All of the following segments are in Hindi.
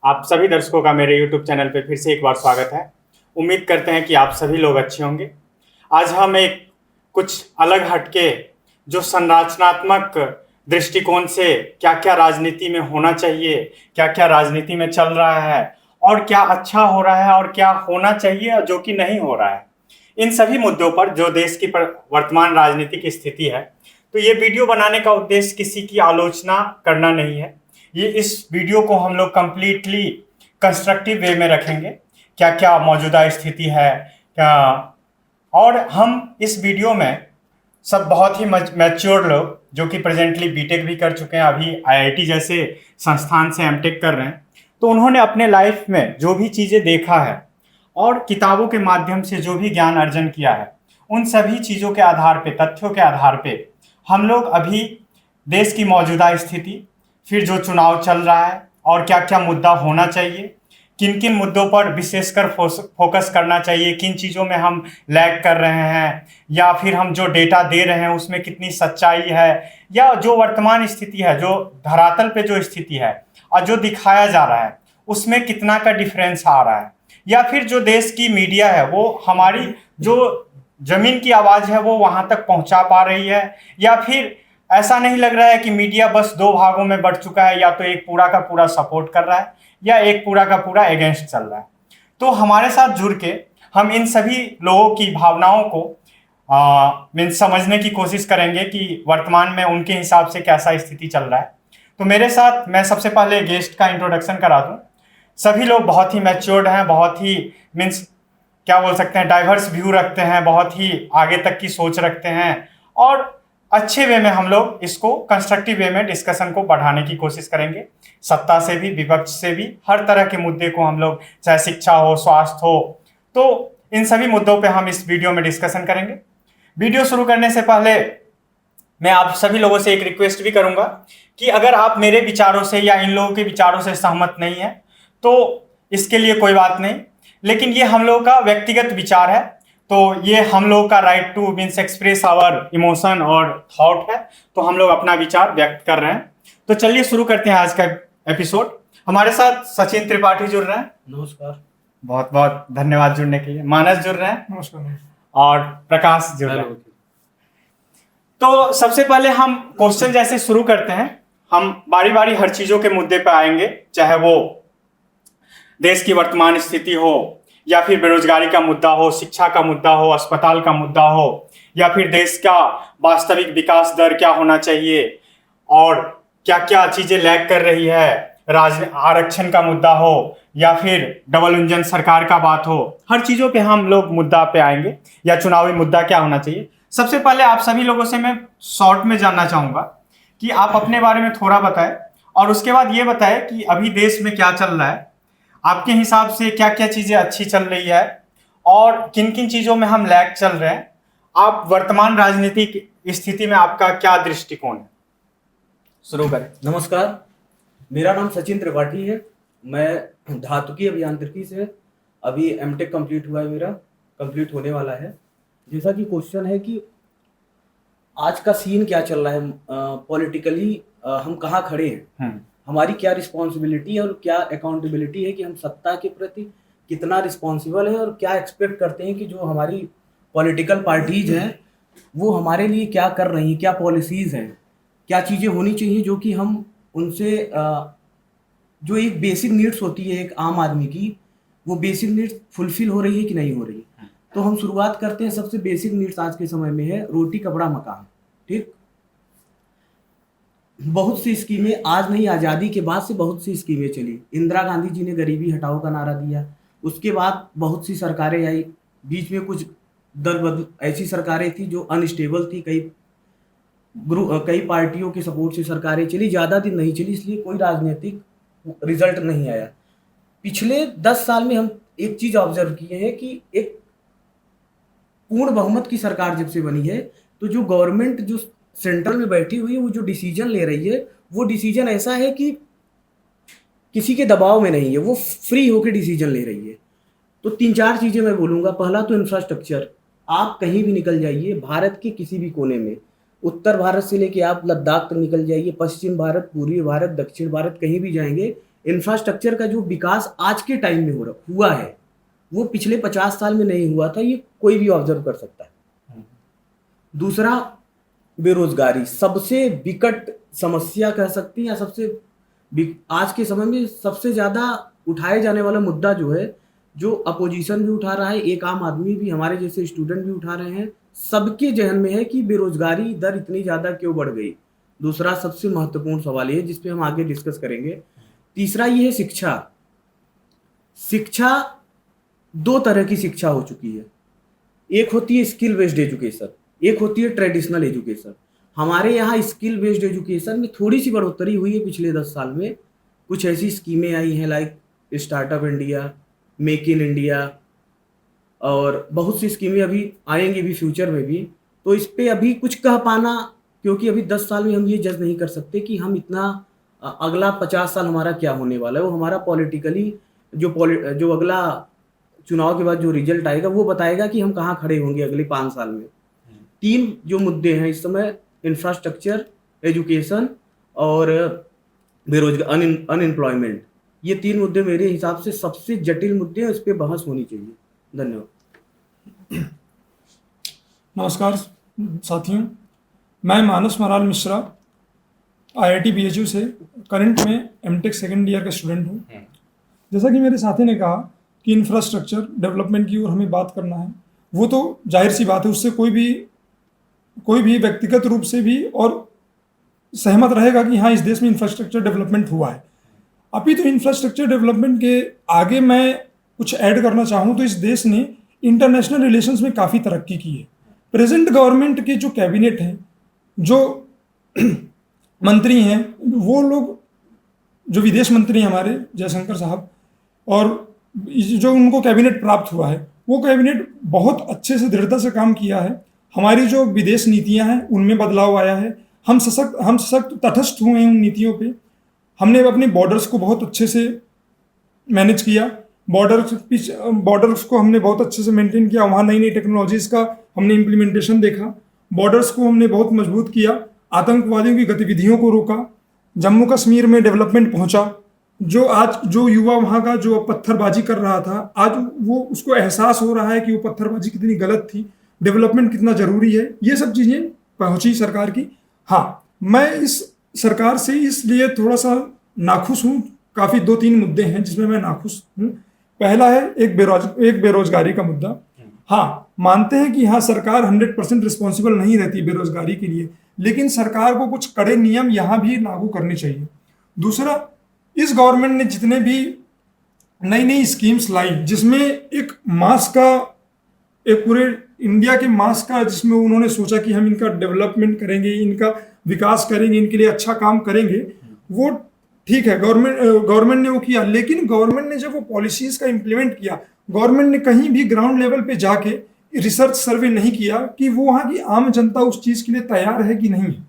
आप सभी दर्शकों का मेरे YouTube चैनल पे फिर से एक बार स्वागत है। उम्मीद करते हैं कि आप सभी लोग अच्छे होंगे। आज हम एक कुछ अलग हटके जो संरचनात्मक दृष्टिकोण से क्या-क्या राजनीति में होना चाहिए, क्या-क्या राजनीति में चल रहा है और क्या अच्छा हो रहा है और क्या होना चाहिए और जो कि नहीं हो रहा है। इन सभी मुद्दों पर जो देश की वर्तमान राजनीतिक स्थिति है, तो ये वीडियो बनाने का उद्देश्य किसी की आलोचना करना नहीं है। ये इस वीडियो को हम लोग कंप्लीटली कंस्ट्रक्टिव वे में रखेंगे, क्या क्या मौजूदा स्थिति है क्या। और हम इस वीडियो में सब बहुत ही मैच्योर लोग जो कि प्रेजेंटली बीटेक भी कर चुके हैं, अभी आईआईटी जैसे संस्थान से एमटेक कर रहे हैं, तो उन्होंने अपने लाइफ में जो भी चीज़ें देखा है और किताबों के माध्यम से जो भी ज्ञान अर्जन किया है, उन सभी चीज़ों के आधार पे, तथ्यों के आधार पे हम लोग अभी देश की मौजूदा स्थिति, फिर जो चुनाव चल रहा है और क्या क्या मुद्दा होना चाहिए, किन किन मुद्दों पर विशेषकर फोकस करना चाहिए, किन चीज़ों में हम लैग कर रहे हैं, या फिर हम जो डेटा दे रहे हैं उसमें कितनी सच्चाई है, या जो वर्तमान स्थिति है, जो धरातल पे जो स्थिति है और जो दिखाया जा रहा है उसमें कितना का डिफरेंस आ रहा है, या फिर जो देश की मीडिया है वो हमारी जो जमीन की आवाज़ है वो वहाँ तक पहुँचा पा रही है, या फिर ऐसा नहीं लग रहा है कि मीडिया बस दो भागों में बढ़ चुका है, या तो एक पूरा का पूरा सपोर्ट कर रहा है या एक पूरा का पूरा अगेंस्ट चल रहा है। तो हमारे साथ जुड़ के हम इन सभी लोगों की भावनाओं को मीन्स समझने की कोशिश करेंगे कि वर्तमान में उनके हिसाब से कैसा स्थिति चल रहा है। तो मेरे साथ मैं सबसे पहले गेस्ट का इंट्रोडक्शन करा दूं। सभी लोग बहुत ही मैच्योर्ड हैं, बहुत ही मीन्स क्या बोल सकते हैं, डाइवर्स व्यू रखते हैं, बहुत ही आगे तक की सोच रखते हैं, और अच्छे वे में हम लोग इसको कंस्ट्रक्टिव वे में डिस्कशन को बढ़ाने की कोशिश करेंगे। सत्ता से भी, विपक्ष से भी, हर तरह के मुद्दे को हम लोग, चाहे शिक्षा हो, स्वास्थ्य हो, तो इन सभी मुद्दों पे हम इस वीडियो में डिस्कशन करेंगे। वीडियो शुरू करने से पहले मैं आप सभी लोगों से एक रिक्वेस्ट भी करूंगा कि अगर आप मेरे विचारों से या इन लोगों के विचारों से सहमत नहीं है तो इसके लिए कोई बात नहीं, लेकिन ये हम लोगों का व्यक्तिगत विचार है, तो ये हम लोग का right to means express our emotion और थॉट है, तो हम लोग अपना विचार व्यक्त कर रहे हैं। तो चलिए शुरू करते हैं आज का एपिसोड। हमारे साथ सचिन त्रिपाठी जुड़ रहे हैं। नमस्कार। बहुत बहुत धन्यवाद जुड़ने के लिए। मानस जुड़ रहे हैं। नमस्कार। और प्रकाश जुड़ रहे हैं। तो सबसे पहले हम क्वेश्चन जैसे शुरू करते हैं, हम बारी बारी हर चीजों के मुद्दे पर आएंगे, चाहे वो देश की वर्तमान स्थिति हो, या फिर बेरोजगारी का मुद्दा हो, शिक्षा का मुद्दा हो, अस्पताल का मुद्दा हो, या फिर देश का वास्तविक विकास दर क्या होना चाहिए और क्या क्या चीजें लैग कर रही है, आरक्षण का मुद्दा हो, या फिर डबल इंजन सरकार का बात हो, हर चीजों पे हम लोग मुद्दा पे आएंगे, या चुनावी मुद्दा क्या होना चाहिए। सबसे पहले आप सभी लोगों से मैं शॉर्ट में जानना चाहूंगा कि आप अपने बारे में थोड़ा बताएं, और उसके बाद ये बताएं कि अभी देश में क्या चल रहा है, आपके हिसाब से क्या क्या चीजें अच्छी चल रही है और किन किन चीजों में हम लैग चल रहे हैं। आप वर्तमान राजनीतिक स्थिति में आपका क्या दृष्टिकोण है, शुरू करें। नमस्कार, मेरा नाम सचिन त्रिपाठी है। मैं धातुकी अभियांत्रिकी से अभी एमटेक कंप्लीट हुआ है, मेरा कंप्लीट होने वाला है। जैसा कि क्वेश्चन है कि आज का सीन क्या चल रहा है पॉलिटिकली, हम कहाँ खड़े हैं, हमारी क्या रिस्पॉन्सिबिलिटी है और क्या अकाउंटेबिलिटी है कि हम सत्ता के प्रति कितना रिस्पॉन्सिबल है, और क्या एक्सपेक्ट करते हैं कि जो हमारी पॉलिटिकल पार्टीज हैं वो हमारे लिए क्या कर रही हैं, क्या पॉलिसीज़ हैं, क्या चीज़ें होनी चाहिए जो कि हम उनसे जो एक बेसिक नीड्स होती है एक आम आदमी की, वो बेसिक नीड्स फुलफिल हो रही है कि नहीं हो रही है। तो हम शुरुआत करते हैं, सबसे बेसिक नीड्स आज के समय में है रोटी कपड़ा मकान। ठीक, बहुत सी स्कीमें, आज नहीं आज़ादी के बाद से बहुत सी स्कीमें चली। इंदिरा गांधी जी ने गरीबी हटाओ का नारा दिया, उसके बाद बहुत सी सरकारें आई, बीच में कुछ ऐसी सरकारें थी जो अनस्टेबल थी, कई पार्टियों के सपोर्ट से सरकारें चली, ज़्यादा दिन नहीं चली, इसलिए कोई राजनीतिक रिजल्ट नहीं आया। पिछले 10 साल में हम एक चीज़ ऑब्जर्व किए हैं कि एक पूर्ण बहुमत की सरकार जब से बनी है, तो जो गवर्नमेंट जो सेंट्रल में बैठी हुई है, वो जो डिसीजन ले रही है, वो डिसीजन ऐसा है कि किसी के दबाव में नहीं है, वो फ्री होकर डिसीजन ले रही है। तो 3-4 चीज़ें मैं बोलूँगा। पहला तो इंफ्रास्ट्रक्चर, आप कहीं भी निकल जाइए भारत के किसी भी कोने में, उत्तर भारत से लेके आप लद्दाख तक निकल जाइए, पश्चिम भारत, पूर्वी भारत, दक्षिण भारत, कहीं भी जाएंगे, इंफ्रास्ट्रक्चर का जो विकास आज के टाइम में हुआ है वो पिछले 50 साल में नहीं हुआ था, ये कोई भी ऑब्जर्व कर सकता है। दूसरा, बेरोजगारी सबसे विकट समस्या कह सकती हैं, या आज के समय में सबसे ज्यादा उठाए जाने वाला मुद्दा जो है, जो अपोजिशन भी उठा रहा है, एक आम आदमी भी, हमारे जैसे स्टूडेंट भी उठा रहे हैं, सबके जहन में है कि बेरोजगारी दर इतनी ज्यादा क्यों बढ़ गई। दूसरा सबसे महत्वपूर्ण सवाल ये, जिसपे हम आगे डिस्कस करेंगे। तीसरा ये है शिक्षा। शिक्षा दो तरह की शिक्षा हो चुकी है, एक होती है स्किल बेस्ड एजुकेशन, एक होती है ट्रेडिशनल एजुकेशन। हमारे यहाँ स्किल बेस्ड एजुकेशन में थोड़ी सी बढ़ोतरी हुई है पिछले 10 साल में। कुछ ऐसी स्कीमें आई हैं like startup India, make in India, और बहुत सी स्कीमें अभी आएंगी भी फ्यूचर में भी। तो इस पे अभी कुछ कह पाना, क्योंकि अभी 10 साल में हम ये जज नहीं कर सकते कि हम इतना अगला 50 साल हमारा क्या होने वाला है। वो हमारा पॉलिटिकली जो अगला चुनाव के बाद जो रिजल्ट आएगा वो बताएगा कि हम कहाँ खड़े होंगे अगले 5 साल में। 3 जो मुद्दे हैं इस समय, इंफ्रास्ट्रक्चर, एजुकेशन और बेरोजगार, अनएम्प्लॉयमेंट, ये 3 मुद्दे मेरे हिसाब से सबसे जटिल मुद्दे हैं, इस पे बहस होनी चाहिए। धन्यवाद। नमस्कार साथियों, मैं मानस मराल मिश्रा IIT BHU से करंट में MTech सेकेंड ईयर का स्टूडेंट हूँ। जैसा कि मेरे साथी ने कहा कि इंफ्रास्ट्रक्चर डेवलपमेंट की ओर हमें बात करना है, वो तो जाहिर सी बात है, उससे कोई भी व्यक्तिगत रूप से भी और सहमत रहेगा कि हाँ, इस देश में इंफ्रास्ट्रक्चर डेवलपमेंट हुआ है। अभी तो इंफ्रास्ट्रक्चर डेवलपमेंट के आगे मैं कुछ ऐड करना चाहूँ तो इस देश ने इंटरनेशनल रिलेशंस में काफ़ी तरक्की की है। प्रेजेंट गवर्नमेंट के जो कैबिनेट हैं, जो मंत्री हैं, वो लोग, जो विदेश मंत्री हैं हमारे जयशंकर साहब, और जो उनको कैबिनेट प्राप्त हुआ है, वो कैबिनेट बहुत अच्छे से दृढ़ता से काम किया है। हमारी जो विदेश नीतियां हैं उनमें बदलाव आया है। हम सशक्त तटस्थ हुए हैं उन नीतियों पे। हमने अपने बॉर्डर्स को बहुत अच्छे से मैनेज किया, बॉर्डर्स को हमने बहुत अच्छे से मेंटेन किया। वहाँ नई नई टेक्नोलॉजीज़ का हमने इम्प्लीमेंटेशन देखा। बॉर्डर्स को हमने बहुत मजबूत किया, आतंकवादियों की गतिविधियों को रोका, जम्मू कश्मीर में डेवलपमेंट पहुंचा। जो युवा वहाँ का जो पत्थरबाजी कर रहा था, आज वो उसको एहसास हो रहा है कि वो पत्थरबाजी कितनी गलत थी, डेवलपमेंट कितना ज़रूरी है। ये सब चीज़ें पहुंची सरकार की। हाँ, मैं इस सरकार से इसलिए थोड़ा सा नाखुश हूँ। काफ़ी 2-3 मुद्दे हैं जिसमें मैं नाखुश हूँ। पहला है एक बेरोजगारी का मुद्दा। हाँ, मानते हैं कि हाँ, सरकार 100% रिस्पॉन्सिबल नहीं रहती बेरोजगारी के लिए, लेकिन सरकार को कुछ कड़े नियम यहाँ भी लागू करने चाहिए। दूसरा, इस गवर्नमेंट ने जितने भी नई नई स्कीम्स लाई, जिसमें एक मास का, एक पूरे इंडिया के मास का, जिसमें उन्होंने सोचा कि हम इनका डेवलपमेंट करेंगे, इनका विकास करेंगे, इनके लिए अच्छा काम करेंगे, वो ठीक है, गवर्नमेंट ने वो किया। लेकिन गवर्नमेंट ने जब वो पॉलिसीज का इम्प्लीमेंट किया, गवर्नमेंट ने कहीं भी ग्राउंड लेवल पे जाके रिसर्च सर्वे नहीं किया कि वो वहाँ की आम जनता उस चीज़ के लिए तैयार है कि नहीं है।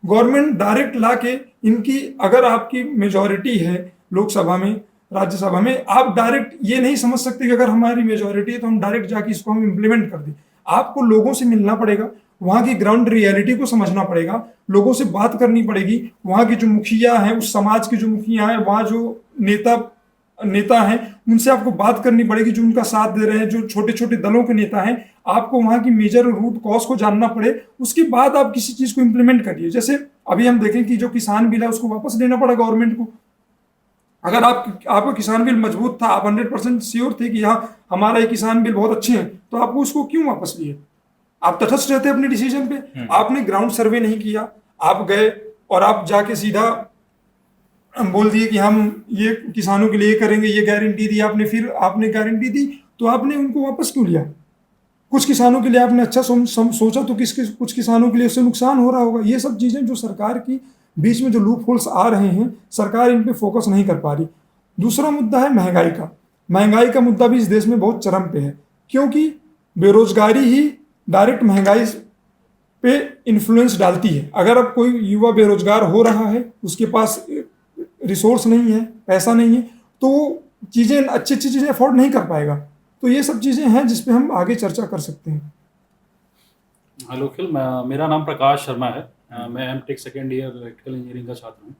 गवर्नमेंट डायरेक्ट ला के इनकी, अगर आपकी मेजॉरिटी है लोकसभा में, राज्यसभा में, आप डायरेक्ट ये नहीं समझ सकते कि अगर हमारी मेजॉरिटी है तो हम डायरेक्ट जाके इसको हम इम्प्लीमेंट कर दें। आपको लोगों से मिलना पड़ेगा, वहाँ की ग्राउंड रियलिटी को समझना पड़ेगा, लोगों से बात करनी पड़ेगी। वहाँ के जो मुखिया हैं, उस समाज के जो मुखिया हैं, वहाँ जो नेता हैं, उनसे आपको बात करनी पड़ेगी, जो उनका साथ दे रहे हैं, जो छोटे छोटे दलों के नेता हैं। आपको वहाँ की मेजर रूट कॉज को जानना पड़े, उसके बाद आप किसी चीज़ को इम्प्लीमेंट करिए। जैसे अभी हम देखें कि जो किसान बिल है उसको वापस लेना पड़ा गवर्नमेंट को। अगर आपका किसान बिल मजबूत था, आप 100% श्योर थे कि हाँ, हमारा ये किसान बिल बहुत अच्छे हैं, तो आपको उसको क्यों वापस लिए? आप तटस्थ रहते अपने डिसीजन पे। आपने ग्राउंड सर्वे नहीं किया, आप गए और आप जाके सीधा बोल दिए कि हम ये किसानों के लिए करेंगे, ये गारंटी दी आपने। फिर आपने गारंटी दी तो आपने उनको वापस क्यों लिया? कुछ किसानों के लिए आपने अच्छा सोचा तो कुछ किसानों के लिए उससे नुकसान हो रहा होगा। ये सब चीज़ें जो सरकार की बीच में जो लूप होल्स आ रहे हैं, सरकार इन पे फोकस नहीं कर पा रही। दूसरा मुद्दा है महंगाई का। महंगाई का मुद्दा भी इस देश में बहुत चरम पे है, क्योंकि बेरोजगारी ही डायरेक्ट महंगाई पे इन्फ्लुएंस डालती है। अगर अब कोई युवा बेरोजगार हो रहा है, उसके पास रिसोर्स नहीं है, पैसा नहीं है, तो वो चीज़ें, अच्छी अच्छी चीज़ें अफोर्ड नहीं कर पाएगा। तो ये सब चीज़ें हैं जिस पे हम आगे चर्चा कर सकते हैं। हेलो अखिल, मेरा नाम प्रकाश शर्मा है। मैं MTech second year electrical engineering का छात्र हूँ।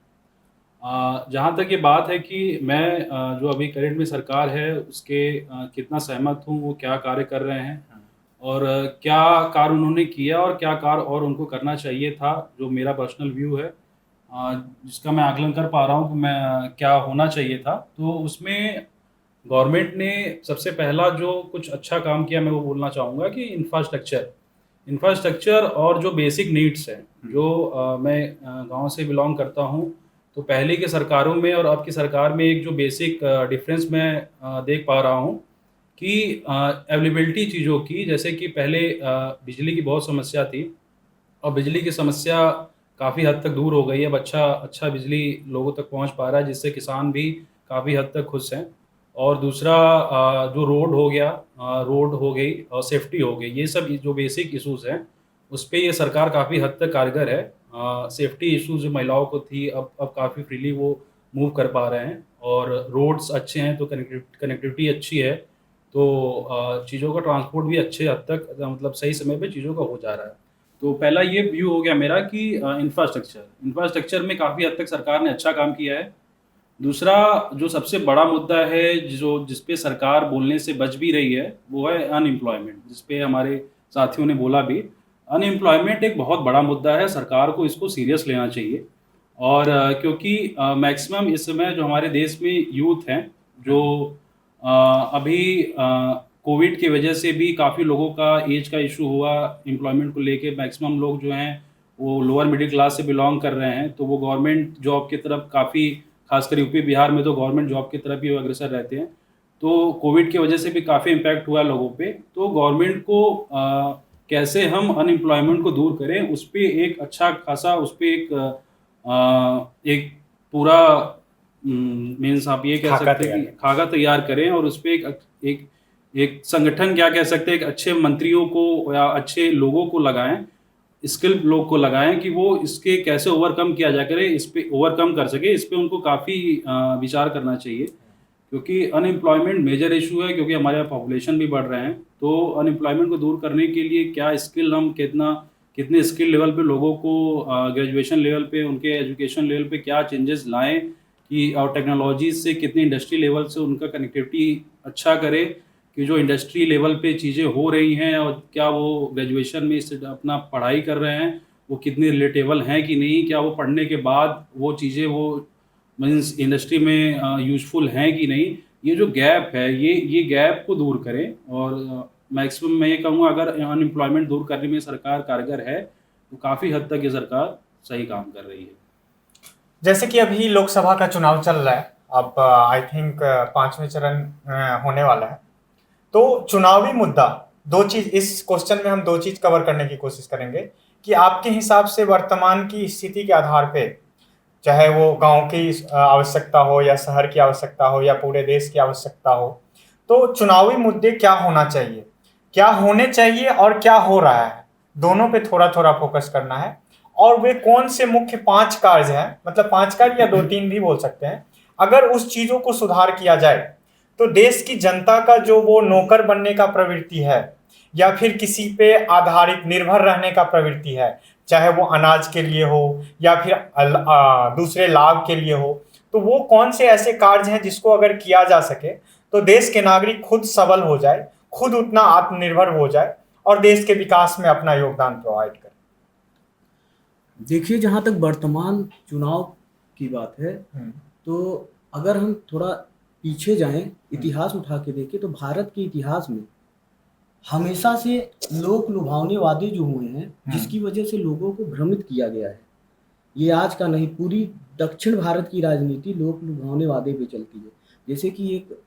जहाँ तक ये बात है कि मैं जो अभी करंट में सरकार है उसके कितना सहमत हूँ, वो क्या कार्य कर रहे हैं और क्या कार्य उन्होंने किया और क्या कार्य और उनको करना चाहिए था, जो मेरा पर्सनल व्यू है, जिसका मैं आकलन कर पा रहा हूँ कि मैं क्या होना चाहिए था। तो उसमें गवर्नमेंट ने सबसे पहला जो कुछ अच्छा काम किया, मैं वो बोलना चाहूँगा कि इंफ्रास्ट्रक्चर और जो बेसिक नीड्स हैं, जो मैं गांव से बिलोंग करता हूँ, तो पहले की सरकारों में और अब की सरकार में एक जो बेसिक डिफरेंस मैं देख पा रहा हूँ कि अवेलेबिलिटी चीज़ों की, जैसे कि पहले बिजली की बहुत समस्या थी और बिजली की समस्या काफ़ी हद तक दूर हो गई है। अब अच्छा बिजली लोगों तक पहुंच पा रहा है, जिससे किसान भी काफ़ी हद तक खुश हैं। और दूसरा जो रोड हो गया, रोड हो गई और सेफ्टी हो गई, ये सब जो बेसिक इश्यूज़ हैं उस पे ये सरकार काफ़ी हद तक कारगर है। सेफ्टी इश्यूज जो महिलाओं को थी, अब काफ़ी फ्रीली वो मूव कर पा रहे हैं और रोड्स अच्छे हैं, तो कनेक्टिविटी अच्छी है, तो चीज़ों का ट्रांसपोर्ट भी अच्छे हद तक मतलब सही समय पे चीज़ों का हो जा रहा है। तो पहला ये व्यू हो गया मेरा कि इंफ्रास्ट्रक्चर में काफ़ी हद तक सरकार ने अच्छा काम किया है। दूसरा जो सबसे बड़ा मुद्दा है, जो जिस पे सरकार बोलने से बच भी रही है, वो है अनएम्प्लॉयमेंट, जिस पे हमारे साथियों ने बोला भी। अनएम्प्लॉयमेंट एक बहुत बड़ा मुद्दा है, सरकार को इसको सीरियस लेना चाहिए। और क्योंकि मैक्सिमम इस समय जो हमारे देश में यूथ हैं, जो अभी कोविड की वजह से भी काफ़ी लोगों का एज का इशू हुआ, एम्प्लॉयमेंट को लेके मैक्सिमम लोग जो हैं वो लोअर मिडिल क्लास से बिलोंग कर रहे हैं, तो वो गवर्नमेंट जॉब की तरफ काफ़ी, खासकर यूपी बिहार में तो गवर्नमेंट जॉब की तरफ ही वो अग्रसर रहते हैं। तो कोविड की वजह से भी काफ़ी इम्पैक्ट हुआ लोगों पे। तो गवर्नमेंट को कैसे हम अनएम्प्लॉयमेंट को दूर करें, उस पे एक अच्छा खासा, उस पे एक पूरा मीन्स आप ये कह सकते हैं कि खाका तैयार करें, और उस पे एक एक संगठन क्या कह सकते हैं, एक अच्छे मंत्रियों को या अच्छे लोगों को लगाएं, स्किल्ड लोग को लगाएं कि वो इसके कैसे ओवरकम किया जा करे, इस पे ओवरकम कर सके, इस पे उनको काफ़ी विचार करना चाहिए। क्योंकि अनएम्प्लॉयमेंट मेजर इशू है, क्योंकि हमारे यहाँ पॉपुलेशन भी बढ़ रहे हैं। तो अनएम्प्लॉयमेंट को दूर करने के लिए क्या स्किल, हम कितने स्किल लेवल पे लोगों को, ग्रेजुएशन लेवल पे, उनके एजुकेशन लेवल पे क्या चेंजेस लाएं कि, और टेक्नोलॉजी से कितनी इंडस्ट्री लेवल से उनका कनेक्टिविटी अच्छा करे, कि जो इंडस्ट्री लेवल पे चीज़ें हो रही हैं और क्या वो ग्रेजुएशन में इससे अपना पढ़ाई कर रहे हैं, वो कितनी रिलेटेबल हैं कि नहीं, क्या वो पढ़ने के बाद वो चीज़ें वो मीन्स इंडस्ट्री में यूजफुल हैं कि नहीं। ये जो गैप है, ये गैप को दूर करें। और मैक्सिमम मैं ये कहूँगा, अगर अनएम्प्लॉयमेंट दूर करने में सरकार कारगर है, तो काफ़ी हद तक ये सरकार सही काम कर रही है। जैसे कि अभी लोकसभा का चुनाव चल रहा है, अब आई थिंक 5वें चरण होने वाला है। तो चुनावी मुद्दा, दो चीज इस क्वेश्चन में हम दो चीज कवर करने की कोशिश करेंगे कि आपके हिसाब से वर्तमान की स्थिति के आधार पे, चाहे वो गांव की आवश्यकता हो या शहर की आवश्यकता हो या पूरे देश की आवश्यकता हो, तो चुनावी मुद्दे क्या होना चाहिए, क्या होने चाहिए और क्या हो रहा है, दोनों पे थोड़ा थोड़ा फोकस करना है। और वे कौन से मुख्य 5 कार्य हैं, मतलब 5 कार्य या 2-3 भी बोल सकते हैं, अगर उस चीजों को सुधार किया जाए तो देश की जनता का जो वो नौकर बनने का प्रवृत्ति है या फिर किसी पे आधारित निर्भर रहने का प्रवृत्ति है, चाहे वो अनाज के लिए हो या फिर दूसरे लाभ के लिए हो, तो वो कौन से ऐसे कार्य हैं जिसको अगर किया जा सके तो देश के नागरिक खुद सबल हो जाए, खुद उतना आत्मनिर्भर हो जाए और देश के विकास में अपना योगदान प्रोवाइड करे। देखिए, जहाँ तक वर्तमान चुनाव की बात है, तो अगर हम थोड़ा पीछे जाएं, इतिहास उठा के देखें, तो भारत के इतिहास में हमेशा से लोक लुभावने वादे जो हुए हैं, जिसकी वजह से लोगों को भ्रमित किया गया है। ये आज का नहीं, पूरी दक्षिण भारत की राजनीति लोक लुभावने वादे पे चलती है। जैसे कि एक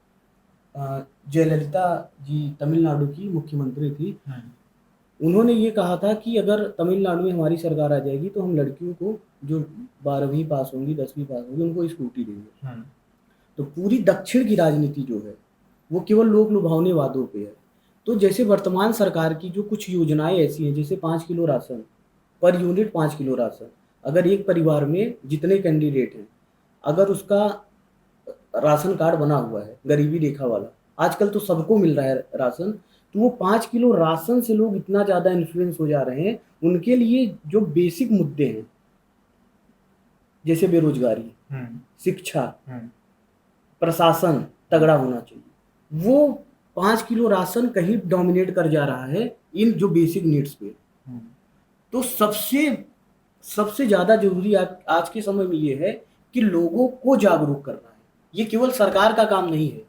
जयललिता जी तमिलनाडु की मुख्यमंत्री थी, उन्होंने ये कहा था कि अगर तमिलनाडु में हमारी सरकार आ जाएगी तो हम लड़कियों को जो 12वीं पास होंगी, 10वीं पास होंगी, उनको स्कूटी देंगे। तो पूरी दक्षिण की राजनीति जो है वो केवल लोक लुभावने वादों पे है। तो जैसे वर्तमान सरकार की जो कुछ योजनाएं ऐसी हैं, जैसे 5 kilo ration per unit, 5 kilo ration, अगर एक परिवार में जितने कैंडिडेट हैं, अगर उसका राशन कार्ड बना हुआ है गरीबी रेखा वाला, आजकल तो सबको मिल रहा है राशन, तो वो 5 किलो राशन से लोग इतना ज़्यादा इन्फ्लुएंस हो जा रहे हैं। उनके लिए जो बेसिक मुद्दे हैं, जैसे बेरोजगारी, शिक्षा, प्रशासन तगड़ा होना चाहिए। वो 5 किलो राशन कहीं डोमिनेट कर जा रहा है इन जो बेसिक नीड्स पे। तो सबसे ज्यादा जरूरी आज के समय में ये है कि लोगों को जागरूक करना है। ये केवल सरकार का काम नहीं है,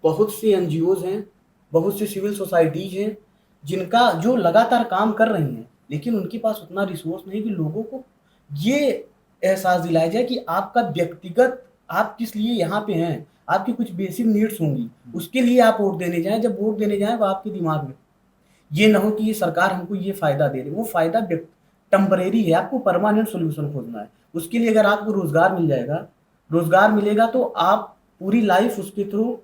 बहुत से एनजीओज हैं, बहुत से सिविल सोसाइटीज हैं जिनका जो लगातार काम कर रही हैं, लेकिन उनके पास उतना रिसोर्स नहीं कि लोगों को ये एहसास दिलाया जाए कि आपका व्यक्तिगत आप किस लिए यहाँ पे हैं, आपकी कुछ बेसिक नीड्स होंगी, उसके लिए आप वोट देने जाएं। जब वोट देने जाएं तो आपके दिमाग में ये ना हो कि ये सरकार हमको ये फायदा दे रही है। वो फायदा टेम्परेरी है, आपको परमानेंट सोल्यूशन खोजना है। उसके लिए अगर आपको रोजगार मिल जाएगा, रोजगार मिलेगा तो आप पूरी लाइफ उसके थ्रू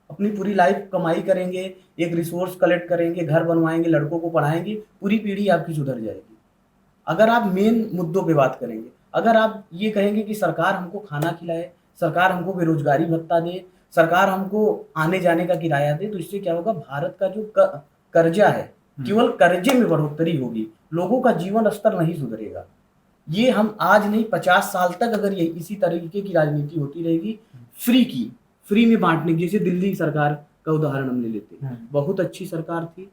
अपनी पूरी लाइफ कमाई करेंगे, एक रिसोर्स कलेक्ट करेंगे, घर बनवाएंगे, लड़कों को पढ़ाएंगे, पूरी पीढ़ी आपकी सुधर जाएगी। अगर आप मेन मुद्दों पे बात करेंगे, अगर आप ये कहेंगे कि सरकार हमको खाना खिलाए, सरकार हमको बेरोजगारी भत्ता दे, सरकार हमको आने जाने का किराया दे, तो इससे क्या होगा, भारत का जो कर्जा है केवल कर्जे में बढ़ोतरी होगी, लोगों का जीवन स्तर नहीं सुधरेगा। ये हम आज नहीं 50 साल तक अगर ये इसी तरीके की राजनीति होती रहेगी, फ्री में बांटने की, जैसे दिल्ली सरकार का उदाहरण हम ले लेते हैं, बहुत अच्छी सरकार थी,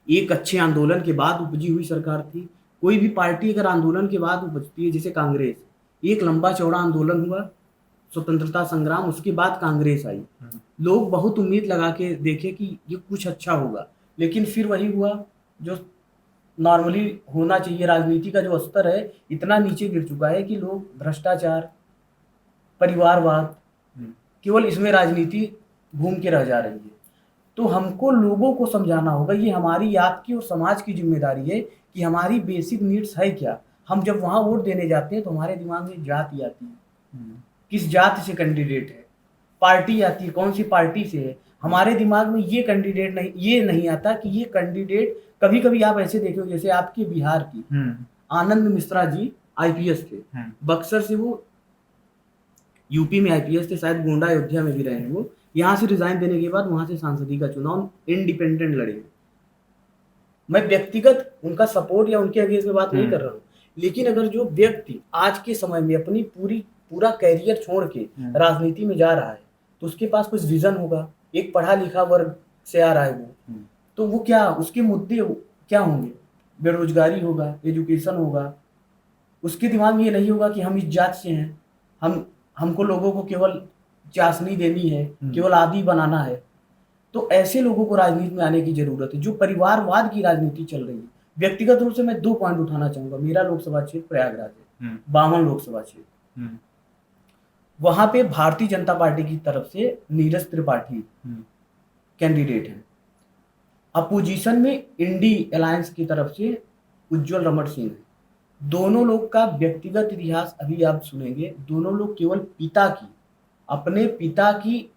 एक अच्छे आंदोलन के बाद उपजी हुई सरकार थी। कोई भी पार्टी अगर आंदोलन के बाद उपजती है, जैसे कांग्रेस, एक लंबा चौड़ा आंदोलन हुआ, स्वतंत्रता संग्राम, उसके बाद कांग्रेस आई, लोग बहुत उम्मीद लगा के देखे कि ये कुछ अच्छा होगा, लेकिन फिर वही हुआ जो नॉर्मली होना चाहिए। राजनीति का जो स्तर है इतना नीचे गिर चुका है कि लोग भ्रष्टाचार, परिवारवाद, केवल इसमें राजनीति घूम के रह जा रही है। तो हमको लोगों को समझाना होगा, ये हमारी, आपकी और समाज की जिम्मेदारी है कि हमारी बेसिक नीड्स है क्या। हम जब वहाँ वोट देने जाते हैं तो हमारे दिमाग में जाति आती है, किस जाति से कैंडिडेट है, पार्टी आती है, कौन सी पार्टी से है। हमारे दिमाग में ये कैंडिडेट ये नहीं आता कि ये कैंडिडेट, कभी कभी आप ऐसे देखो, जैसे आपके बिहार की आनंद मिश्रा जी आईपीएस थे, बक्सर से वो यूपी में आईपीएस थे, शायद गोंडा अयोध्या में भी रहे हैं। वो यहाँ से रिजाइन देने के बाद वहां से सांसदी का चुनाव इंडिपेंडेंट लड़े। मैं व्यक्तिगत उनका सपोर्ट या उनके अगेंस्ट में बात नहीं कर रहा हूँ, लेकिन अगर जो व्यक्ति आज के समय में अपनी पूरा कैरियर छोड़ के राजनीति में जा रहा है तो उसके पास कुछ विजन होगा, एक पढ़ा लिखा वर्ग से आ रहा है वो, तो वो क्या, उसके मुद्दे क्या होंगे, बेरोजगारी होगा, एजुकेशन होगा। उसके दिमाग में ये नहीं होगा कि हम इस जात से हैं, हमको लोगों को केवल चाशनी देनी है, केवल आदि बनाना है। तो ऐसे लोगों को राजनीति में आने की जरूरत है, जो परिवारवाद की राजनीति चल रही है। व्यक्तिगत रूप से मैं 2 पॉइंट उठाना चाहूंगा। मेरा लोकसभा क्षेत्र प्रयागराज है, 52 लोकसभा क्षेत्र, वहां पे भारतीय जनता पार्टी की तरफ से नीरज त्रिपाठी कैंडिडेट हैं। अपोजिशन में इंडी अलायंस की तरफ से उज्जवल रमण सिंह है। दोनों लोग का व्यक्तिगत इतिहास अभी आप सुनेंगे। दोनों लोग केवल अपने पिता की,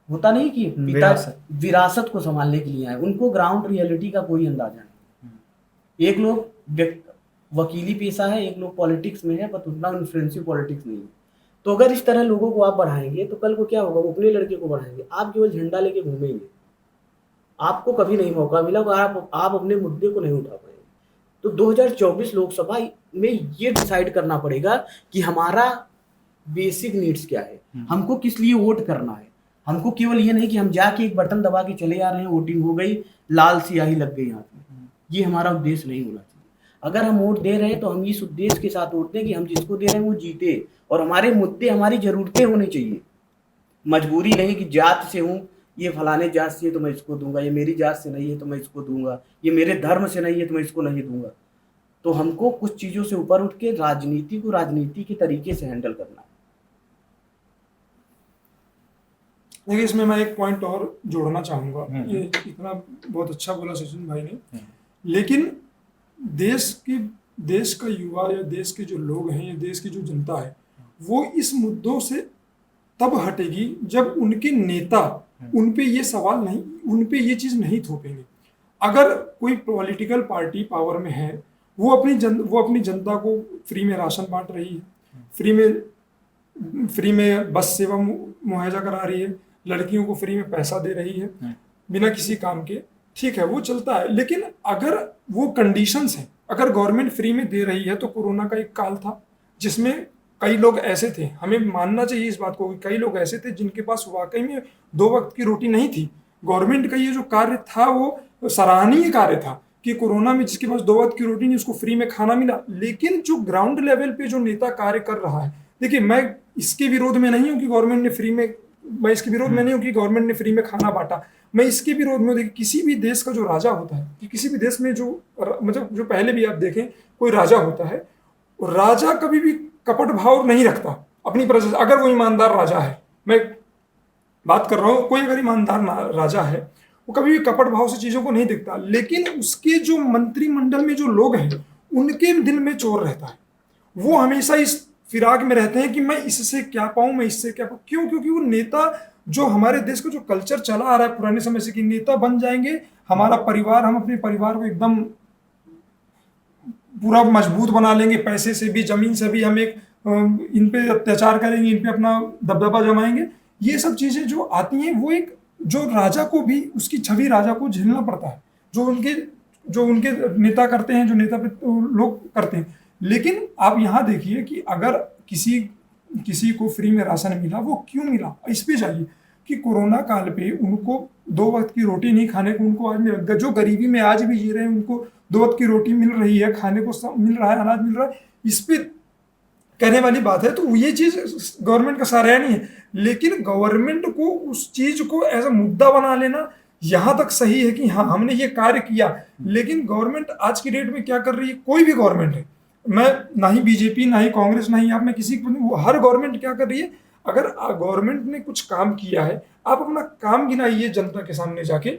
होता नहीं कि पिता विरासत को संभालने के लिए आए, उनको ग्राउंड रियलिटी का कोई अंदाजा नहीं। एक लोग वकीली पेशा है, एक लोग पॉलिटिक्स में है, पर उतना इन्फ्लुएंसिव पॉलिटिक्स नहीं है। तो अगर इस तरह लोगों को आप बढ़ाएंगे तो कल को क्या होगा, वो अपने लड़के को बढ़ाएंगे, आप केवल झंडा लेके घूमेंगे, आपको कभी नहीं मौका मिला और आप अपने मुद्दे को नहीं उठा पाएंगे। तो 2024 लोकसभा में ये डिसाइड करना पड़ेगा कि हमारा बेसिक नीड्स क्या है, हमको किस लिए वोट करना है। हमको केवल ये नहीं कि हम जाके एक बटन दबा के चले आ रहे हैं, वोटिंग हो गई, लाल स्याही लग गई यहाँ पे, ये हमारा उद्देश्य नहीं होना चाहिए। अगर हम वोट दे रहे हैं तो हम इस उद्देश्य के साथ वोट दें कि हम जिसको दे रहे हैं वो जीते, और हमारे मुद्दे, हमारी जरूरतें होनी चाहिए। मजबूरी नहीं कि जात से हूँ, ये फलाने जात से है तो मैं इसको दूंगा, ये मेरी जात से नहीं है तो मैं इसको दूंगा, ये मेरे धर्म से नहीं है तो मैं इसको नहीं दूंगा। तो हमको कुछ चीजों से ऊपर उठ के राजनीति को राजनीति के तरीके से हैंडल करना है। देखिए, इसमें मैं एक पॉइंट और जोड़ना चाहूँगा। ये इतना बहुत अच्छा बोला सचिन भाई ने, लेकिन देश का युवा या देश के जो लोग हैं या देश की जो जनता है वो इस मुद्दों से तब हटेगी जब उनके नेता उन पे ये सवाल नहीं, उन पे ये चीज़ नहीं थोपेंगे। अगर कोई पॉलिटिकल पार्टी पावर में है, वो अपनी जनता को फ्री में राशन बांट रही है, फ्री में बस सेवा मुहैया करा रही है, लड़कियों को फ्री में पैसा दे रही है बिना किसी काम के, ठीक है, वो चलता है। लेकिन अगर वो कंडीशंस हैं, अगर गवर्नमेंट फ्री में दे रही है, तो कोरोना का एक काल था जिसमें कई लोग ऐसे थे, हमें मानना चाहिए इस बात को, कि कई लोग ऐसे थे जिनके पास वाकई में 2 वक्त की रोटी नहीं थी। गवर्नमेंट का ये जो कार्य था वो सराहनीय कार्य था कि कोरोना में जिसके पास 2 वक्त की रोटी नहीं, उसको फ्री में खाना मिला। लेकिन जो ग्राउंड लेवल पे जो नेता कार्य कर रहा है, देखिए मैं इसके विरोध में नहीं हूँ कि गवर्नमेंट ने फ्री में, मैं इसके विरोध में नहीं हूँ कि गवर्नमेंट ने फ्री में खाना बांटा। मैं इसके विरोध में, देखिए किसी भी देश का जो राजा होता है, कि किसी भी देश में जो मतलब जो पहले भी आप देखें कोई राजा होता है, राजा कभी भी कपट भाव नहीं रखता अपनी प्रजा से। अगर वो ईमानदार राजा है, मैं बात कर रहा हूँ, कोई अगर ईमानदार राजा है, वो कभी भी कपट भाव से चीजों को नहीं देखता। लेकिन उसके जो मंत्रिमंडल में जो लोग हैं, उनके दिल में चोर रहता है। वो हमेशा इस फिराक में रहते हैं कि मैं इससे क्या पाऊं, मैं इससे क्या पाऊं। क्यों? क्योंकि वो नेता, जो हमारे देश का जो कल्चर चला आ रहा है पुराने समय से, कि नेता बन जाएंगे, हमारा परिवार, हम अपने परिवार को एकदम पूरा मजबूत बना लेंगे, पैसे से भी, जमीन से भी, हम एक इन पे अत्याचार करेंगे, इन पे अपना दबदबा जमाएंगे। ये सब चीजें जो आती हैं, वो एक जो राजा को भी, उसकी छवि राजा को झेलना पड़ता है, जो उनके नेता करते हैं, जो नेता पे लोग करते हैं। लेकिन आप यहाँ देखिए कि अगर किसी को फ्री में राशन मिला, वो क्यों मिला, इस पे जाइए कि कोरोना काल पे उनको 2 वक्त की रोटी नहीं खाने को उनको आज मिल, जो गरीबी में आज भी जी रहे हैं, उनको 2 वक्त की रोटी मिल रही है, खाने को मिल रहा है, अनाज मिल रहा है। इस पे कहने वाली बात है। तो ये चीज गवर्नमेंट का सराहनीय है, लेकिन गवर्नमेंट को उस चीज को एज अ मुद्दा बना लेना यहां तक सही है कि हाँ हमने ये कार्य किया। लेकिन गवर्नमेंट आज की डेट में क्या कर रही है, कोई भी गवर्नमेंट है, मैं ना ही बीजेपी, ना ही कांग्रेस, ना ही आप, मैं किसी को, हर गवर्नमेंट क्या कर रही है, अगर गवर्नमेंट ने कुछ काम किया है, आप अपना काम गिनाइए जनता के सामने जाके।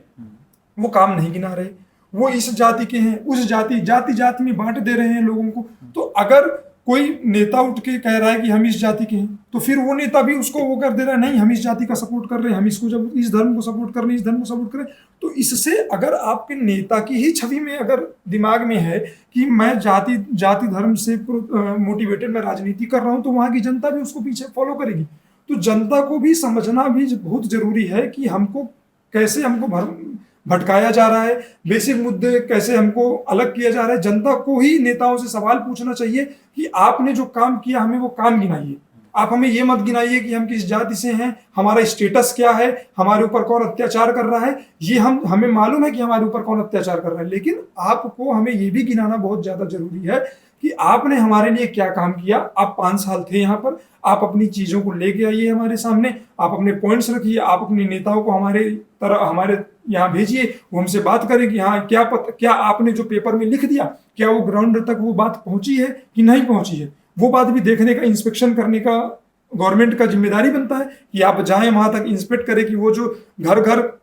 वो काम नहीं गिना रहे, वो इस जाति के हैं, उस जाति में बांट दे रहे हैं लोगों को। तो अगर कोई नेता उठ के कह रहा है कि हम इस जाति के हैं, तो फिर वो नेता भी उसको वो कर दे रहा है, नहीं हम इस जाति का सपोर्ट कर रहे हैं, हम इसको, जब इस धर्म को सपोर्ट कर रहे हैं, इस धर्म को सपोर्ट करें। तो इससे अगर आपके नेता की ही छवि में, अगर दिमाग में है कि मैं जाति धर्म से मोटिवेटेड मैं राजनीति कर रहा हूं, तो वहां की जनता भी उसको पीछे फॉलो करेगी। तो जनता को भी समझना भी बहुत जरूरी है कि हमको कैसे, हमको भटकाया जा रहा है, बेसिक मुद्दे कैसे हमको अलग किया जा रहा है। जनता को ही नेताओं से सवाल पूछना चाहिए कि आपने जो काम किया, हमें वो काम गिनाइए। आप हमें ये मत गिनाइए कि हम किस जाति से हैं, हमारा स्टेटस क्या है, हमारे ऊपर कौन अत्याचार कर रहा है। ये हमें मालूम है कि हमारे ऊपर कौन अत्याचार कर रहा है, लेकिन आपको हमें ये भी गिनाना बहुत ज्यादा जरूरी है कि आपने हमारे लिए क्या काम किया। आप 5 साल थे यहाँ पर, आप अपनी चीजों को लेके आइए हमारे सामने, आप अपने पॉइंट्स रखिए, आप अपने नेताओं को हमारे यहाँ भेजिए, वो हमसे बात करें कि हाँ क्या आपने जो पेपर में लिख दिया, क्या वो ग्राउंड तक वो बात पहुंची है कि नहीं पहुंची है। वो बात भी देखने का, इंस्पेक्शन करने का गवर्नमेंट का जिम्मेदारी बनता है कि आप जाएं वहां तक, इंस्पेक्ट करें कि वो जो घर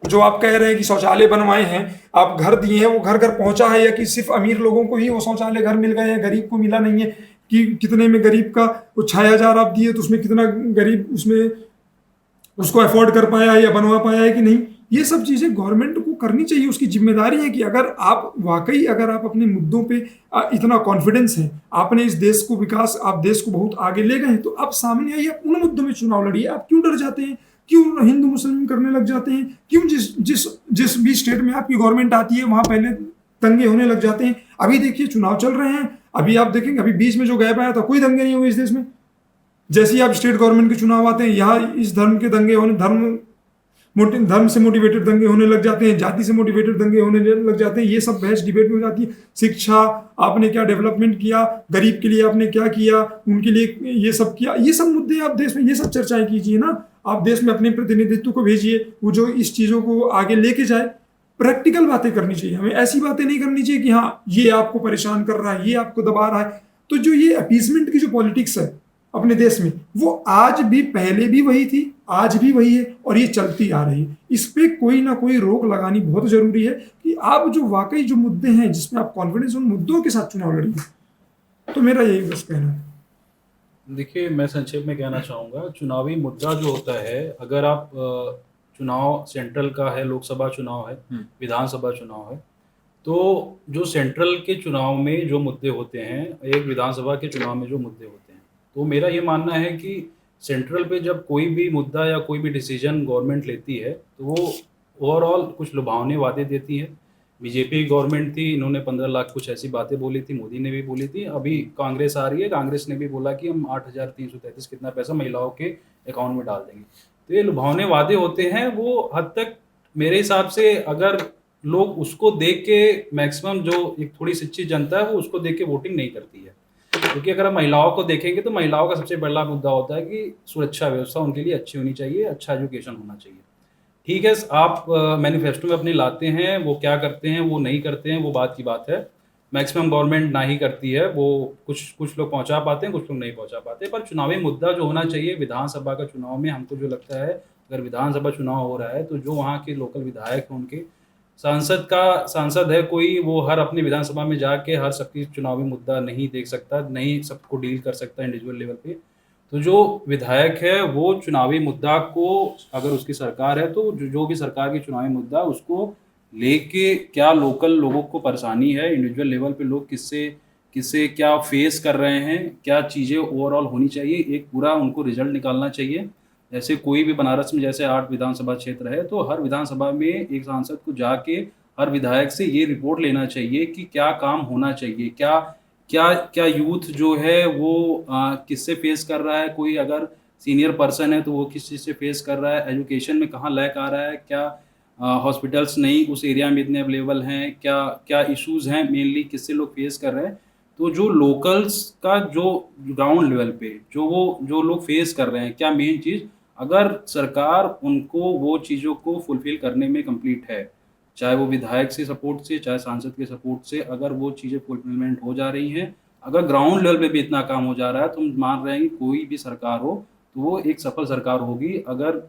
जो आप कह रहे हैं कि शौचालय बनवाए हैं, आप घर दिए हैं, वो घर पहुंचा है, या कि सिर्फ अमीर लोगों को ही वो शौचालय घर मिल गए हैं, गरीब को मिला नहीं है। कि कितने में गरीब का वो 6,000 आप दिए, तो उसमें कितना गरीब उसमें उसको अफोर्ड कर पाया है या बनवा पाया है कि नहीं। ये सब चीजें गवर्नमेंट को करनी चाहिए, उसकी जिम्मेदारी है कि अगर आप वाकई, अगर आप अपने मुद्दों पे इतना कॉन्फिडेंस है, आपने इस देश को विकास, आप देश को बहुत आगे ले गए हैं, तो आप सामने आइए, उन मुद्दों में चुनाव लड़िए। आप क्यों डर जाते हैं, क्यों हिंदू मुस्लिम करने लग जाते हैं, क्यों जिस भी स्टेट में आपकी गवर्नमेंट आती है वहां पहले दंगे होने लग जाते हैं। अभी देखिए चुनाव चल रहे हैं, अभी आप देखेंगे, अभी बीच में जो गैप आया था, कोई दंगे नहीं हुए इस देश में। जैसे ही आप स्टेट गवर्नमेंट के चुनाव आते हैं, यहाँ इस धर्म के दंगे होने, धर्म से मोटिवेटेड दंगे होने लग जाते हैं, जाति से मोटिवेटेड दंगे होने लग जाते हैं। ये सब बहस डिबेट में हो जाती है। शिक्षा, आपने क्या डेवलपमेंट किया, गरीब के लिए आपने क्या किया, उनके लिए ये सब किया, ये सब मुद्दे आप देश में, ये सब चर्चाएं कीजिए ना। आप देश में अपने प्रतिनिधित्व को भेजिए, वो जो इस चीजों को आगे लेके जाए। प्रैक्टिकल बातें करनी चाहिए हमें, ऐसी बातें नहीं करनी चाहिए कि हाँ ये आपको परेशान कर रहा है, ये आपको दबा रहा है। तो जो ये अपीसमेंट की जो पॉलिटिक्स है अपने देश में, वो आज भी, पहले भी वही थी, आज भी वही है, और ये चलती आ रही है। इस पे कोई ना कोई रोक लगानी बहुत जरूरी है कि आप जो वाकई जो मुद्दे हैं जिसमें आप कॉन्फिडेंस, उन मुद्दों के साथ चुनाव लड़िए। तो मेरा यही बस कहना है। देखिए, मैं संक्षेप में कहना चाहूँगा, चुनावी मुद्दा जो होता है, अगर आप चुनाव सेंट्रल का है, लोकसभा चुनाव है, विधानसभा चुनाव है, तो जो सेंट्रल के चुनाव में जो मुद्दे होते हैं, एक विधानसभा के चुनाव में जो मुद्दे होते हैं, तो मेरा ये मानना है कि सेंट्रल पे जब कोई भी मुद्दा या कोई भी डिसीजन गवर्नमेंट लेती है, तो वो ओवरऑल कुछ लुभावने वादे देती है, बीजेपी गवर्नमेंट थी, इन्होंने 15 लाख कुछ ऐसी बातें बोली थी, मोदी ने भी बोली थी। अभी कांग्रेस आ रही है, कांग्रेस ने भी बोला कि हम 8,333 कितना पैसा महिलाओं के अकाउंट में डाल देंगे। तो ये लुभावने वादे होते हैं, वो हद तक मेरे हिसाब से अगर लोग उसको देख के मैक्सिमम जो एक थोड़ी शिक्षित जनता है वो उसको देख के वोटिंग नहीं करती है। क्योंकि अगर हम महिलाओं को देखेंगे तो महिलाओं का सबसे बड़ा मुद्दा होता है कि सुरक्षा व्यवस्था उनके लिए अच्छी होनी चाहिए, अच्छा एजुकेशन होना चाहिए। ठीक है, आप मैनिफेस्टो में अपनी लाते हैं, वो क्या करते हैं वो नहीं करते हैं वो बात की बात है। मैक्सिमम गवर्नमेंट ना ही करती है, वो कुछ कुछ लोग पहुंचा पाते हैं, कुछ लोग नहीं पहुंचा पाते। पर चुनावी मुद्दा जो होना चाहिए विधानसभा का चुनाव में, हमको जो लगता है अगर विधानसभा चुनाव हो रहा है तो जो वहाँ के लोकल विधायक हैं, उनके सांसद है कोई, वो हर अपनी विधानसभा में जाके हर सबकी चुनावी मुद्दा नहीं देख सकता, नहीं सबको डील कर सकता इंडिविजुअल लेवल पे। तो जो विधायक है वो चुनावी मुद्दा को, अगर उसकी सरकार है तो जो भी सरकार की चुनावी मुद्दा उसको लेके क्या लोकल लोगों को परेशानी है, इंडिविजुअल लेवल पे लोग किससे किससे क्या फेस कर रहे हैं, क्या चीज़ें ओवरऑल होनी चाहिए, एक पूरा उनको रिजल्ट निकालना चाहिए। जैसे कोई भी बनारस में जैसे 8 विधानसभा क्षेत्र है तो हर विधानसभा में एक सांसद को जाके हर विधायक से ये रिपोर्ट लेना चाहिए कि क्या काम होना चाहिए, क्या क्या क्या यूथ जो है वो किससे फेस कर रहा है, कोई अगर सीनियर पर्सन है तो वो किस चीज़ से फेस कर रहा है, एजुकेशन में कहाँ लैक आ रहा है, क्या हॉस्पिटल्स नहीं उस एरिया में इतने अवेलेबल हैं, क्या क्या इश्यूज़ हैं मेनली किससे लोग फेस कर रहे हैं। तो जो लोकल्स का जो ग्राउंड लेवल पे जो लोग फेस कर रहे हैं, क्या मेन चीज़, अगर सरकार उनको वो चीज़ों को फुलफ़िल करने में कंप्लीट है, चाहे वो विधायक से सपोर्ट से, चाहे सांसद के सपोर्ट से, अगर वो चीज़ें फुलफ़िलमेंट हो जा रही हैं, अगर ग्राउंड लेवल पे भी इतना काम हो जा रहा है तो हम मान रहे हैं कि कोई भी सरकार हो तो वो एक सफल सरकार होगी। अगर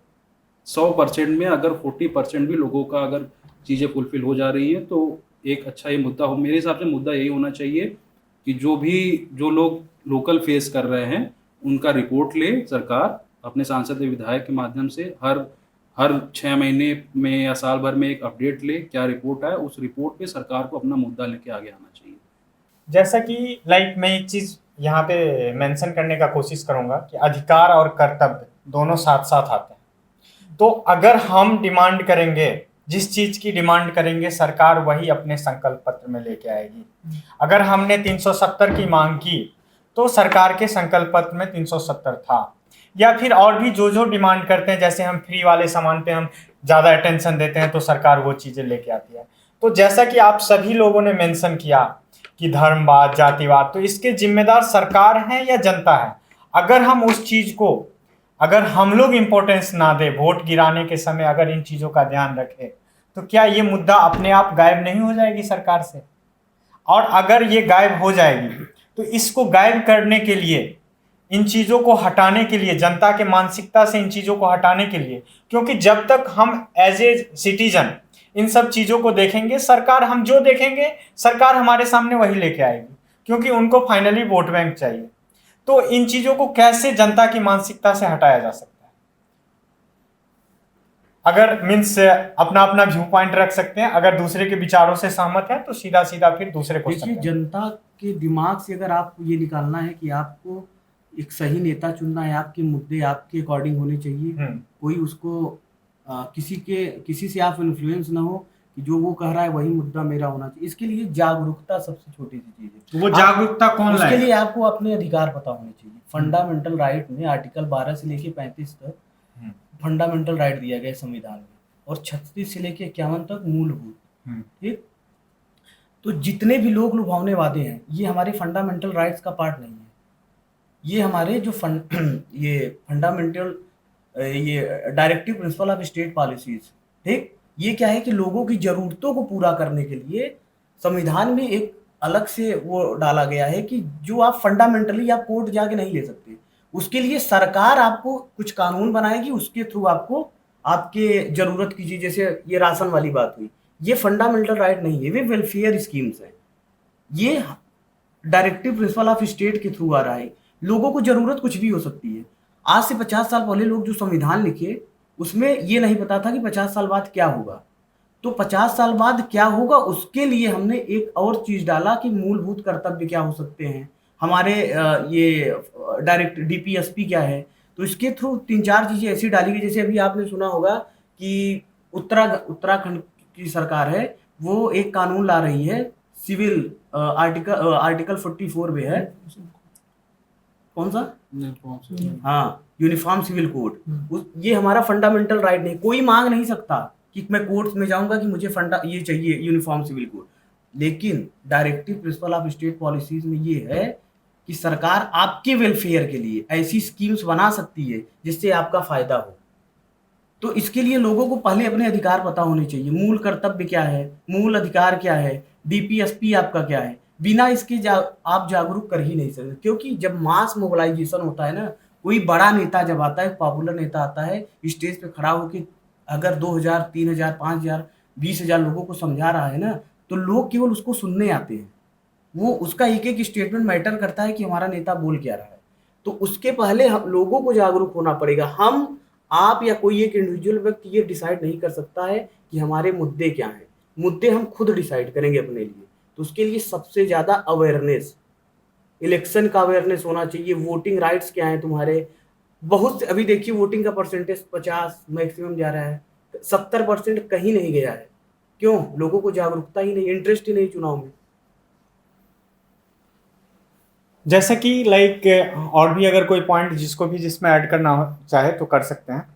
100% में अगर 40% भी लोगों का अगर चीज़ें फुलफ़िल हो जा रही हैं तो एक अच्छा ये मुद्दा हो। मेरे हिसाब से मुद्दा यही होना चाहिए कि जो लोग लोकल फेस कर रहे हैं उनका रिपोर्ट ले सरकार अपने सांसद या विधायक के माध्यम से, हर 6 महीने में या साल भर में एक अपडेट ले, क्या रिपोर्ट आए, उस रिपोर्ट पे सरकार को अपना मुद्दा लेके आगे आना चाहिए। जैसा कि मैं एक चीज यहाँ पे मेंशन करने का कोशिश करूंगा कि अधिकार और कर्तव्य दोनों साथ साथ आते हैं। तो अगर हम डिमांड करेंगे, जिस चीज की डिमांड करेंगे सरकार वही अपने संकल्प पत्र में लेके आएगी। अगर हमने 370 की मांग की तो सरकार के संकल्प पत्र में 370 था। या फिर और भी जो डिमांड करते हैं, जैसे हम फ्री वाले सामान पे हम ज़्यादा अटेंशन देते हैं तो सरकार वो चीज़ें लेके आती है। तो जैसा कि आप सभी लोगों ने मेंशन किया कि धर्मवाद, जातिवाद, तो इसके जिम्मेदार सरकार है या जनता है? अगर हम उस चीज़ को, अगर हम लोग इम्पोर्टेंस ना दे, वोट गिराने के समय अगर इन चीज़ों का ध्यान रखें, तो क्या ये मुद्दा अपने आप गायब नहीं हो जाएगी सरकार से? और अगर ये गायब हो जाएगी तो इसको गायब करने के लिए, इन चीज़ों को हटाने के लिए, जनता के मानसिकता से इन चीज़ों को हटाने के लिए, क्योंकि जब तक हम एज ए सिटीजन इन सब चीज़ों को देखेंगे, सरकार हम जो देखेंगे सरकार हमारे सामने वही लेके आएगी, क्योंकि उनको फाइनली वोट बैंक चाहिए। तो इन चीज़ों को कैसे जनता की मानसिकता से हटाया जा सकता है? अगर मीन्स अपना अपना व्यू पॉइंट रख सकते हैं, अगर दूसरे के विचारों से सहमत है तो सीधा सीधा फिर दूसरे क्वेश्चन। देखिए, जनता के दिमाग से अगर आपको ये निकालना है कि आपको एक सही नेता चुनना है, आपके मुद्दे आपके अकॉर्डिंग होने चाहिए, कोई उसको किसी से आप इन्फ्लुएंस ना हो कि जो वो कह रहा है वही मुद्दा मेरा होना चाहिए। इसके लिए जागरूकता सबसे छोटी सी चीज है। वो जागरूकता कौन लाएगा? उसके लिए आपको अपने अधिकार पता होने चाहिए। फंडामेंटल राइट में आर्टिकल 12 से लेके 35 तक फंडामेंटल राइट दिया गया संविधान में, और 36 से लेके 51 तक मूलभूत। ठीक, तो जितने भी लोग लुभावने वादे हैं ये हमारे फंडामेंटल राइट्स का पार्ट नहीं है। ये हमारे जो ये फंडामेंटल ये directive principle of state policies, ठीक, ये क्या है कि लोगों की जरूरतों को पूरा करने के लिए संविधान में एक अलग से वो डाला गया है कि जो आप फंडामेंटली आप कोर्ट जाके नहीं ले सकते, उसके लिए सरकार आपको कुछ कानून बनाएगी, उसके थ्रू आपको आपके जरूरत की चीज, जैसे ये राशन वाली बात हुई, ये फंडामेंटल राइट नहीं है, वे वेलफेयर स्कीम्स है। ये डायरेक्टिव प्रिंसिपल ऑफ स्टेट के थ्रू आ रहा है। लोगों को जरूरत कुछ भी हो सकती है। आज से 50 साल पहले लोग जो संविधान लिखे उसमें ये नहीं पता था कि 50 साल बाद क्या होगा, तो 50 साल बाद क्या होगा उसके लिए हमने एक और चीज डाला कि मूलभूत कर्तव्य क्या हो सकते हैं हमारे, ये डायरेक्ट डीपीएसपी क्या है। तो इसके थ्रू 3-4 चीजें ऐसी डाली गई, जैसे अभी आपने सुना होगा कि उत्तराखंड की सरकार है वो एक कानून ला रही है, सिविल आर्टिकल 44 में है, कौन सा, हाँ, यूनिफॉर्म सिविल कोड। ये हमारा फंडामेंटल राइट नहीं, कोई मांग नहीं सकता कि मैं कोर्ट में जाऊंगा कि मुझे ये चाहिए यूनिफॉर्म सिविल कोड। लेकिन directive principle of state policies में ये है कि सरकार आपके वेलफेयर के लिए ऐसी स्कीम्स बना सकती है जिससे आपका फायदा हो। तो इसके लिए लोगों को पहले अपने अधिकार पता होने चाहिए, मूल कर्तव्य क्या है, मूल अधिकार क्या है, डीपीएसपी आपका क्या है। बिना इसके आप जागरूक कर ही नहीं सकते, क्योंकि जब मास मोबिलाइजेशन होता है ना, कोई बड़ा नेता जब आता है, पॉपुलर नेता आता है, स्टेज पे खड़ा होकर अगर 2000, 3000, 5000, 20,000 लोगों को समझा रहा है ना, तो लोग केवल उसको सुनने आते हैं। वो उसका एक एक स्टेटमेंट मैटर करता है कि हमारा नेता बोल क्या रहा है। तो उसके पहले हम लोगों को जागरूक होना पड़ेगा। हम, आप या कोई एक इंडिविजुअल व्यक्ति ये डिसाइड नहीं कर सकता है कि हमारे मुद्दे क्या हैं। मुद्दे हम खुद डिसाइड करेंगे अपने लिए। तो उसके लिए सबसे ज़्यादा अवेयरनेस, इलेक्शन का अवेयरनेस होना चाहिए। वोटिंग राइट्स क्या हैं तुम्हारे। बहुत से अभी देखिए वोटिंग का परसेंटेज 50 मैक्सिमम जा रहा है, 70% कहीं नहीं गया है। क्यों? लोगों को जागरूकता ही नहीं, इंटरेस्ट ही नहीं चुनाव में। जैसे कि लाइक और भी अगर कोई पॉइंट जिसको भी जिसमें ऐड करना चाहे तो कर सकते हैं।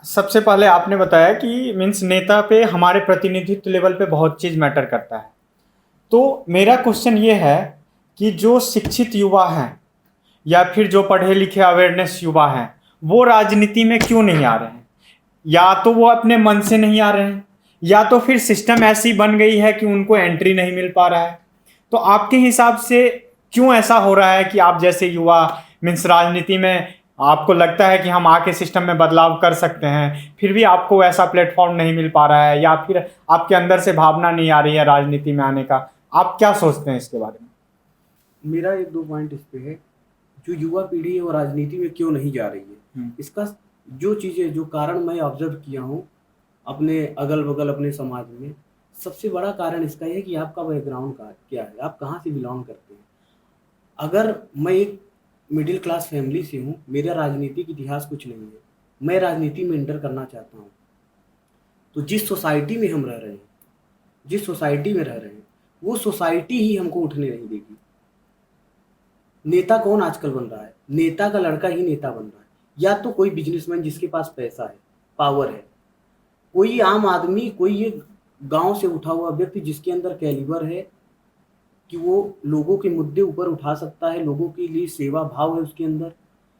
सबसे पहले आपने बताया कि मीन्स नेता पे हमारे प्रतिनिधित्व लेवल पे बहुत चीज़ मैटर करता है। तो मेरा क्वेश्चन ये है कि जो शिक्षित युवा हैं या फिर जो पढ़े लिखे अवेयरनेस युवा हैं, वो राजनीति में क्यों नहीं आ रहे हैं? या तो वो अपने मन से नहीं आ रहे हैं, या तो फिर सिस्टम ऐसी बन गई है कि उनको एंट्री नहीं मिल पा रहा है। तो आपके हिसाब से क्यों ऐसा हो रहा है कि आप जैसे युवा मीन्स राजनीति में आपको लगता है कि हम आके सिस्टम में बदलाव कर सकते हैं, फिर भी आपको ऐसा प्लेटफॉर्म नहीं मिल पा रहा है, या फिर आपके अंदर से भावना नहीं आ रही है राजनीति में आने का? आप क्या सोचते हैं इसके बारे में? मेरा एक दो पॉइंट इस पे है, जो युवा पीढ़ी है वो राजनीति में क्यों नहीं जा रही है। इसका जो चीज़ें, जो कारण मैं ऑब्जर्व किया हूँ अपने अगल बगल अपने समाज में, सबसे बड़ा कारण इसका है कि आपका बैकग्राउंड का क्या है, आप कहाँ से बिलोंग करते हैं। अगर मैं एक मिडिल क्लास फैमिली से हूँ, मेरा राजनीतिक इतिहास कुछ नहीं है, मैं राजनीति में एंटर करना चाहता हूँ, तो जिस सोसाइटी में हम रह रहे हैं, जिस सोसाइटी में रह रहे हैं, वो सोसाइटी ही हमको उठने नहीं देगी। नेता कौन आजकल बन रहा है? नेता का लड़का ही नेता बन रहा है, या तो कोई बिजनेसमैन जिसके पास पैसा है, पावर है, कोई आम आदमी, कोई एक गांव से उठा हुआ व्यक्ति जिसके अंदर कैलिबर है कि वो लोगों के मुद्दे ऊपर उठा सकता है, लोगों के लिए सेवा भाव है उसके अंदर।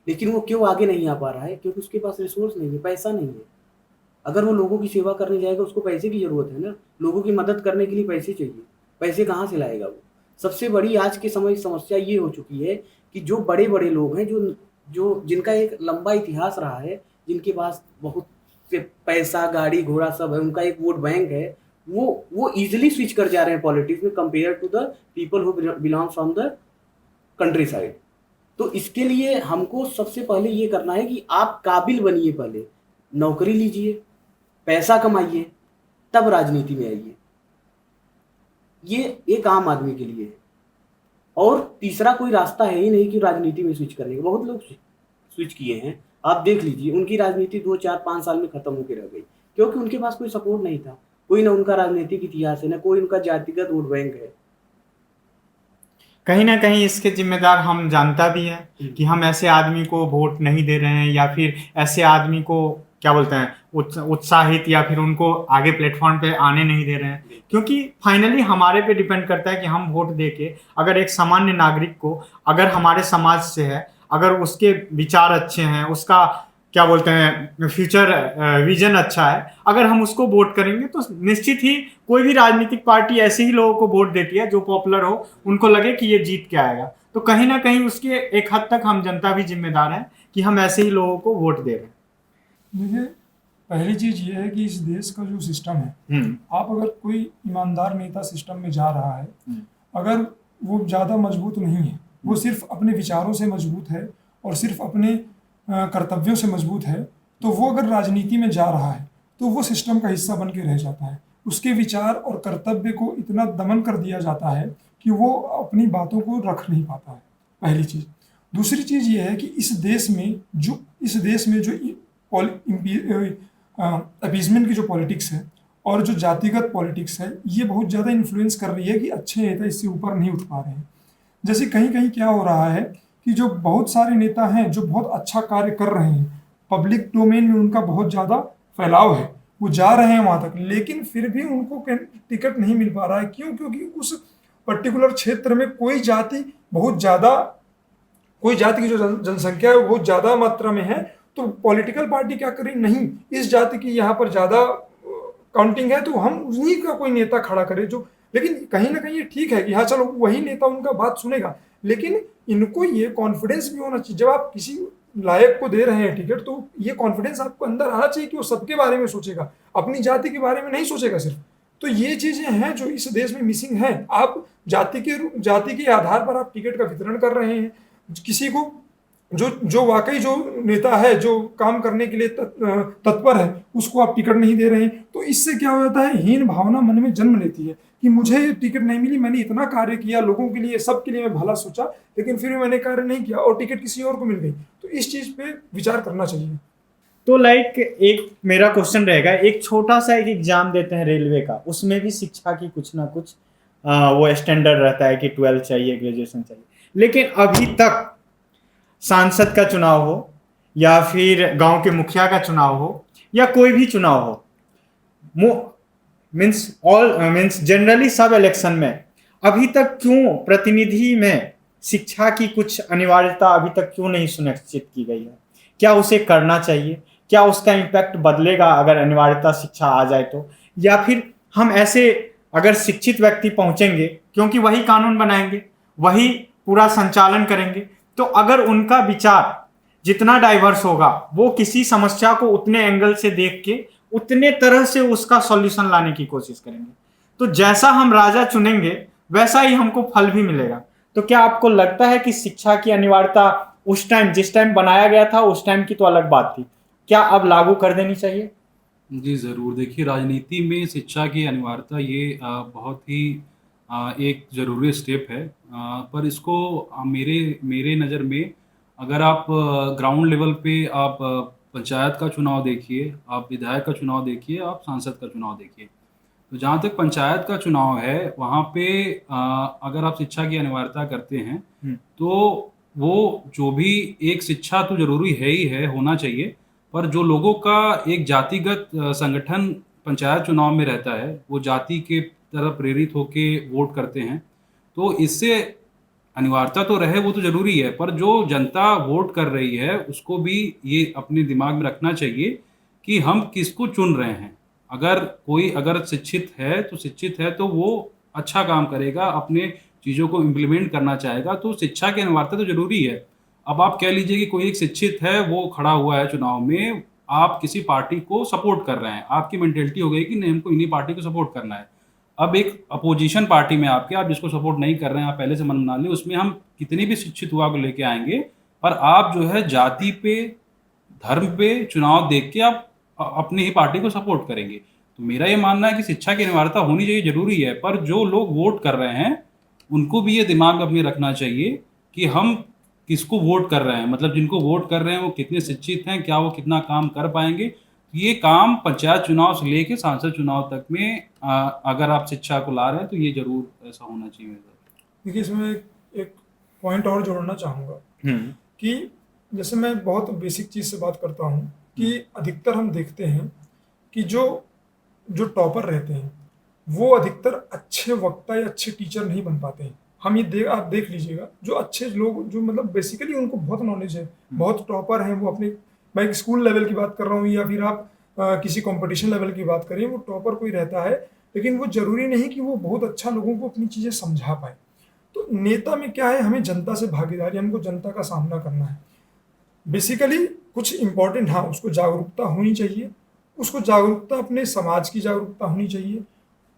लेकिन वो क्यों आगे नहीं आ पा रहा है? क्योंकि उसके पास रिसोर्स नहीं है, पैसा नहीं है। अगर वो लोगों की सेवा करने जाएगा, उसको पैसे की जरूरत है ना, लोगों की मदद करने के लिए पैसे चाहिए। पैसे कहाँ से लाएगा वो? सबसे बड़ी आज के समय समस्या ये हो चुकी है कि जो बड़े बड़े लोग हैं, जो जिनका एक लंबा इतिहास रहा है, जिनके पास बहुत से पैसा, गाड़ी घोड़ा सब है, उनका एक वोट बैंक है, वो इजीली स्विच कर जा रहे हैं पॉलिटिक्स में compare to the people who belong from the countryside. तो इसके लिए हमको सबसे पहले ये करना है कि आप काबिल बनिए, पहले नौकरी लीजिए, पैसा कमाइए, तब राजनीति में आइए। ये एक आम आदमी के लिए है। और तीसरा कोई रास्ता है ही नहीं कि राजनीति में स्विच करने का। बहुत लोग स्विच किए हैं, आप देख लीजिए, उनकी राजनीति 2, 4, 5 साल में खत्म होकर रह गई, क्योंकि उनके पास कोई सपोर्ट नहीं था। कोई ना उनका राजनीतिक इतिहास है, ना कोई उनका जातिगत वोट बैंक है। कहीं ना कहीं इसके जिम्मेदार हम जानता भी है कि हम ऐसे आदमी को वोट नहीं दे रहे हैं, या फिर ऐसे आदमी को क्या बोलते हैं उत्साहित, या फिर उनको आगे प्लेटफॉर्म पे आने नहीं दे रहे हैं, क्योंकि फाइनली हमारे पे डिपेंड करता है कि हम वोट दे के अगर एक सामान्य नागरिक को, अगर हमारे समाज से है, अगर उसके विचार अच्छे हैं, उसका क्या बोलते हैं फ्यूचर विजन अच्छा है, अगर हम उसको वोट करेंगे तो निश्चित ही कोई भी राजनीतिक पार्टी ऐसे ही लोगों को वोट देती है जो पॉपुलर हो, उनको लगे कि ये जीत के आएगा। तो कहीं ना कहीं उसके एक हद तक हम जनता भी जिम्मेदार हैं कि हम ऐसे ही लोगों को वोट दे रहे हैं। देखिए, पहली चीज़ ये है कि इस देश का जो सिस्टम है, आप अगर कोई ईमानदार नेता सिस्टम में जा रहा है, अगर वो ज़्यादा मजबूत नहीं है, वो सिर्फ अपने विचारों से मजबूत है और सिर्फ अपने कर्तव्यों से मजबूत है, तो वो अगर राजनीति में जा रहा है तो वो सिस्टम का हिस्सा बन के रह जाता है। उसके विचार और कर्तव्य को इतना दमन कर दिया जाता है कि वो अपनी बातों को रख नहीं पाता है, पहली चीज़। दूसरी चीज़ ये है कि इस देश में जो अपीजमेंट की जो पॉलिटिक्स है, और जो जातिगत पॉलिटिक्स है ये बहुत ज़्यादा इन्फ्लुएंस कर रही है कि अच्छे नेता इससे ऊपर नहीं उठ पा रहे हैं। जैसे कहीं कहीं क्या हो रहा है कि जो बहुत सारे नेता हैं जो बहुत अच्छा कार्य कर रहे हैं, पब्लिक डोमेन में उनका बहुत ज़्यादा फैलाव है, वो जा रहे हैं वहाँ तक, लेकिन फिर भी उनको टिकट नहीं मिल पा रहा है। क्यों? क्योंकि उस पर्टिकुलर क्षेत्र में कोई जाति की जो जनसंख्या है वो बहुत ज़्यादा मात्रा में है, तो पॉलिटिकल पार्टी क्या करें, नहीं इस जाति की यहाँ पर ज़्यादा काउंटिंग है तो हम उन्हीं का कोई नेता खड़ा करें जो, लेकिन कहीं ना कहीं ये ठीक है कि हाँ चलो वही नेता उनका बात सुनेगा, लेकिन इनको ये कॉन्फिडेंस भी होना चाहिए। जब आप किसी लायक को दे रहे हैं टिकट तो ये कॉन्फिडेंस आपको अंदर आना चाहिए कि वो सबके बारे में सोचेगा, अपनी जाति के बारे में नहीं सोचेगा सिर्फ। तो ये चीजें हैं जो इस देश में मिसिंग हैं। आप जाति के आधार पर आप टिकट का वितरण कर रहे हैं, किसी को जो वाकई जो नेता है जो काम करने के लिए तत्पर है उसको आप टिकट नहीं दे रहे हैं। तो इससे क्या हो जाता है, हीन भावना मन में जन्म लेती है कि मुझे टिकट नहीं मिली, मैंने इतना कार्य किया लोगों के लिए, सबके लिए मैं भला सोचा, लेकिन फिर भी मैंने कार्य नहीं किया और टिकट किसी और को मिल गई। तो इस चीज पे विचार करना चाहिए। तो एक मेरा क्वेश्चन रहेगा, एक छोटा सा एक एग्जाम देते हैं रेलवे का, उसमें भी शिक्षा की कुछ ना कुछ वो स्टैंडर्ड रहता है कि 12 चाहिए, ग्रेजुएशन चाहिए, लेकिन अभी तक सांसद का चुनाव हो या फिर गांव के मुखिया का चुनाव हो या कोई भी चुनाव हो, मीन्स जनरली सब इलेक्शन में अभी तक क्यों प्रतिनिधि में शिक्षा की कुछ अनिवार्यता अभी तक क्यों नहीं सुनिश्चित की गई है? क्या उसे करना चाहिए? क्या उसका इम्पैक्ट बदलेगा अगर अनिवार्यता शिक्षा आ जाए तो? या फिर हम ऐसे अगर शिक्षित व्यक्ति पहुंचेंगे, क्योंकि वही कानून बनाएंगे, वही पूरा संचालन करेंगे, तो अगर उनका विचार जितना डाइवर्स होगा वो किसी समस्या को उतने एंगल से देख के उतने तरह से उसका सॉल्यूशन लाने की कोशिश करेंगे, तो जैसा हम राजा चुनेंगे वैसा ही हमको फल भी मिलेगा। तो क्या आपको लगता है कि शिक्षा की अनिवार्यता उस टाइम जिस टाइम बनाया गया था उस टाइम की तो अलग बात थी, क्या अब लागू कर देनी चाहिए? जी ज़रूर। देखिए, राजनीति में शिक्षा की अनिवार्यता ये बहुत ही एक ज़रूरी स्टेप है, पर इसको मेरे नज़र में अगर आप ग्राउंड लेवल पे आप पंचायत का चुनाव देखिए, आप विधायक का चुनाव देखिए, आप सांसद का चुनाव देखिए, तो जहाँ तक पंचायत का चुनाव है वहाँ पे अगर आप शिक्षा की अनिवार्यता करते हैं तो वो जो भी एक शिक्षा तो ज़रूरी है ही है, होना चाहिए, पर जो लोगों का एक जातिगत संगठन पंचायत चुनाव में रहता है, वो जाति के तरफ प्रेरित होके वोट करते हैं, तो इससे अनिवार्यता तो रहे वो तो ज़रूरी है, पर जो जनता वोट कर रही है उसको भी ये अपने दिमाग में रखना चाहिए कि हम किसको चुन रहे हैं। अगर शिक्षित है तो वो अच्छा काम करेगा, अपने चीज़ों को इम्प्लीमेंट करना चाहेगा, तो शिक्षा की अनिवार्यता तो ज़रूरी है। अब आप कह लीजिए कि कोई एक शिक्षित है, वो खड़ा हुआ है चुनाव में, आप किसी पार्टी को सपोर्ट कर रहे हैं, आपकी मेंटेलिटी हो गई कि नहीं हमको इन्हीं पार्टी को सपोर्ट करना है। अब एक अपोजिशन पार्टी में आप जिसको सपोर्ट नहीं कर रहे हैं, आप पहले से मन बना लें, उसमें हम कितनी भी शिक्षित युवा को लेके आएंगे, पर आप जो है जाति पे, धर्म पे चुनाव देख के आप अपनी ही पार्टी को सपोर्ट करेंगे। तो मेरा ये मानना है कि शिक्षा की अनिवार्यता होनी चाहिए, ज़रूरी है, पर जो लोग वोट कर रहे हैं उनको भी ये दिमाग अपने रखना चाहिए कि हम किसको वोट कर रहे हैं, मतलब जिनको वोट कर रहे हैं वो कितने शिक्षित हैं, क्या वो कितना काम कर पाएंगे। ये काम पंचायत चुनाव से लेके सांसद चुनाव तक में अगर आप शिक्षा को ला रहे हैं तो ये जरूर ऐसा होना चाहिए। देखिए, इसमें एक पॉइंट और जोड़ना चाहूँगा कि जैसे मैं बहुत बेसिक चीज़ से बात करता हूँ कि अधिकतर हम देखते हैं कि जो टॉपर रहते हैं वो अधिकतर अच्छे वक्ता या अच्छे टीचर नहीं बन पाते हैं। हम आप देख लीजिएगा, जो अच्छे लोग जो मतलब बेसिकली उनको बहुत नॉलेज है, बहुत टॉपर हैं, वो अपने, मैं एक स्कूल लेवल की बात कर रहा हूँ या फिर आप किसी कंपटीशन लेवल की बात करें, वो टॉपर कोई रहता है, लेकिन वो जरूरी नहीं कि वो बहुत अच्छा लोगों को अपनी चीज़ें समझा पाए। तो नेता में क्या है, हमें जनता से भागीदारी, हमको जनता का सामना करना है। बेसिकली कुछ इम्पोर्टेंट, हाँ उसको जागरूकता होनी चाहिए, उसको जागरूकता अपने समाज की जागरूकता होनी चाहिए,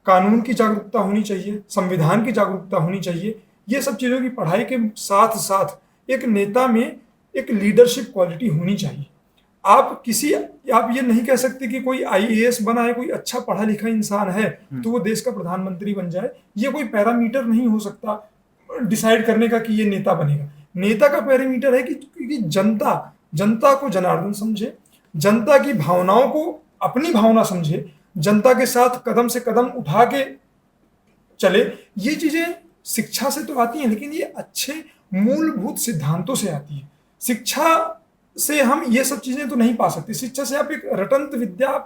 कानून की जागरूकता होनी चाहिए, संविधान की जागरूकता होनी चाहिए। ये सब चीज़ों की पढ़ाई के साथ साथ एक नेता में एक लीडरशिप क्वालिटी होनी चाहिए। आप ये नहीं कह सकते कि कोई IAS बना है, कोई अच्छा पढ़ा लिखा इंसान है तो वो देश का प्रधानमंत्री बन जाए। ये कोई पैरामीटर नहीं हो सकता डिसाइड करने का कि ये नेता बनेगा। नेता का पैरामीटर है कि जनता को जनार्दन समझे, जनता की भावनाओं को अपनी भावना समझे, जनता के साथ कदम से कदम उठा के चले, ये चीजें शिक्षा से तो आती हैं, लेकिन ये अच्छे मूलभूत सिद्धांतों से आती है। शिक्षा से हम ये सब चीजें तो नहीं पा सकते। शिक्षा से आप एक रटंत विद्या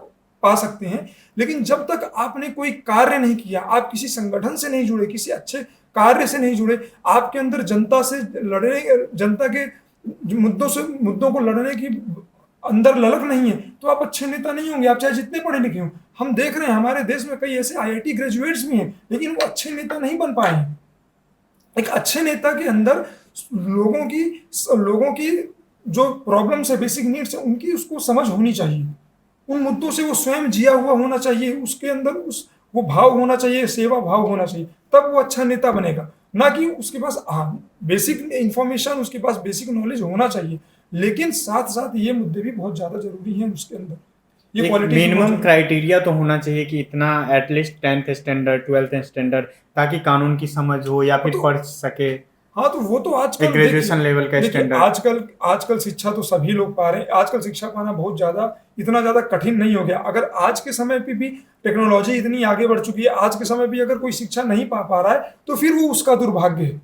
पा सकते हैं, लेकिन जब तक आपने कोई कार्य नहीं किया, आप किसी संगठन से नहीं जुड़े, किसी अच्छे कार्य से नहीं जुड़े, आपके अंदर जनता से लड़ने, जनता के मुद्दों को लड़ने की अंदर ललक नहीं है, तो आप अच्छे नेता नहीं होंगे, आप चाहे जितने पढ़े लिखे हों। हम देख रहे हैं हमारे देश में कई ऐसे आईआईटी ग्रेजुएट्स भी हैं, लेकिन वो अच्छे नेता नहीं बन पाए हैं। एक अच्छे नेता के अंदर लोगों की जो प्रॉब्लम्स है, बेसिक नीड्स है, उनकी उसको समझ होनी चाहिए। उन मुद्दों से वो स्वयं जिया हुआ होना चाहिए, उसके अंदर वो भाव होना चाहिए, सेवा भाव होना चाहिए, तब वो अच्छा नेता बनेगा। ना कि उसके पास बेसिक इंफॉर्मेशन, उसके पास बेसिक नॉलेज होना चाहिए, लेकिन साथ साथ ये मुद्दे भी बहुत ज्यादा जरूरी हैं उसके अंदर। ये क्वालिटी मिनिमम क्राइटेरिया तो होना चाहिए कि इतना at least 10th standard 12th standard, ताकि कानून की समझ हो या फिर पढ़ सके। हाँ, तो वो तो आजकल ग्रेजुएशन लेवल का स्टैंडर्ड। आजकल शिक्षा तो सभी लोग पा रहे हैं। आजकल शिक्षा पाना इतना ज्यादा कठिन नहीं हो गया। अगर आज के समय पे भी टेक्नोलॉजी इतनी आगे बढ़ चुकी है, आज के समय भी अगर कोई शिक्षा नहीं पा रहा है, तो फिर वो उसका दुर्भाग्य है।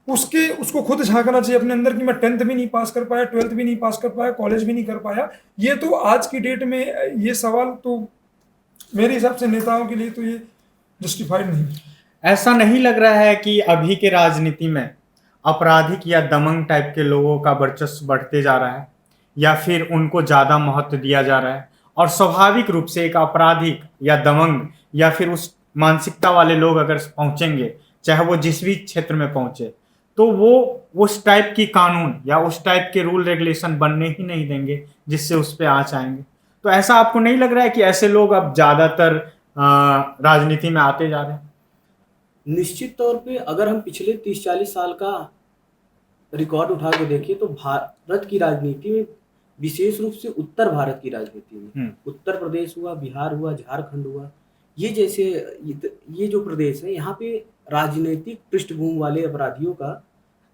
उसको खुद झांकना चाहिए अपने अंदर कि मैं 10th भी नहीं पास कर पाया, 12th भी नहीं पास कर पाया, कॉलेज भी नहीं कर पाया। ये तो आज की डेट में ये सवाल तो मेरे हिसाब से नेताओं के लिए तो ये जस्टिफाइड नहीं है। ऐसा नहीं लग रहा है कि अभी के राजनीति में आपराधिक या दमंग टाइप के लोगों का वर्चस्व बढ़ते जा रहा है, या फिर उनको ज़्यादा महत्व दिया जा रहा है? और स्वाभाविक रूप से एक आपराधिक या दमंग या फिर उस मानसिकता वाले लोग अगर पहुंचेंगे, चाहे वो जिस भी क्षेत्र में पहुंचे, तो वो उस टाइप की कानून या उस टाइप के रूल रेगुलेशन बनने ही नहीं देंगे जिससे उस पर आँच आएंगे। तो ऐसा आपको नहीं लग रहा है कि ऐसे लोग अब ज़्यादातर राजनीति में आते जा रहे हैं? निश्चित तौर पे अगर हम पिछले 30-40 साल का रिकॉर्ड उठा के देखें, तो भारत की राजनीति में, विशेष रूप से उत्तर भारत की राजनीति में, उत्तर प्रदेश हुआ, बिहार हुआ, झारखंड हुआ, ये जो प्रदेश है, यहाँ पे राजनीतिक पृष्ठभूमि वाले अपराधियों का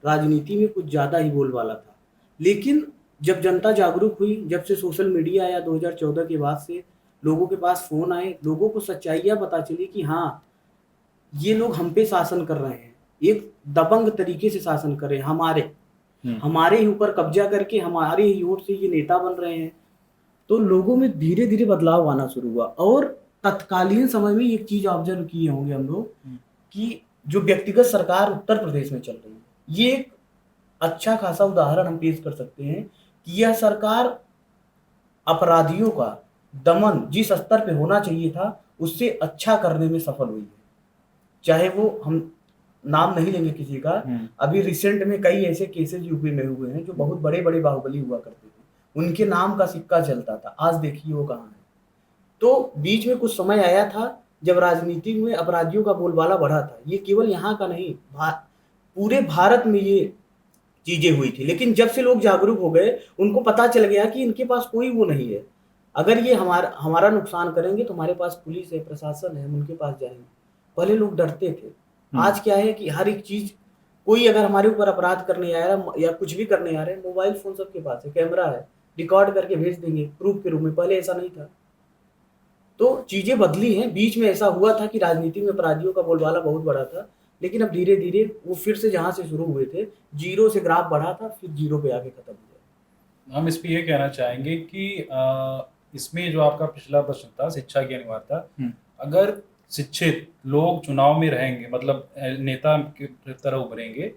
राजनीति में कुछ ज़्यादा ही बोलबाला था। लेकिन जब जनता जागरूक हुई, जब से सोशल मीडिया आया 2014 के बाद से, लोगों के पास फ़ोन आए, लोगों को सच्चाइयाँ पता चली कि हाँ, ये लोग हम पे शासन कर रहे हैं, एक दबंग तरीके से शासन कर रहे हैं, हमारे ही ऊपर कब्जा करके हमारे ही वोट से ये नेता बन रहे हैं। तो लोगों में धीरे धीरे बदलाव आना शुरू हुआ। और तत्कालीन समय में एक चीज ऑब्जर्व किए होंगे हम लोग कि जो व्यक्तिगत सरकार उत्तर प्रदेश में चल रही है, ये एक अच्छा खासा उदाहरण हम पेश कर सकते हैं कि यह सरकार अपराधियों का दमन जिस स्तर पे होना चाहिए था, उससे अच्छा करने में सफल हुई है। चाहे वो, हम नाम नहीं लेंगे किसी का, अभी रिसेंट में कई ऐसे केसेस यूपी में हुए हैं जो बहुत बड़े बड़े बाहुबली हुआ करते थे, उनके नाम का सिक्का चलता था, आज देखिए वो कहाँ है। तो बीच में कुछ समय आया था जब राजनीति में अपराधियों का बोलबाला बढ़ा था। ये केवल यहाँ का नहीं, पूरे भारत में ये चीजें हुई थी। लेकिन जब से लोग जागरूक हो गए, उनको पता चल गया कि इनके पास कोई वो नहीं है, अगर ये हमारा नुकसान करेंगे तो हमारे पास पुलिस है, प्रशासन है, हम उनके पास जाएंगे। पहले लोग डरते थे, आज क्या है कि हर एक चीज, कोई अगर हमारे ऊपर अपराध करने आ रहा है या कुछ भी करने आ रहे हैं, मोबाइल फोन सबके पास है, कैमरा है, रिकॉर्ड करके भेज देंगे प्रूफ के रूप में। पहले ऐसा नहीं था। तो चीजें बदली हैं। बीच में ऐसा हुआ था कि राजनीति में अपराधियों का बोलबाला बहुत बड़ा था, लेकिन अब धीरे धीरे वो फिर से जहां से शुरू हुए थे, जीरो से ग्राफ बढ़ा था, फिर जीरो पे आके खत्म हो गया। हम इस पे ये कहना चाहेंगे कि इसमें जो आपका पिछला प्रश्न था शिक्षा की अनिवार्यता, अगर शिक्षित लोग चुनाव में रहेंगे, मतलब नेता की तरह उभरेंगे,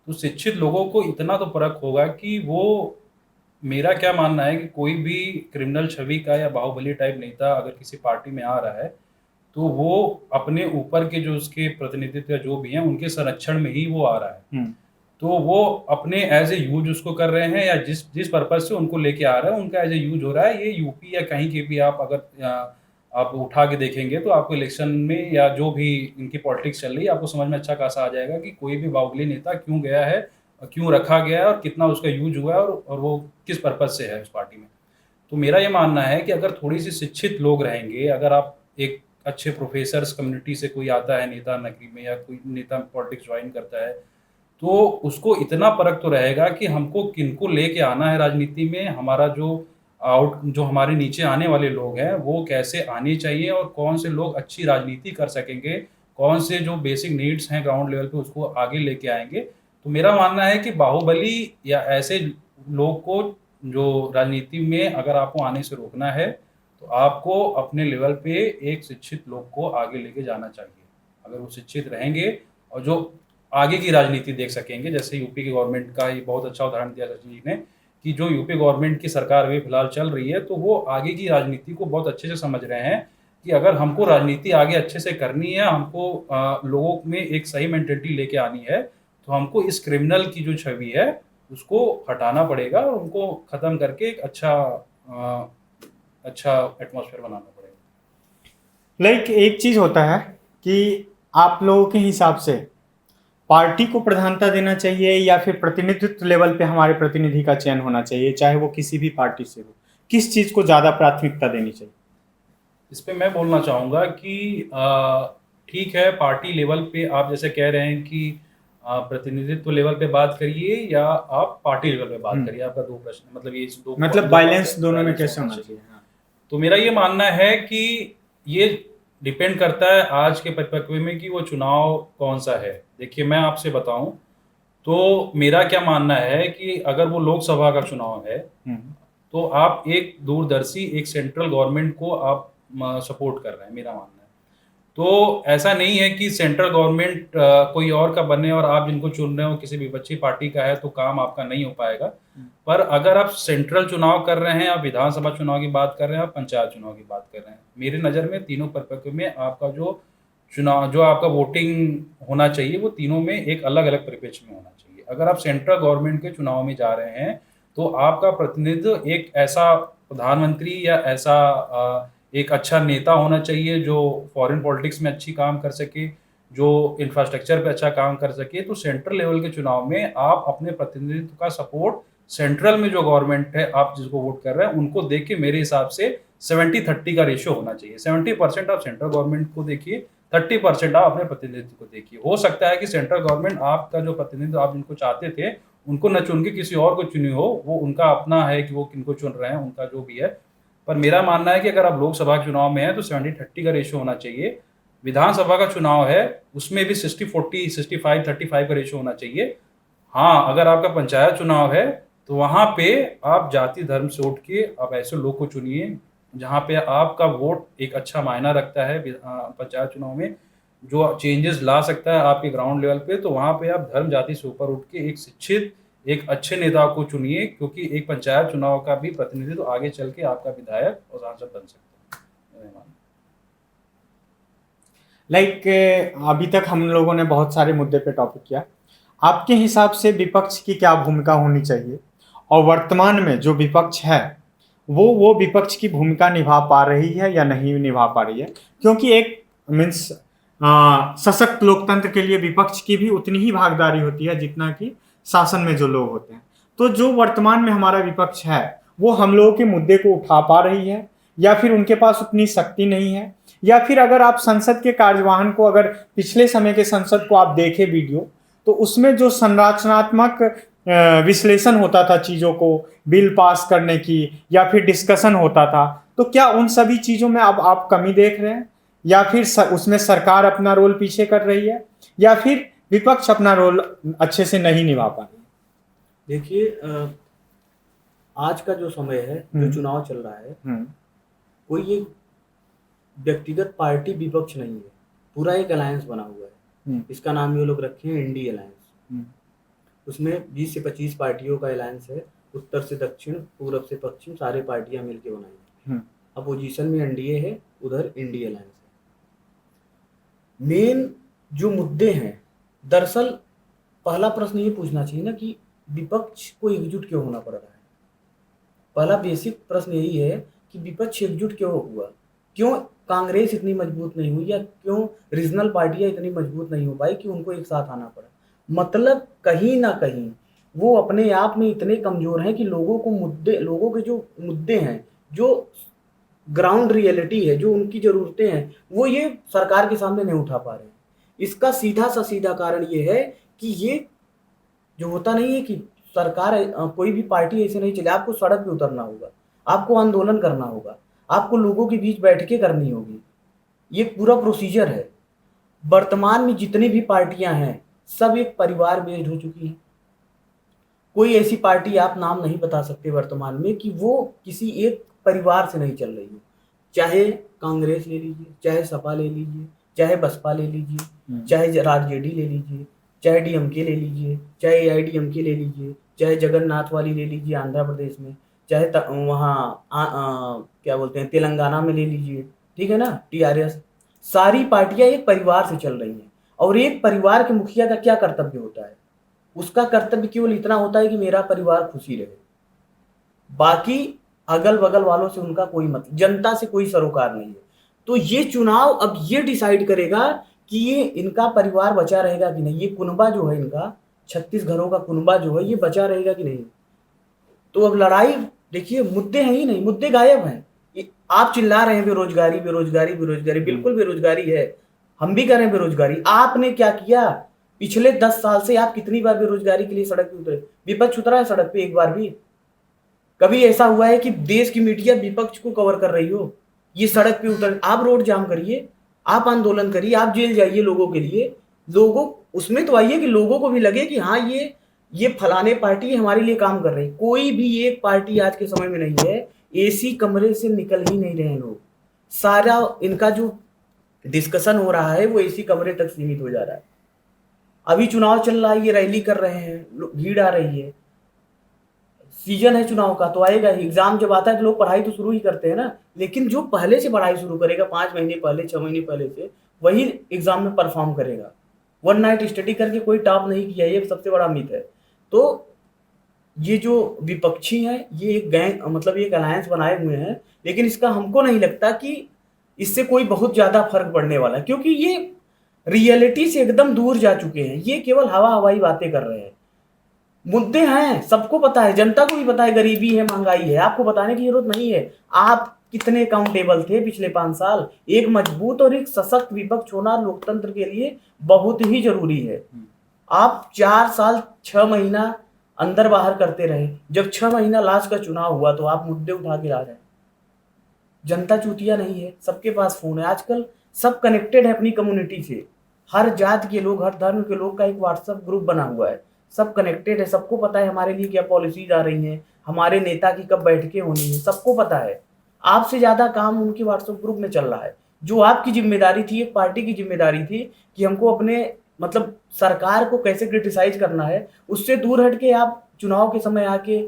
तो शिक्षित लोगों को इतना तो परख होगा कि वो, मेरा क्या मानना है कि कोई भी क्रिमिनल छवि का या बाहुबली टाइप नेता अगर किसी पार्टी में आ रहा है, तो वो अपने ऊपर के जो उसके प्रतिनिधित्व जो भी हैं, उनके संरक्षण में ही वो आ रहा है। तो वो अपने एज ए यूज उसको कर रहे हैं, या जिस पर्पज से उनको लेके आ रहे हैं, उनका एज ए यूज हो रहा है। ये यूपी या कहीं के भी आप अगर आप उठा के देखेंगे, तो आपको इलेक्शन में या जो भी इनकी पॉलिटिक्स चल रही है, आपको समझ में अच्छा खासा आ जाएगा कि कोई भी बाहुबली नेता क्यों गया है, क्यों रखा गया है, और कितना उसका यूज हुआ है, और वो किस पर्पज से है उस पार्टी में। तो मेरा ये मानना है कि अगर थोड़ी सी शिक्षित लोग रहेंगे, अगर आप एक अच्छे प्रोफेसर्स कम्युनिटी से कोई आता है नेता नगरी में, या कोई नेता पॉलिटिक्स ज्वाइन करता है, तो उसको इतना परख तो रहेगा कि हमको किनको लेके आना है राजनीति में, हमारा जो जो हमारे नीचे आने वाले लोग हैं वो कैसे आने चाहिए और कौन से लोग अच्छी राजनीति कर सकेंगे, कौन से जो बेसिक नीड्स हैं ग्राउंड लेवल पे उसको आगे लेके आएंगे। तो मेरा मानना है कि बाहुबली या ऐसे लोग को जो राजनीति में अगर आपको आने से रोकना है तो आपको अपने लेवल पे एक शिक्षित लोग को आगे लेके जाना चाहिए। अगर वो शिक्षित रहेंगे और जो आगे की राजनीति देख सकेंगे, जैसे यूपी की गवर्नमेंट का ये बहुत अच्छा उदाहरण दिया सचिन जी ने कि जो यूपी गवर्नमेंट की सरकार अभी फिलहाल चल रही है तो वो आगे की राजनीति को बहुत अच्छे से समझ रहे हैं कि अगर हमको राजनीति आगे अच्छे से करनी है, हमको लोगों में एक सही मेंटेलिटी लेके आनी है, तो हमको इस क्रिमिनल की जो छवि है उसको हटाना पड़ेगा और उनको खत्म करके एक अच्छा एटमॉस्फेयर बनाना पड़ेगा। लाइक एक चीज होता है कि आप लोगों के हिसाब से पार्टी को प्रधानता देना चाहिए या फिर प्रतिनिधित्व लेवल पे हमारे प्रतिनिधि का चयन होना चाहिए, चाहे वो किसी भी पार्टी से हो, किस चीज को ज्यादा प्राथमिकता देनी चाहिए? इस पे मैं बोलना चाहूँगा कि ठीक है, पार्टी लेवल पे आप जैसे कह रहे हैं कि प्रतिनिधित्व लेवल पे बात करिए या आप पार्टी लेवल पे बात करिए, आपका दो प्रश्न मतलब ये दो मतलब बैलेंस दोनों में कैसे होना चाहिए? हाँ। तो मेरा ये मानना है कि ये डिपेंड करता है आज के परिप्रेक्ष्य में कि वो चुनाव कौन सा है। देखिए मैं आपसे बताऊं तो मेरा क्या मानना है कि अगर वो लोकसभा का चुनाव है तो आप एक दूरदर्शी एक सेंट्रल गवर्नमेंट को आप सपोर्ट कर रहे हैं, मेरा मानना है। तो ऐसा नहीं है कि सेंट्रल गवर्नमेंट कोई और का बने और आप जिनको चुन रहे हो किसी विपक्षी पार्टी का है तो काम आपका नहीं हो पाएगा। पर अगर आप सेंट्रल चुनाव कर रहे हैं, आप विधानसभा चुनाव की बात कर रहे हैं, आप पंचायत चुनाव की बात कर रहे हैं, मेरे नज़र में तीनों परिप्रेक्ष्य में आपका जो चुनाव जो आपका वोटिंग होना चाहिए वो तीनों में एक अलग अलग परिप्रेक्ष्य में होना चाहिए। अगर आप सेंट्रल गवर्नमेंट के चुनाव में जा रहे हैं तो आपका प्रतिनिधित्व एक ऐसा प्रधानमंत्री या ऐसा एक अच्छा नेता होना चाहिए जो फॉरेन पॉलिटिक्स में अच्छी काम कर सके, जो इंफ्रास्ट्रक्चर पे अच्छा काम कर सके। तो सेंट्रल लेवल के चुनाव में आप अपने प्रतिनिधित्व का सपोर्ट सेंट्रल में जो गवर्नमेंट है आप जिसको वोट कर रहे हैं उनको देख के मेरे हिसाब से 70-30 का रेशियो होना चाहिए। 70% आप सेंट्रल गवर्नमेंट को देखिए, 30% आप अपने प्रतिनिधित्व को देखिए। हो सकता है कि सेंट्रल गवर्नमेंट आपका जो प्रतिनिधित्व आप जिनको चाहते थे उनको न चुन के किसी और को चुनी हो, वो उनका अपना है कि वो किनको चुन रहे हैं, उनका जो भी है। पर मेरा मानना है कि अगर आप लोकसभा के चुनाव में है तो 70-30 का रेशियो होना चाहिए। विधानसभा का चुनाव है उसमें भी 60-40 65-35 का रेशियो होना चाहिए। हाँ, अगर आपका पंचायत चुनाव है तो वहाँ पे आप जाति धर्म से उठ के आप ऐसे लोग को चुनिए जहाँ पे आपका वोट एक अच्छा मायना रखता है पंचायत चुनाव में, जो चेंजेस ला सकता है आपके ग्राउंड लेवल पे। तो वहाँ पे आप धर्म जाति से ऊपर उठ के एक शिक्षित एक अच्छे नेता को चुनिए, क्योंकि एक पंचायत चुनाव का भी प्रतिनिधित्व तो आगे चल के आपका विधायक और सांसद बन सकता है। लाइक अभी तक हम लोगों ने बहुत सारे मुद्दे पे टॉपिक किया। आपके हिसाब से विपक्ष की क्या भूमिका होनी चाहिए और वर्तमान में जो विपक्ष है वो विपक्ष की भूमिका निभा पा रही है या नहीं निभा पा रही है? क्योंकि एक मीन्स सशक्त लोकतंत्र के लिए विपक्ष की भी उतनी ही भागीदारी होती है जितना कि शासन में जो लोग होते हैं। तो जो वर्तमान में हमारा विपक्ष है वो हम लोगों के मुद्दे को उठा पा रही है या फिर उनके पास उतनी शक्ति नहीं है, या फिर अगर आप संसद के कार्यवाहन को, अगर पिछले समय के संसद को आप देखें वीडियो, तो उसमें जो संरचनात्मक विश्लेषण होता था चीज़ों को बिल पास करने की या फिर डिस्कशन होता था, तो क्या उन सभी चीज़ों में अब आप कमी देख रहे हैं या फिर उसमें सरकार अपना रोल पीछे कर रही है या फिर विपक्ष अपना रोल अच्छे से नहीं निभा पा रही? देखिए, आज का जो समय है, जो चुनाव चल रहा है, कोई एक व्यक्तिगत पार्टी विपक्ष नहीं है, पूरा एक अलायंस बना हुआ है। इसका नाम ये लोग रखे हैं इंडी अलायंस। उसमें 20 से 25 पार्टियों का अलायंस है, उत्तर से दक्षिण, पूरब से पश्चिम, सारे पार्टियां मिलकर बनाई हैं। अपोजिशन में एनडीए है, उधर इंडी अलायंस है। मेन जो मुद्दे हैं, दरअसल पहला प्रश्न ये पूछना चाहिए ना कि विपक्ष को एकजुट क्यों होना पड़ रहा है। पहला बेसिक प्रश्न यही है कि विपक्ष एकजुट क्यों हुआ, क्यों कांग्रेस इतनी मजबूत नहीं हुई या क्यों रीजनल पार्टियां इतनी मजबूत नहीं हो पाई कि उनको एक साथ आना पड़ा। मतलब कहीं ना कहीं वो अपने आप में इतने कमजोर हैं कि लोगों के जो मुद्दे हैं, जो ग्राउंड रियलिटी है, जो उनकी ज़रूरतें हैं, वो ये सरकार के सामने नहीं उठा पा रहे हैं। इसका सीधा कारण ये है कि ये जो होता नहीं है कि सरकार, कोई भी पार्टी ऐसे नहीं चले, आपको सड़क पे उतरना होगा, आपको आंदोलन करना होगा, आपको लोगों के बीच बैठकें करनी होगी। ये पूरा प्रोसीजर है। वर्तमान में जितनी भी पार्टियां हैं सब एक परिवार बेस्ड हो चुकी हैं। कोई ऐसी पार्टी आप नाम नहीं बता सकते वर्तमान में कि वो किसी एक परिवार से नहीं चल रही हो। चाहे कांग्रेस ले लीजिए, चाहे सपा ले लीजिए, चाहे बसपा ले लीजिए, चाहे आरजेडी ले लीजिए, चाहे डीएमके ले लीजिए, चाहे एआईडीएमके ले लीजिए, चाहे जगन्नाथ वाली ले लीजिए आंध्र प्रदेश में, चाहे वहाँ क्या बोलते हैं तेलंगाना में ले लीजिए, ठीक है ना, टीआरएस। सारी पार्टियां एक परिवार से चल रही हैं। और एक परिवार के मुखिया का क्या कर्तव्य होता है? उसका कर्तव्य केवल इतना होता है कि मेरा परिवार खुशी रहे, बाकी अगल बगल वालों से उनका कोई मतलब, जनता से कोई सरोकार नहीं है। तो ये चुनाव अब ये डिसाइड करेगा कि ये इनका परिवार बचा रहेगा कि नहीं, ये कुनबा जो है इनका 36 घरों का कुनबा जो है ये बचा रहेगा कि नहीं। तो अब लड़ाई देखिए, मुद्दे हैं ही नहीं, मुद्दे गायब हैं। आप चिल्ला रहे हैं बेरोजगारी बेरोजगारी बेरोजगारी, बिल्कुल बेरोजगारी है, हम भी करें बेरोजगारी। आपने क्या किया पिछले 10 साल से? आप कितनी बार बेरोजगारी के लिए सड़क पे उतरे? विपक्ष उतरा है सड़क पे एक बार भी? कभी ऐसा हुआ है कि देश की मीडिया विपक्ष को कवर कर रही हो? ये सड़क पे उतर, आप रोड जाम करिए, आप आंदोलन करिए, आप जेल जाइए लोगों के लिए। लोगों उसमें तो आइए कि लोगों को भी लगे कि हाँ ये फलाने पार्टी हमारे लिए काम कर रही है। कोई भी एक पार्टी आज के समय में नहीं है, एसी कमरे से निकल ही नहीं रहे हैं लोग। सारा इनका जो डिस्कशन हो रहा है वो एसी कमरे तक सीमित हो जा रहा है। अभी चुनाव चल रहा है, ये रैली कर रहे हैं, भीड़ आ रही है, सीजन है चुनाव का तो आएगा ही। एग्जाम जब आता है तो लोग पढ़ाई तो शुरू ही करते हैं ना, लेकिन जो पहले से पढ़ाई शुरू करेगा 5 महीने पहले 6 महीने पहले से, वही एग्जाम में परफॉर्म करेगा। वन नाइट स्टडी करके कोई टॉप नहीं किया, ये सबसे बड़ा मिथ है। तो ये जो विपक्षी हैं ये एक गैंग, मतलब एक अलायंस बनाए हुए हैं, लेकिन इसका हमको नहीं लगता कि इससे कोई बहुत ज्यादा फर्क पड़ने वाला है, क्योंकि ये रियलिटी से एकदम दूर जा चुके हैं। ये केवल हवाई बातें कर रहे हैं। मुद्दे हैं, सबको पता है, जनता को भी पता है, गरीबी है, महंगाई है, आपको बताने की जरूरत नहीं है। आप कितने अकाउंटेबल थे पिछले 5 साल? एक मजबूत और एक सशक्त विपक्ष होना लोकतंत्र के लिए बहुत ही जरूरी है। आप 4 साल 6 महीना अंदर बाहर करते रहे, जब 6 महीना लास्ट का चुनाव हुआ तो आप मुद्दे उठा के ला रहे हैं। जनता चूतिया नहीं है, सबके पास फोन है, आजकल सब कनेक्टेड है अपनी कम्युनिटी से। हर जात के लोग, हर धर्म के लोग का एक व्हाट्सएप ग्रुप बना हुआ है, सब कनेक्टेड है, सबको पता है हमारे लिए क्या पॉलिसीज आ रही हैं, हमारे नेता की कब बैठकें होनी है, सबको पता है। आपसे ज्यादा काम उनके व्हाट्सएप ग्रुप में चल रहा है। जो आपकी जिम्मेदारी थी, एक पार्टी की जिम्मेदारी थी कि हमको अपने मतलब सरकार को कैसे क्रिटिसाइज करना है, उससे दूर हटके आप चुनाव के समय आके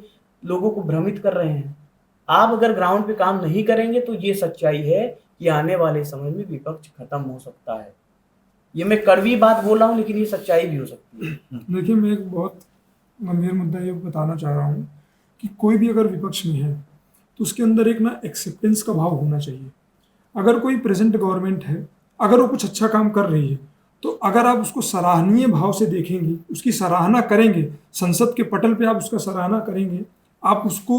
लोगों को भ्रमित कर रहे हैं। आप अगर ग्राउंड पे काम नहीं करेंगे तो ये सच्चाई है कि आने वाले समय में विपक्ष खत्म हो सकता है। ये मैं कड़वी बात बोल रहा हूँ, लेकिन ये सच्चाई भी हो सकती है। देखिए, मैं एक बहुत गंभीर मुद्दा ये बताना चाह रहा हूँ कि कोई भी अगर विपक्ष में है तो उसके अंदर एक ना एक्सेप्टेंस का भाव होना चाहिए। अगर कोई प्रेजेंट गवर्नमेंट है, अगर वो कुछ अच्छा काम कर रही है, तो अगर आप उसको सराहनीय भाव से देखेंगे, उसकी सराहना करेंगे, संसद के पटल पे आप उसका सराहना करेंगे, आप उसको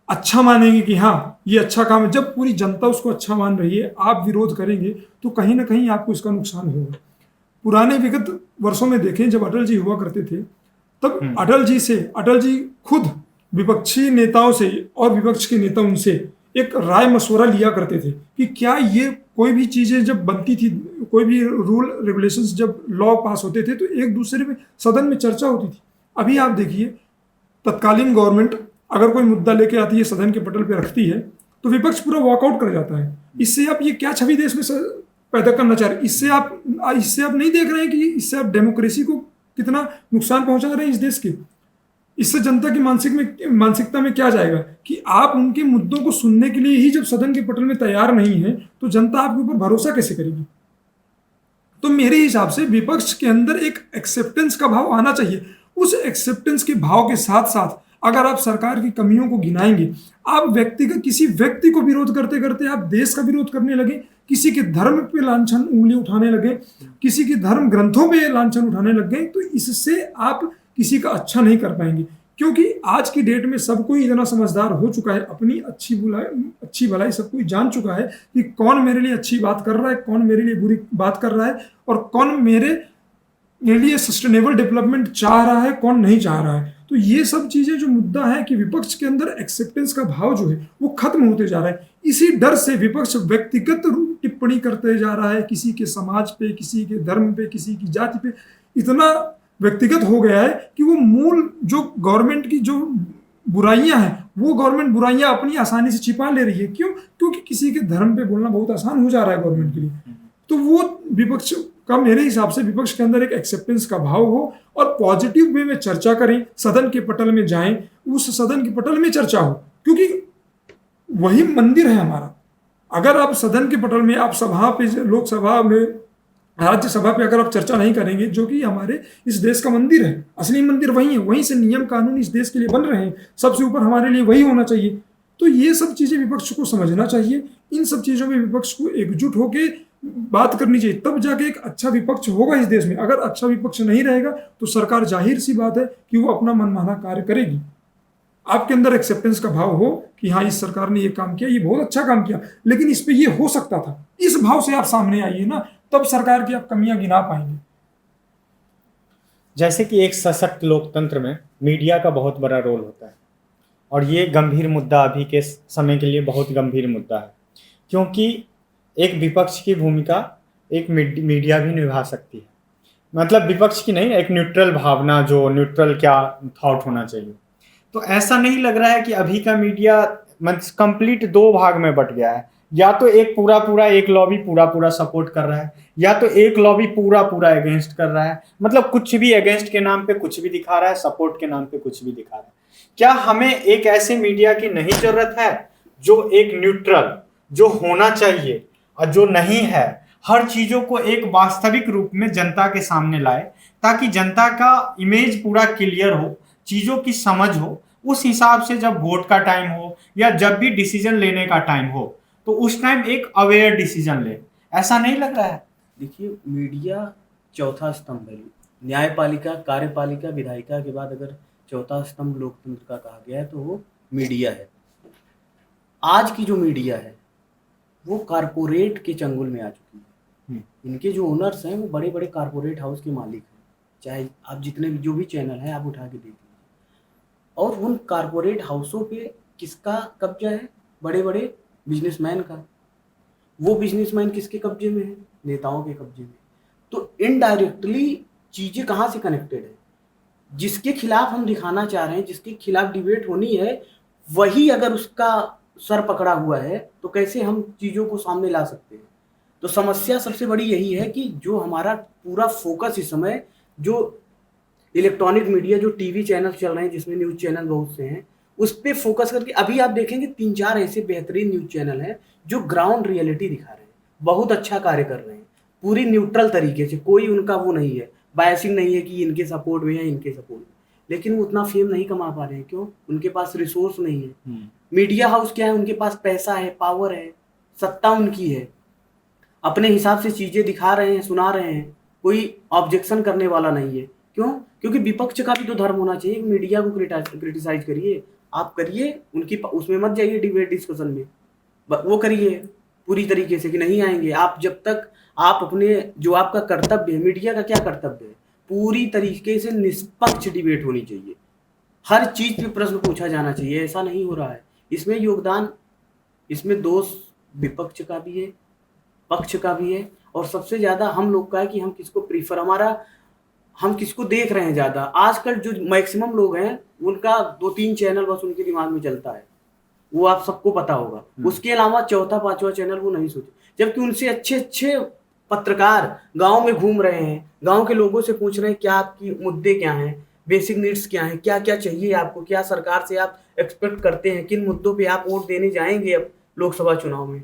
अच्छा मानेंगे कि हाँ ये अच्छा काम है। जब पूरी जनता उसको अच्छा मान रही है, आप विरोध करेंगे तो कहीं ना कहीं आपको इसका नुकसान होगा। पुराने विगत वर्षों में देखें, जब अटल जी हुआ करते थे, तब अटल जी खुद विपक्षी नेताओं से और विपक्ष के नेता उनसे एक राय मशवरा लिया करते थे कि क्या ये कोई भी चीजें जब बनती थी, कोई भी रूल रेगुलेशंस जब लॉ पास होते थे, तो एक दूसरे में सदन में चर्चा होती थी। अभी आप देखिए, तत्कालीन गवर्नमेंट अगर कोई मुद्दा लेके आती है, सदन के पटल पे रखती है, तो विपक्ष पूरा वॉकआउट कर जाता है। इससे आप ये क्या छवि देश में पैदा करना चाह रहे हैं? इससे आप नहीं देख रहे हैं कि इससे आप डेमोक्रेसी को कितना नुकसान पहुंचा रहे हैं इस देश के। इससे जनता की मानसिकता में क्या जाएगा कि आप उनके मुद्दों को सुनने के लिए ही जब सदन के पटल में तैयार नहीं है, तो जनता आपके ऊपर भरोसा कैसे करेगी? तो मेरे हिसाब से विपक्ष के अंदर एक एक्सेप्टेंस का भाव आना चाहिए। उस एक्सेप्टेंस के भाव के साथ साथ अगर आप सरकार की कमियों को गिनाएंगे, आप व्यक्तिगत किसी व्यक्ति को विरोध करते करते आप देश का विरोध करने लगे, किसी के धर्म पे लांछन उंगली उठाने लगे, किसी के धर्म ग्रंथों पे लांछन उठाने लग गए, तो इससे आप किसी का अच्छा नहीं कर पाएंगे। क्योंकि आज की डेट में सब कोई इतना समझदार हो चुका है, अपनी अच्छी भलाई सब कोई जान चुका है कि कौन मेरे लिए अच्छी बात कर रहा है, कौन मेरे लिए बुरी बात कर रहा है, और कौन मेरे लिए सस्टेनेबल डेवलपमेंट चाह रहा है, कौन नहीं चाह रहा है। तो तो ये सब चीजें जो मुद्दा है कि विपक्ष के अंदर एक्सेप्टेंस का भाव जो है वो खत्म होते जा रहा है। इसी डर से विपक्ष व्यक्तिगत टिप्पणी करते जा रहा है, किसी के समाज पे, किसी के धर्म पे, किसी की जाति पे इतना व्यक्तिगत हो गया है कि वो मूल जो गवर्नमेंट की जो बुराइयां हैं वो गवर्नमेंट बुराइयां अपनी आसानी से छिपा ले रही है। क्यों? क्योंकि किसी के धर्म पे बोलना बहुत आसान हो जा रहा है गवर्नमेंट के लिए। तो वो विपक्ष का, मेरे हिसाब से विपक्ष के अंदर एक एक्सेप्टेंस का भाव हो और पॉजिटिव वे में चर्चा करें, सदन के पटल में जाएं, उस सदन के पटल में चर्चा हो, क्योंकि वही मंदिर है हमारा। अगर आप सदन के पटल में, आप सभा पे, लोकसभा में, राज्यसभा पे अगर आप चर्चा नहीं करेंगे, जो कि हमारे इस देश का मंदिर है, असली मंदिर वही है, वहीं से नियम कानून इस देश के लिए बन रहे हैं, सबसे ऊपर हमारे लिए वही होना चाहिए। तो ये सब चीजें विपक्ष को समझना चाहिए, इन सब चीजों में विपक्ष को एकजुट होकर बात करनी चाहिए, तब जाके एक अच्छा विपक्ष होगा इस देश में। अगर अच्छा विपक्ष नहीं रहेगा तो सरकार, जाहिर सी बात है कि वो अपना मनमाना कार्य करेगी। आपके अंदर एक्सेप्टेंस का भाव हो कि हाँ, इस सरकार ने ये काम किया, ये बहुत अच्छा काम किया, लेकिन इस पे ये हो सकता था, इस भाव से आप सामने आइए ना, तब सरकार की आप कमियां गिना पाएंगे। जैसे कि एक सशक्त लोकतंत्र में मीडिया का बहुत बड़ा रोल होता है, और ये गंभीर मुद्दा अभी के समय के लिए बहुत गंभीर मुद्दा है, क्योंकि एक विपक्ष की भूमिका एक मीडिया भी निभा सकती है। मतलब विपक्ष की नहीं, एक न्यूट्रल भावना, जो न्यूट्रल क्या थॉट होना चाहिए। तो ऐसा नहीं लग रहा है कि अभी का मीडिया कंप्लीट दो भाग में बट गया है, या तो एक पूरा एक लॉबी पूरा सपोर्ट कर रहा है, या तो एक लॉबी पूरा अगेंस्ट कर रहा है। मतलब कुछ भी अगेंस्ट के नाम पे कुछ भी दिखा रहा है, सपोर्ट के नाम पे कुछ भी दिखा रहा है। क्या हमें एक ऐसे मीडिया की नहीं जरूरत है जो एक न्यूट्रल, जो होना चाहिए और जो नहीं है, हर चीजों को एक वास्तविक रूप में जनता के सामने लाए, ताकि जनता का इमेज पूरा क्लियर हो, चीजों की समझ हो, उस हिसाब से जब वोट का टाइम हो या जब भी डिसीजन लेने का टाइम हो तो उस टाइम एक अवेयर डिसीजन ले। ऐसा नहीं लग रहा है? देखिए, मीडिया चौथा स्तंभ है। न्यायपालिका, कार्यपालिका, विधायिका के बाद अगर चौथा स्तंभ लोकतंत्र का कहा गया है तो वो मीडिया है। आज की जो मीडिया है वो कारपोरेट के चंगुल में आ चुकी है। इनके जो ओनर्स हैं वो बड़े बड़े कारपोरेट हाउस के मालिक हैं। चाहे आप जितने जो भी चैनल हैं आप उठा के देख लीजिए, और उन कारपोरेट हाउसों पे किसका कब्जा है? बड़े बड़े बिजनेसमैन का। वो बिजनेसमैन किसके कब्जे में है? नेताओं के कब्जे में। तो इनडायरेक्टली चीजें कहाँ से कनेक्टेड है? जिसके खिलाफ हम दिखाना चाह रहे हैं, जिसके खिलाफ डिबेट होनी है, वही अगर उसका सर पकड़ा हुआ है तो कैसे हम चीजों को सामने ला सकते हैं? तो समस्या सबसे बड़ी यही है कि जो हमारा पूरा फोकस इस समय, जो इलेक्ट्रॉनिक मीडिया, जो टीवी चैनल चल रहे हैं जिसमें न्यूज चैनल बहुत से हैं, उस पर फोकस करके अभी आप देखेंगे 3-4 ऐसे बेहतरीन न्यूज चैनल हैं जो ग्राउंड रियलिटी दिखा रहे हैं, बहुत अच्छा कार्य कर रहे हैं, पूरी न्यूट्रल तरीके से। कोई उनका वो नहीं है, बायसिंग नहीं है कि इनके सपोर्ट में या इनके सपोर्ट में, लेकिन वो उतना फेम नहीं कमा पा रहे हैं। क्यों? उनके पास रिसोर्स नहीं है। मीडिया हाउस क्या है? उनके पास पैसा है, पावर है, सत्ता उनकी है, अपने हिसाब से चीजें दिखा रहे हैं, सुना रहे हैं, कोई ऑब्जेक्शन करने वाला नहीं है। क्यों? क्योंकि विपक्ष का भी तो धर्म होना चाहिए। मीडिया को क्रिटिसाइज करिए, आप करिए, उनकी उसमें मत जाइए डिबेट डिस्कशन में, वो करिए पूरी तरीके से कि नहीं आएंगे आप। जब तक आप अपने, जो आपका कर्तव्य है, मीडिया का क्या कर्तव्य है? पूरी तरीके से निष्पक्ष डिबेट होनी चाहिए, हर चीज पे प्रश्न पूछा जाना चाहिए। ऐसा नहीं हो रहा है। इसमें योगदान, इसमें दोष विपक्ष का भी है, पक्ष का भी है, और सबसे ज्यादा हम लोग का है कि हम किसको प्रीफर, हम किसको देख रहे हैं ज्यादा। आजकल जो मैक्सिमम लोग हैं उनका 2-3 चैनल बस उनके दिमाग में चलता है, वो आप सबको पता होगा। उसके अलावा चौथा 5वां चैनल वो नहीं सोचे, जबकि उनसे अच्छे पत्रकार गांव में घूम रहे हैं, गांव के लोगों से पूछ रहे हैं क्या आपकी मुद्दे क्या हैं, बेसिक नीड्स क्या हैं, क्या क्या चाहिए आपको, क्या सरकार से आप एक्सपेक्ट करते हैं, किन मुद्दों पे आप वोट देने जाएंगे अब लोकसभा चुनाव में।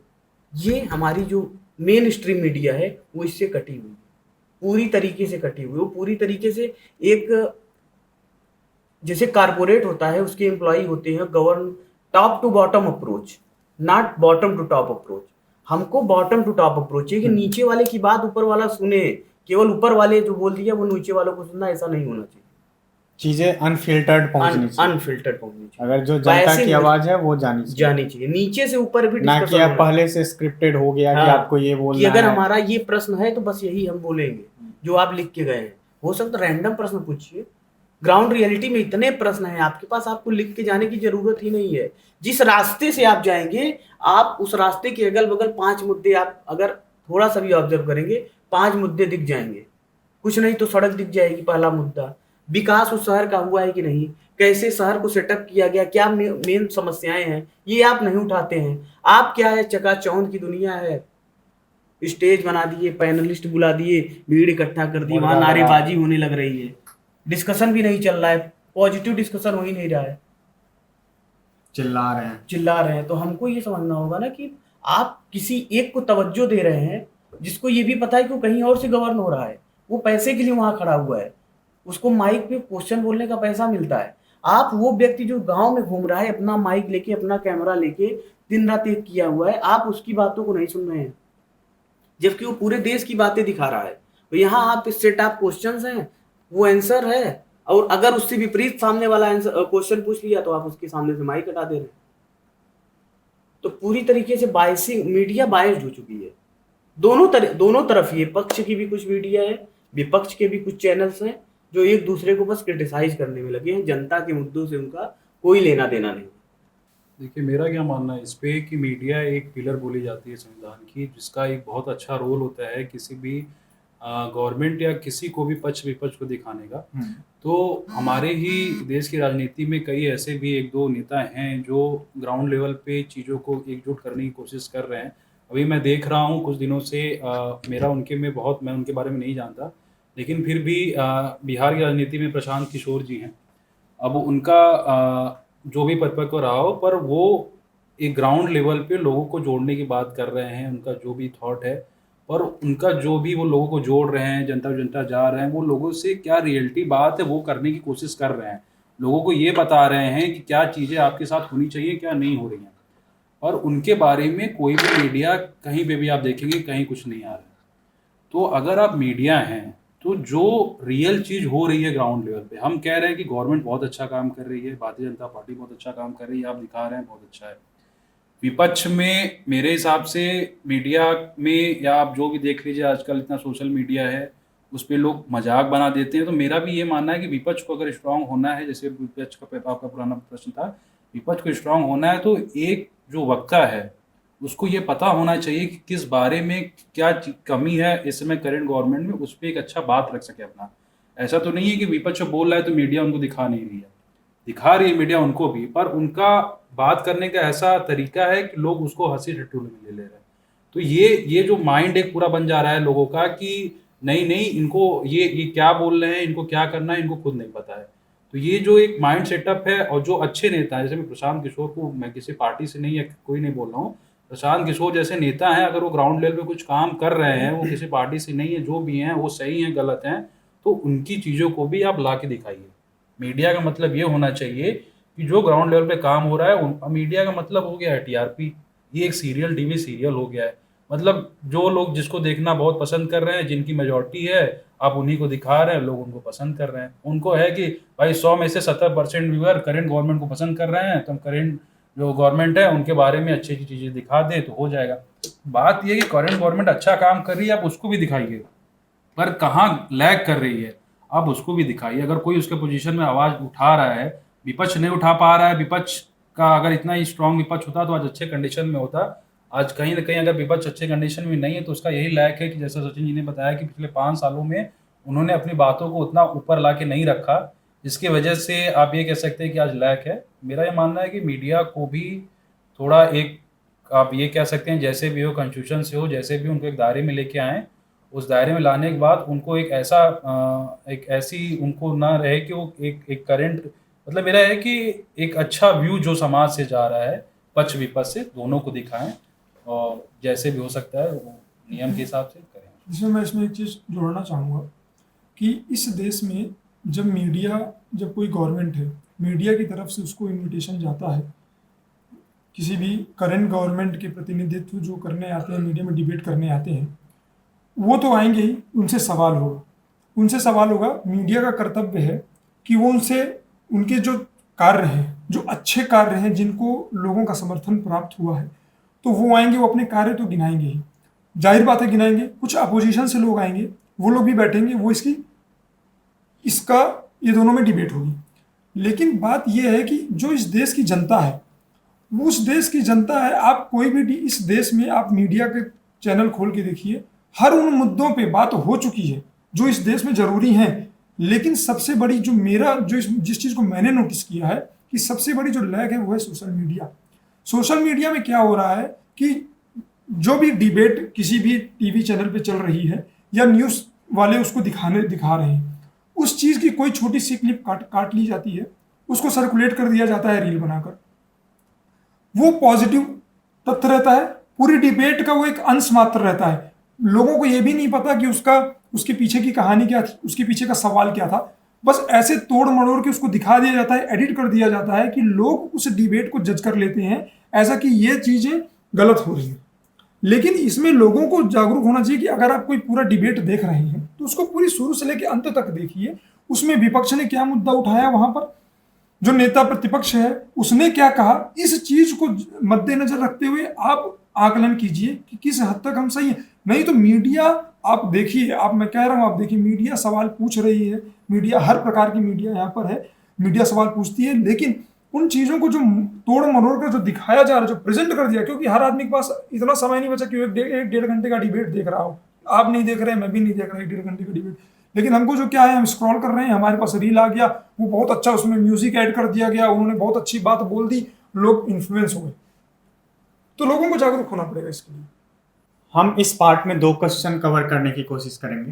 ये हमारी जो मेन स्ट्रीम मीडिया है वो इससे कटी हुई है, पूरी तरीके से कटी हुई। वो पूरी तरीके से एक, जैसे कारपोरेट होता है, उसके एम्प्लॉई होते हैं, govern top to bottom approach, not bottom to top approach. हमको बॉटम टू टॉप अप्रोच है कि नीचे वाले की बात ऊपर वाला सुने, केवल ऊपर वाले जो बोल दिया वो नीचे वालों को सुनना, ऐसा नहीं होना चाहिए। चीजें अनफिल्टर्ड पहुंचनी चाहिए, अनफिल्टर्ड पहुंचनी चाहिए। अगर जो जनता की आवाज है वो जानी चाहिए, नीचे से ऊपर भी, ना कि आप पहले से स्क्रिप्टेड हो गया कि आपको ये बोलना है। अगर हमारा ये प्रश्न है तो बस यही हम बोलेंगे जो आप लिख के गए हैं। हो सकता है रैंडम प्रश्न पूछिए, ग्राउंड रियलिटी में इतने प्रश्न हैं आपके पास, आपको लिख के जाने की जरूरत ही नहीं है। जिस रास्ते से आप जाएंगे, आप उस रास्ते के अगल बगल 5 मुद्दे आप अगर थोड़ा सा भी ऑब्जर्व करेंगे, 5 मुद्दे दिख जाएंगे। कुछ नहीं तो सड़क दिख जाएगी, पहला मुद्दा। विकास उस शहर का हुआ है कि नहीं, कैसे शहर को सेटअप किया गया, क्या मेन समस्याएं हैं, ये आप नहीं उठाते हैं। आप क्या है, चकाचौंध की दुनिया है, स्टेज बना दिए, पैनलिस्ट बुला दिए, भीड़ इकट्ठा कर दी, वहां नारेबाजी होने लग रही है, डिस्कशन भी नहीं चल रहा है, पॉजिटिव डिस्कशन हो ही नहीं रहा है, चिल्ला रहे हैं। तो हमको ये समझना होगा ना कि आप किसी एक को तवज्जो दे रहे हैं, जिसको ये भी पता है कि वो कहीं और से गवर्न हो रहा है, वो पैसे के लिए वहां खड़ा हुआ है, उसको माइक पे क्वेश्चन बोलने का पैसा मिलता है। आप वो व्यक्ति जो गांव में घूम रहा है, अपना माइक लेके, अपना कैमरा लेके, दिन रात एक किया हुआ है, आप उसकी बातों को नहीं सुन रहे हैं, जबकि वो पूरे देश की बातें दिखा रहा है। तो यहाँ आप सेट ऑफ क्वेश्चंस हैं, वो आंसर है, और अगर उससे विपरीत सामने वाला आंसर क्वेश्चन पूछ लिया तो आप उसके सामने से माइक हटा दे रहे हैं। तो पूरी तरीके से बायसिंग, मीडिया बायस्ड हो चुकी है, दोनों तरफ ही है। पक्ष की भी कुछ मीडिया है, विपक्ष के भी कुछ चैनल्स हैं, जो एक दूसरे को बस क्रिटिसाइज करने में लगे हैं, जनता के मुद्दों से उनका कोई लेना देना नहीं। देखिए, मेरा क्या मानना है इस पे कि मीडिया एक पिलर बोली जाती है संविधान की, जिसका एक बहुत अच्छा रोल होता है किसी भी गवर्नमेंट या किसी को भी पक्ष विपक्ष को दिखाने का। तो हमारे ही देश की राजनीति में कई ऐसे भी 1-2 नेता हैं जो ग्राउंड लेवल पे चीज़ों को एकजुट करने की कोशिश कर रहे हैं। अभी मैं देख रहा हूँ कुछ दिनों से, मैं उनके बारे में नहीं जानता, लेकिन फिर भी बिहार की राजनीति में प्रशांत किशोर जी हैं। अब उनका जो भी परिपक्व रहा हो, पर वो एक ग्राउंड लेवल पे लोगों को जोड़ने की बात कर रहे हैं, उनका जो भी थॉट है, और उनका जो भी वो लोगों को जोड़ रहे हैं, जनता जा रहे हैं, वो लोगों से क्या रियलिटी बात है वो करने की कोशिश कर रहे हैं। लोगों को ये बता रहे हैं कि क्या चीज़ें आपके साथ होनी चाहिए, क्या नहीं हो रही हैं, और उनके बारे में कोई भी मीडिया कहीं पे भी आप देखेंगे कहीं कुछ नहीं आ रहा है। तो अगर आप मीडिया हैं, तो जो रियल चीज़ हो रही है ग्राउंड लेवल पे, हम कह रहे हैं कि गवर्नमेंट बहुत अच्छा काम कर रही है, भारतीय जनता पार्टी बहुत अच्छा काम कर रही है, आप दिखा रहे हैं बहुत अच्छा है। विपक्ष में मेरे हिसाब से मीडिया में, या आप जो भी देख लीजिए आजकल इतना सोशल मीडिया है, उस पर लोग मजाक बना देते हैं। तो मेरा भी ये मानना है कि विपक्ष को अगर स्ट्रांग होना है, जैसे विपक्ष का आपका पुराना प्रश्न था, विपक्ष को स्ट्रांग होना है तो एक जो वक्ता है उसको ये पता होना चाहिए कि किस बारे में क्या कमी है इस समय करंट गवर्नमेंट में, उस पर एक अच्छा बात रख सके अपना। ऐसा तो नहीं है कि विपक्ष बोल रहा है तो मीडिया उनको दिखा नहीं रही है, दिखा रही है मीडिया उनको भी, पर उनका बात करने का ऐसा तरीका है कि लोग उसको हंसी ठट्ठू में ले रहे हैं। तो ये जो माइंड एक पूरा बन जा रहा है लोगों का कि नहीं इनको ये क्या बोल रहे हैं, इनको क्या करना है, इनको खुद नहीं पता है। तो ये जो एक माइंड सेटअप है, और जो अच्छे नेता हैं, जैसे मैं प्रशांत किशोर को, मैं किसी पार्टी से नहीं या कोई नहीं बोल रहा हूँ, प्रशांत किशोर जैसे नेता हैं, अगर वो ग्राउंड लेवल पे कुछ काम कर रहे हैं, वो किसी पार्टी से नहीं है, जो भी हैं वो सही हैं गलत हैं, तो उनकी चीज़ों को भी आप ला के दिखाइए। मीडिया का मतलब ये होना चाहिए कि जो ग्राउंड लेवल पे काम हो रहा है, मीडिया का मतलब हो गया है टीआरपी, ये एक सीरियल, टीवी सीरियल हो गया है। मतलब जो लोग जिसको देखना बहुत पसंद कर रहे हैं, जिनकी मेजॉरिटी है, आप उन्हीं को दिखा रहे हैं, लोग उनको पसंद कर रहे हैं। उनको है कि भाई 100 में से 70% व्यूअर करंट गवर्नमेंट को पसंद कर रहे हैं, तो हम करंट जो गवर्नमेंट है उनके बारे में अच्छी अच्छी चीज़ें दिखा दें तो हो जाएगा। बात ये कि करंट गवर्नमेंट अच्छा काम कर रही है, आप उसको भी दिखाइए, पर कहाँ लैग कर रही है आप उसको भी दिखाइए। अगर कोई उसके पोजीशन में आवाज़ उठा रहा है, विपक्ष नहीं उठा पा रहा है, विपक्ष का अगर इतना ही स्ट्रांग विपक्ष होता तो आज अच्छे कंडीशन में होता। आज कहीं ना कहीं अगर विपक्ष अच्छे कंडीशन में नहीं है तो उसका यही लैक है कि जैसा सचिन जी ने बताया कि पिछले 5 सालों में उन्होंने अपनी बातों को उतना ऊपर ला के नहीं रखा, जिसकी वजह से आप ये कह सकते हैं कि आज लैक है। मेरा ये मानना है कि मीडिया को भी थोड़ा एक, आप ये कह सकते हैं जैसे भी हो, कॉन्स्टिट्यूशन से हो, जैसे भी उनको एक दायरे में लेके आएँ, उस दायरे में लाने के बाद उनको एक ऐसी उनको ना रहे कि वो एक करंट, मतलब मेरा है कि एक अच्छा व्यू जो समाज से जा रहा है, पक्ष विपक्ष से दोनों को दिखाएं, और जैसे भी हो सकता है वो नियम के हिसाब से करें। जिसमें मैं इसमें एक चीज़ जोड़ना चाहूँगा कि इस देश में जब कोई गवर्नमेंट है, मीडिया की तरफ से उसको इनविटेशन जाता है, किसी भी करंट गवर्नमेंट के प्रतिनिधित्व जो करने आते हैं, मीडिया में डिबेट करने आते हैं, वो तो आएंगे ही, उनसे सवाल होगा। मीडिया का कर्तव्य है कि वो उनके जो कार्य हैं, जो अच्छे कार्य हैं, जिनको लोगों का समर्थन प्राप्त हुआ है, तो वो आएंगे, वो अपने कार्य तो गिनाएंगे ही, जाहिर बात है गिनाएंगे। कुछ अपोजिशन से लोग आएंगे, वो लोग भी बैठेंगे, वो इसका ये दोनों में डिबेट होगी। लेकिन बात यह है कि जो इस देश की जनता है, वो उस देश की जनता है, आप कोई भी इस देश में आप मीडिया के चैनल खोल के देखिए, हर उन मुद्दों पे बात हो चुकी है जो इस देश में जरूरी हैं। लेकिन सबसे बड़ी जो मेरा जो जिस चीज़ को मैंने नोटिस किया है कि सबसे बड़ी जो लैग है वो है सोशल मीडिया। सोशल मीडिया में क्या हो रहा है कि जो भी डिबेट किसी भी टीवी चैनल पे चल रही है या न्यूज़ वाले उसको दिखा रहे हैं, उस चीज़ की कोई छोटी सी क्लिप काट ली जाती है, उसको सर्कुलेट कर दिया जाता है रील बनाकर। वो पॉजिटिव तथ्य रहता है, पूरी डिबेट का वो एक अंश मात्र रहता है। लोगों को ये भी नहीं पता कि उसके पीछे की कहानी क्या थी, उसके पीछे का सवाल क्या था। बस ऐसे तोड़ मड़ोड़ के उसको दिखा दिया जाता है, एडिट कर दिया जाता है कि लोग उस डिबेट को जज कर लेते हैं ऐसा कि ये चीज़ें गलत हो रही हैं। लेकिन इसमें लोगों को जागरूक होना चाहिए कि अगर आप कोई पूरा डिबेट देख रहे हैं तो उसको पूरी शुरू से लेकर अंत तक देखिए, उसमें विपक्ष ने क्या मुद्दा उठाया, वहां पर जो नेता प्रतिपक्ष है उसने क्या कहा। इस चीज को मद्देनजर रखते हुए आप आकलन कीजिए कि किस हद तक हम सही हैं। नहीं तो मीडिया आप देखिए, मैं कह रहा हूं आप देखिए, मीडिया सवाल पूछ रही है, मीडिया हर प्रकार की मीडिया यहाँ पर है, मीडिया सवाल पूछती है, लेकिन उन चीजों को जो तोड़ मरोड़ कर जो दिखाया जा रहा है, जो प्रेजेंट कर दिया, क्योंकि हर आदमी के पास इतना समय नहीं बचा कि एक डेढ़ घंटे का डिबेट देख रहा हो। आप नहीं देख रहे, मैं भी नहीं देख रहा एक डेढ़ घंटे का डिबेट। लेकिन हमको जो क्या है, हम स्क्रॉल कर रहे हैं, हमारे पास रील आ गया, वो बहुत अच्छा, उसमें म्यूजिक ऐड कर दिया गया, उन्होंने बहुत अच्छी बात बोल दी, लोग इन्फ्लुएंस हो गए। तो लोगों को जागरूक होना पड़ेगा इसके लिए। हम इस पार्ट में 2 क्वेश्चन कवर करने की कोशिश करेंगे।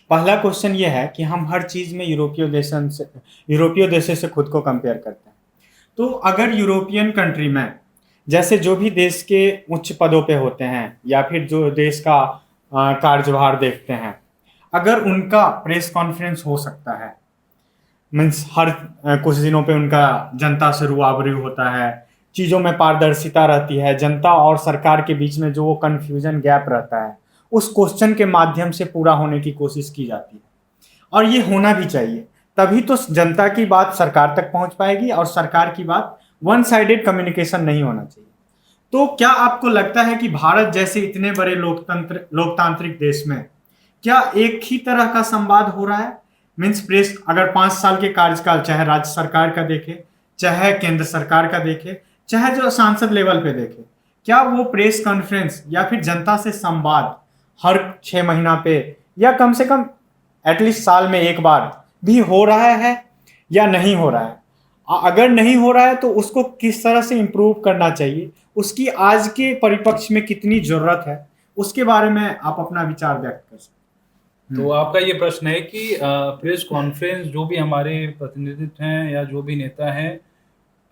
पहला क्वेश्चन ये है कि हम हर चीज़ में यूरोपीय देशों से खुद को कंपेयर करते हैं। तो अगर यूरोपियन कंट्री में जैसे जो भी देश के उच्च पदों पे होते हैं या फिर जो देश का कार्यभार देखते हैं, अगर उनका प्रेस कॉन्फ्रेंस हो सकता है, मीन्स हर कुछ दिनों पे उनका जनता से रूबरू होता है, चीज़ों में पारदर्शिता रहती है, जनता और सरकार के बीच में जो वो कन्फ्यूजन गैप रहता है उस क्वेश्चन के माध्यम से पूरा होने की कोशिश की जाती है, और ये होना भी चाहिए। तभी तो जनता की बात सरकार तक पहुंच पाएगी और सरकार की बात वन साइडेड कम्युनिकेशन नहीं होना चाहिए। तो क्या आपको लगता है कि भारत जैसे इतने बड़े लोकतांत्रिक देश में क्या एक ही तरह का संवाद हो रहा है? मीन्स प्रेस अगर 5 साल के कार्यकाल चाहे राज्य सरकार का देखे, चाहे केंद्र सरकार का देखे, चाहे जो सांसद लेवल पे देखे, क्या वो प्रेस कॉन्फ्रेंस या फिर जनता से संवाद हर 6 महीना पे या कम से कम एटलीस्ट साल में एक बार भी हो रहा है या नहीं हो रहा है? अगर नहीं हो रहा है तो उसको किस तरह से इम्प्रूव करना चाहिए, उसकी आज के परिप्रेक्ष्य में कितनी जरूरत है, उसके बारे में आप अपना विचार व्यक्त कर सकते हैं। तो आपका ये प्रश्न है कि प्रेस कॉन्फ्रेंस जो भी हमारे प्रतिनिधित्व हैं या जो भी नेता हैं,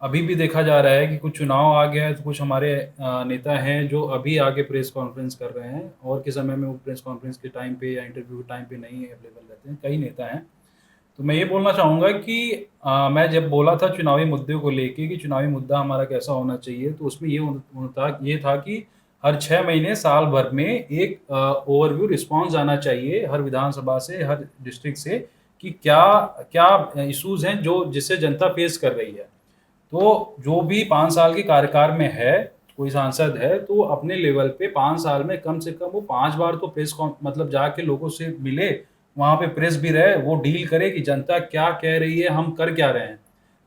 अभी भी देखा जा रहा है कि कुछ चुनाव आ गया है तो कुछ हमारे नेता हैं जो अभी आगे प्रेस कॉन्फ्रेंस कर रहे हैं और के समय में वो प्रेस कॉन्फ्रेंस के टाइम पे या इंटरव्यू के टाइम पे नहीं अवेलेबल रहते हैं, कई नेता हैं। तो मैं ये बोलना चाहूँगा कि मैं जब बोला था चुनावी मुद्दे को लेके कि चुनावी मुद्दा हमारा कैसा होना चाहिए, तो उसमें ये था कि हर 6 महीने साल भर में एक ओवरव्यू रिस्पॉन्स आना चाहिए हर विधानसभा से, हर डिस्ट्रिक्ट से, कि क्या क्या इश्यूज हैं जो जिससे जनता फेस कर रही है। तो जो भी 5 साल के कार्यकाल में है, कोई सांसद है तो अपने लेवल पे 5 साल में कम से कम वो 5 बार तो प्रेस मतलब जाके लोगों से मिले, वहाँ पे प्रेस भी रहे, वो डील करे कि जनता क्या कह रही है, हम कर क्या रहे हैं।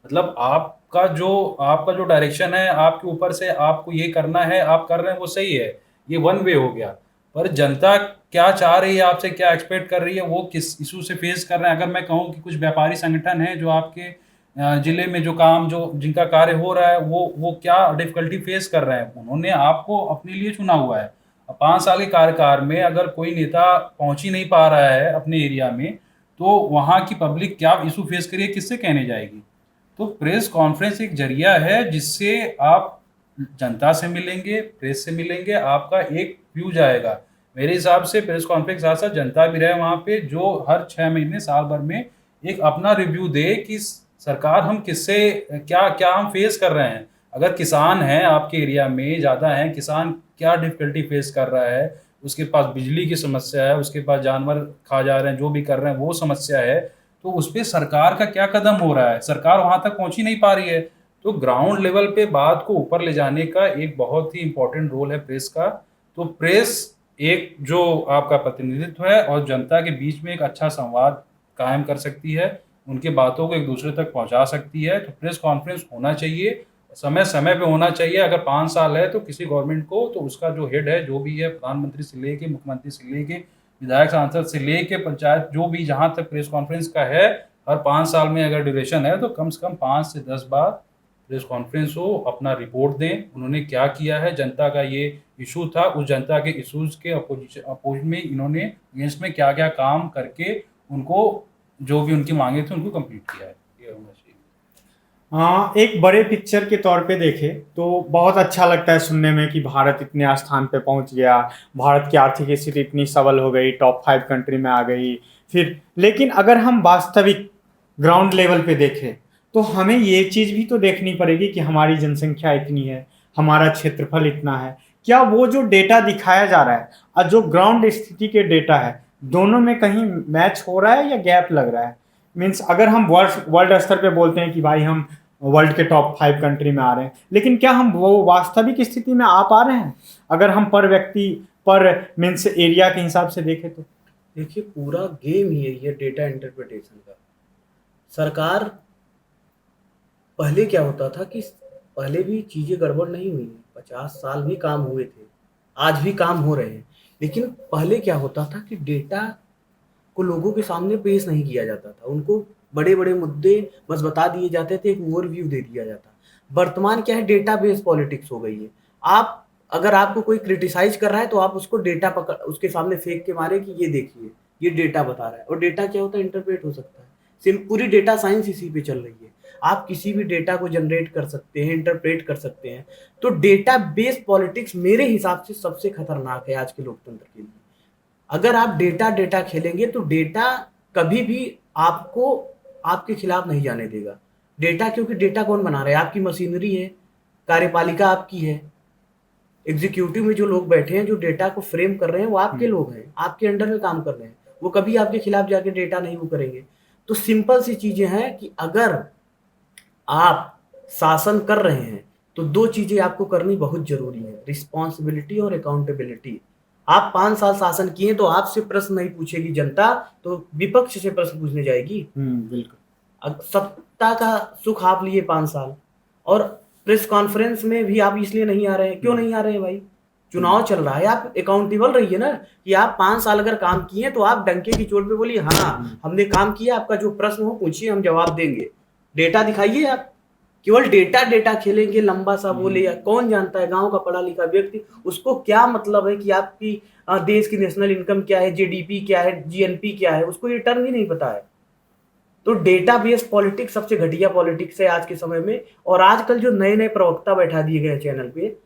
मतलब आपका जो डायरेक्शन है, आपके ऊपर से आपको ये करना है, आप कर रहे हैं, वो सही है, ये वन वे हो गया। पर जनता क्या चाह रही है आपसे, क्या एक्सपेक्ट कर रही है, वो किस इशू से फेस कर रहे हैं। अगर मैं कहूँ कि कुछ व्यापारी संगठन है जो आपके जिले में जिनका कार्य हो रहा है, वो क्या डिफिकल्टी फेस कर रहे हैं, उन्होंने आपको अपने लिए चुना हुआ है। 5 साल के कार्यकाल में अगर कोई नेता पहुंच ही नहीं पा रहा है अपने एरिया में, तो वहाँ की पब्लिक क्या इशू फेस करिए, किससे कहने जाएगी। तो प्रेस कॉन्फ्रेंस एक जरिया है जिससे आप जनता से मिलेंगे, प्रेस से मिलेंगे, आपका एक व्यू जाएगा। मेरे हिसाब से प्रेस कॉन्फ्रेंस के साथ साथ जनता भी रहे वहाँ पे, जो हर 6 महीने साल भर में एक अपना रिव्यू दे कि सरकार हम किससे क्या हम फेस कर रहे हैं। अगर किसान हैं आपके एरिया में ज़्यादा हैं, किसान क्या डिफिकल्टी फेस कर रहा है, उसके पास बिजली की समस्या है, उसके पास जानवर खा जा रहे हैं, जो भी कर रहे हैं वो समस्या है, तो उस पर सरकार का क्या कदम हो रहा है, सरकार वहाँ तक पहुँच ही नहीं पा रही है। तो ग्राउंड लेवल पे बात को ऊपर ले जाने का एक बहुत ही इम्पोर्टेंट रोल है प्रेस का। तो प्रेस एक जो आपका प्रतिनिधित्व है और जनता के बीच में एक अच्छा संवाद कायम कर सकती है, उनकी बातों को एक दूसरे तक पहुंचा सकती है। तो प्रेस कॉन्फ्रेंस होना चाहिए, समय समय पे होना चाहिए। अगर 5 साल है तो किसी गवर्नमेंट को, तो उसका जो हेड है, जो भी है, प्रधानमंत्री से लेके मुख्यमंत्री से लेके विधायक सांसद से लेके पंचायत, जो भी जहां तक प्रेस कॉन्फ्रेंस का है, हर 5 साल में अगर ड्यूरेशन है तो कम से कम 5 से 10 बार प्रेस कॉन्फ्रेंस हो, अपना रिपोर्ट दें, उन्होंने क्या किया है, जनता का ये इशू था, उस जनता के इशूज के अपोज में इन्होंने अगेंस्ट में क्या क्या काम करके उनको जो भी उनकी मांगे थी उनको कंप्लीट किया है, ये होना चाहिए। हाँ, एक बड़े पिक्चर के तौर पे देखें तो बहुत अच्छा लगता है सुनने में कि भारत इतने स्थान पे पहुंच गया, भारत की आर्थिक स्थिति इतनी सबल हो गई, टॉप 5 कंट्री में आ गई। फिर लेकिन अगर हम वास्तविक ग्राउंड लेवल पे देखें तो हमें ये चीज़ भी तो देखनी पड़ेगी कि हमारी जनसंख्या इतनी है, हमारा क्षेत्रफल इतना है। क्या वो जो डेटा दिखाया जा रहा है और जो ग्राउंड स्थिति के डेटा है, दोनों में कहीं मैच हो रहा है या गैप लग रहा है? मीन्स अगर हम वर्ल्ड स्तर पे बोलते हैं कि भाई हम वर्ल्ड के टॉप 5 कंट्री में आ रहे हैं, लेकिन क्या हम वो वास्तविक स्थिति में आ पा रहे हैं अगर हम पर व्यक्ति पर मीन्स एरिया के हिसाब से देखें तो? देखिए, पूरा गेम ही है ये डेटा इंटरप्रिटेशन का। सरकार, पहले क्या होता था कि पहले भी चीज़ें गड़बड़ नहीं हुई, 50 साल भी काम हुए थे, आज भी काम हो रहे हैं। लेकिन पहले क्या होता था कि डेटा को लोगों के सामने पेश नहीं किया जाता था, उनको बड़े बड़े मुद्दे बस बता दिए जाते थे, एक ओवरव्यू दे दिया जाता। वर्तमान क्या है, डेटा बेस पॉलिटिक्स हो गई है। आप अगर आपको कोई क्रिटिसाइज कर रहा है तो आप उसको डेटा पकड़ उसके सामने फेंक के मारे कि ये देखिए, ये डेटा बता रहा है। और डेटा क्या होता है, इंटरप्रेट हो सकता है। पूरी डेटा साइंस इसी पे चल रही है। आप किसी भी डेटा को जनरेट कर सकते हैं, इंटरप्रेट कर सकते हैं। तो डेटा बेस पॉलिटिक्स मेरे हिसाब से सबसे खतरनाक है आज के लोकतंत्र के लिए। अगर आप डेटा खेलेंगे तो डेटा कभी भी आपको आपके खिलाफ नहीं जाने देगा। डेटा, क्योंकि डेटा कौन बना रहा है, आपकी मशीनरी है, कार्यपालिका आपकी है, एग्जीक्यूटिव में जो लोग बैठे हैं जो डेटा को फ्रेम कर रहे हैं वो आपके लोग हैं, आपके अंडर में काम कर रहे हैं। वो कभी आपके खिलाफ जाके डेटा नहीं वो करेंगे। तो सिंपल सी चीजें हैं कि अगर आप शासन कर रहे हैं तो 2 चीजें आपको करनी बहुत जरूरी है, रिस्पॉन्सिबिलिटी और अकाउंटेबिलिटी। आप 5 साल शासन किए तो आपसे प्रश्न नहीं पूछेगी जनता, तो विपक्ष से प्रश्न पूछने जाएगी। बिल्कुल। सत्ता का सुख आप लिए 5 साल, और प्रेस कॉन्फ्रेंस में भी आप इसलिए नहीं आ रहे हैं। क्यों नहीं आ रहे हैं भाई? चुनाव चल रहा है, आप अकाउंटेबल रहिए ना, कि आप 5 साल अगर काम किए तो आप डंके की चोट पे बोलिए हाँ हमने काम किया, आपका जो प्रश्न हो पूछिए, हम जवाब देंगे। डेटा दिखाइए। आप केवल डेटा खेलेंगे, लंबा सा बोले, या कौन जानता है गांव का पढ़ा लिखा व्यक्ति, उसको क्या मतलब है कि आपकी देश की नेशनल इनकम क्या है, जीडीपी क्या है, जीएनपी क्या है, उसको ये टर्म ही नहीं पता है। तो डेटा बेस पॉलिटिक्स सबसे घटिया पॉलिटिक्स है आज के समय में। और आजकल जो नए नए प्रवक्ता बैठा दिए गए चैनल पे,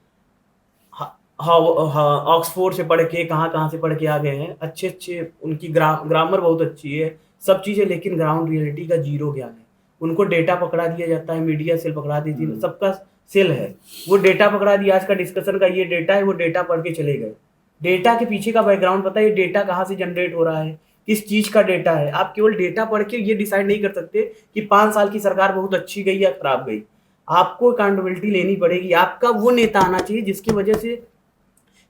ऑक्सफोर्ड से पढ़ के कहाँ से पढ़ के आ गए हैं, अच्छे उनकी ग्रामर बहुत अच्छी है, सब चीजें, लेकिन ग्राउंड रियलिटी का जीरो ज्ञान है। उनको डेटा पकड़ा दिया जाता है, मीडिया सेल पकड़ा दी थी, सबका सेल है, वो डेटा पकड़ा दिया, आज का डिस्कशन का ये डेटा है, वो डेटा पढ़ के चले गए। डेटा के पीछे का बैकग्राउंड पता है, ये डेटा कहाँ से जनरेट हो रहा है, किस चीज का डेटा है। आप केवल डेटा पढ़ के ये डिसाइड नहीं कर सकते कि 5 साल की सरकार बहुत अच्छी गई या खराब गई। आपको अकाउंटेबिलिटी लेनी पड़ेगी। आपका वो नेता आना चाहिए जिसकी वजह से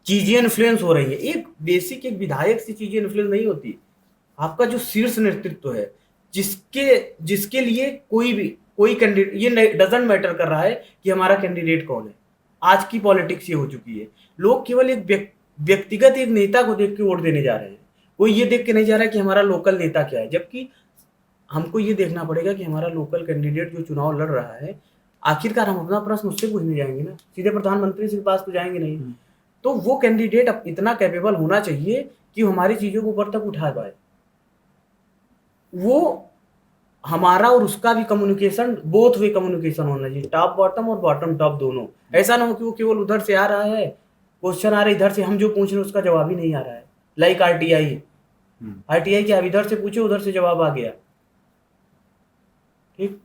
चीजें इन्फ्लुएंस हो रही है। एक विधायक से चीजें इन्फ्लुएंस नहीं होती। आपका जो शीर्ष नेतृत्व है, जिसके लिए कोई कैंडिडेट, ये डजंट मैटर कर रहा है कि हमारा कैंडिडेट कौन है। आज की पॉलिटिक्स ये हो चुकी है, लोग केवल एक व्यक्तिगत एक नेता को देख के वोट देने जा रहे हैं। कोई ये देख के नहीं जा रहा है कि हमारा लोकल नेता क्या है, जबकि हमको ये देखना पड़ेगा कि हमारा लोकल कैंडिडेट जो चुनाव लड़ रहा है, आखिरकार हम अपना प्रश्न उससे पूछने जाएंगे ना, सीधे प्रधानमंत्री के पास तो जाएंगे नहीं। तो वो कैंडिडेट अब इतना कैपेबल होना चाहिए कि हमारी चीजों को ऊपर तक उठा पाए। वो हमारा और उसका भी कम्युनिकेशन, बोथ वे कम्युनिकेशन होना चाहिए, टॉप बॉटम और बॉटम टॉप दोनों। ऐसा ना हो कि वो केवल उधर से आ रहा है, क्वेश्चन आ रहा है इधर से, हम जो पूछ रहे हैं उसका जवाब ही नहीं आ रहा है। लाइक आरटीआई क्या, इधर से पूछे उधर से जवाब आ गया। ठीक।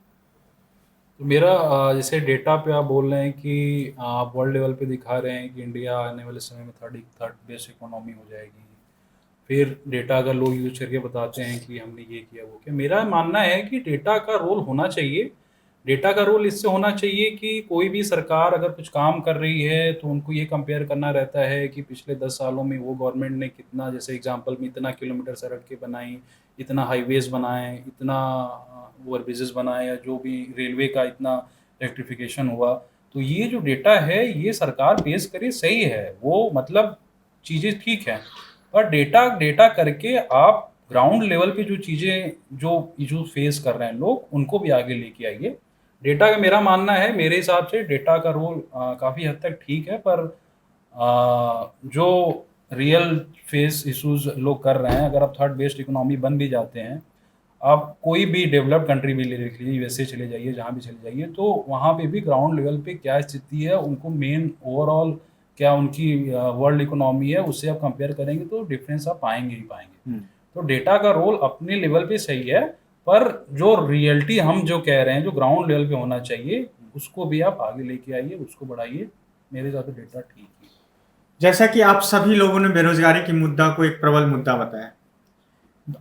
तो मेरा जैसे डेटा पे आप बोल रहे हैं कि आप वर्ल्ड लेवल पे दिखा रहे हैं कि इंडिया आने वाले समय में थर्ड बेस्ट इकोनॉमी हो जाएगी, फिर डेटा अगर लोग यूज करके बताते हैं कि हमने ये किया वो किया। मेरा मानना है कि डेटा का रोल होना चाहिए, डेटा का रोल इससे होना चाहिए कि कोई भी सरकार अगर कुछ काम कर रही है तो उनको ये कंपेयर करना रहता है कि पिछले 10 सालों में वो गवर्नमेंट ने कितना, जैसे एग्जांपल में इतना किलोमीटर सड़कें बनाई, इतना हाईवेज बनाए, इतना ओवर ब्रिजेस बनाए, या जो भी रेलवे का इतना इलेक्ट्रिफिकेशन हुआ। तो ये जो डेटा है ये सरकार पेश करे सही है, वो मतलब चीज़ें ठीक हैं, पर डेटा डेटा करके आप ग्राउंड लेवल पे जो चीज़ें जो इशू फेस कर रहे हैं लोग, उनको भी आगे लेके आइए। डेटा का मेरा मानना है, मेरे हिसाब से डेटा का रोल काफ़ी हद तक ठीक है, पर जो रियल फेस इश्यूज लोग कर रहे हैं, अगर आप थर्ड बेस्ड इकोनॉमी बन भी जाते हैं, आप कोई भी डेवलप्ड कंट्री में ले लीजिए, यूएसए चले जाइए, जहाँ भी चले जाइए, तो वहाँ पे भी ग्राउंड लेवल पे क्या स्थिति है, उनको मेन ओवरऑल क्या उनकी वर्ल्ड इकोनॉमी है, उससे आप कंपेयर करेंगे तो डिफरेंस आप पाएंगे ही पाएंगे। तो डेटा का रोल अपने लेवल पे सही है, पर जो रियलिटी हम जो कह रहे हैं, जो ग्राउंड लेवल पे होना चाहिए, उसको भी आप आगे लेके आइए, उसको बढ़ाइए। मेरे हिसाब से डेटा ठीक है। जैसा कि आप सभी लोगों ने बेरोजगारी के मुद्दा को एक प्रबल मुद्दा बताया,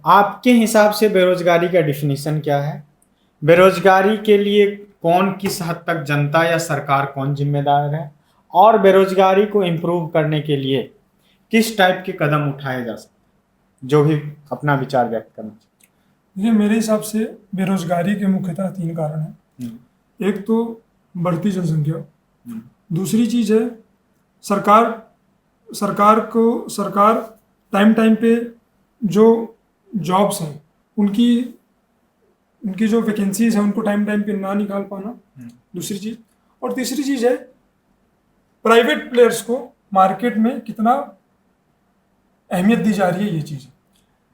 आपके हिसाब से बेरोजगारी का डिफिनीशन क्या है? बेरोजगारी के लिए कौन, किस हद तक जनता या सरकार कौन जिम्मेदार है? और बेरोजगारी को इम्प्रूव करने के लिए किस टाइप के कदम उठाए जा सकते हैं? जो भी अपना विचार व्यक्त करना चाहिए। देखिए, मेरे हिसाब से बेरोजगारी के मुख्यतः 3 कारण हैं। एक तो बढ़ती जनसंख्या, दूसरी चीज़ है सरकार टाइम टाइम पे जो जॉब्स हैं उनकी जो वैकेंसीज हैं उनको टाइम टाइम पे ना निकाल पाना, दूसरी चीज़। और तीसरी चीज़ है प्राइवेट प्लेयर्स को मार्केट में कितना अहमियत दी जा रही है, ये चीज़।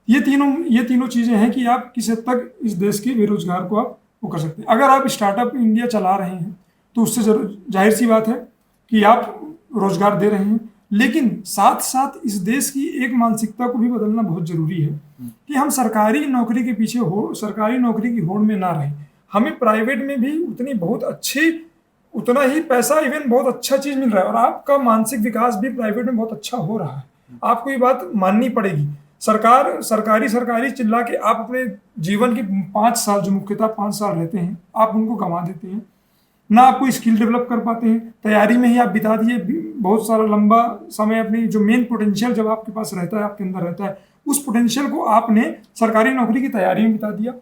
ये तीनों चीज़ें हैं कि आप किस हद तक इस देश के बेरोजगार को आप वो कर सकते हैं। अगर आप स्टार्टअप इंडिया चला रहे हैं तो उससे जाहिर सी बात है कि आप रोजगार दे रहे हैं, लेकिन साथ साथ इस देश की एक मानसिकता को भी बदलना बहुत जरूरी है कि हम सरकारी नौकरी के पीछे सरकारी नौकरी की होड़ में ना रहें। हमें प्राइवेट में भी उतना ही पैसा, इवन बहुत अच्छा चीज मिल रहा है, और आपका मानसिक विकास भी प्राइवेट में बहुत अच्छा हो रहा है। आपको ये बात माननी पड़ेगी। सरकारी चिल्ला के आप अपने जीवन के 5 साल, जो मुख्यतः 5 साल रहते हैं, आप उनको गंवा देते हैं। ना आप कोई स्किल डेवलप कर पाते हैं, तैयारी में ही आप बिता दिए बहुत सारा लंबा समय। अपनी जो मेन पोटेंशियल जब आपके पास रहता है, आपके अंदर रहता है, उस पोटेंशियल को आपने सरकारी नौकरी की तैयारी में बिता दिया।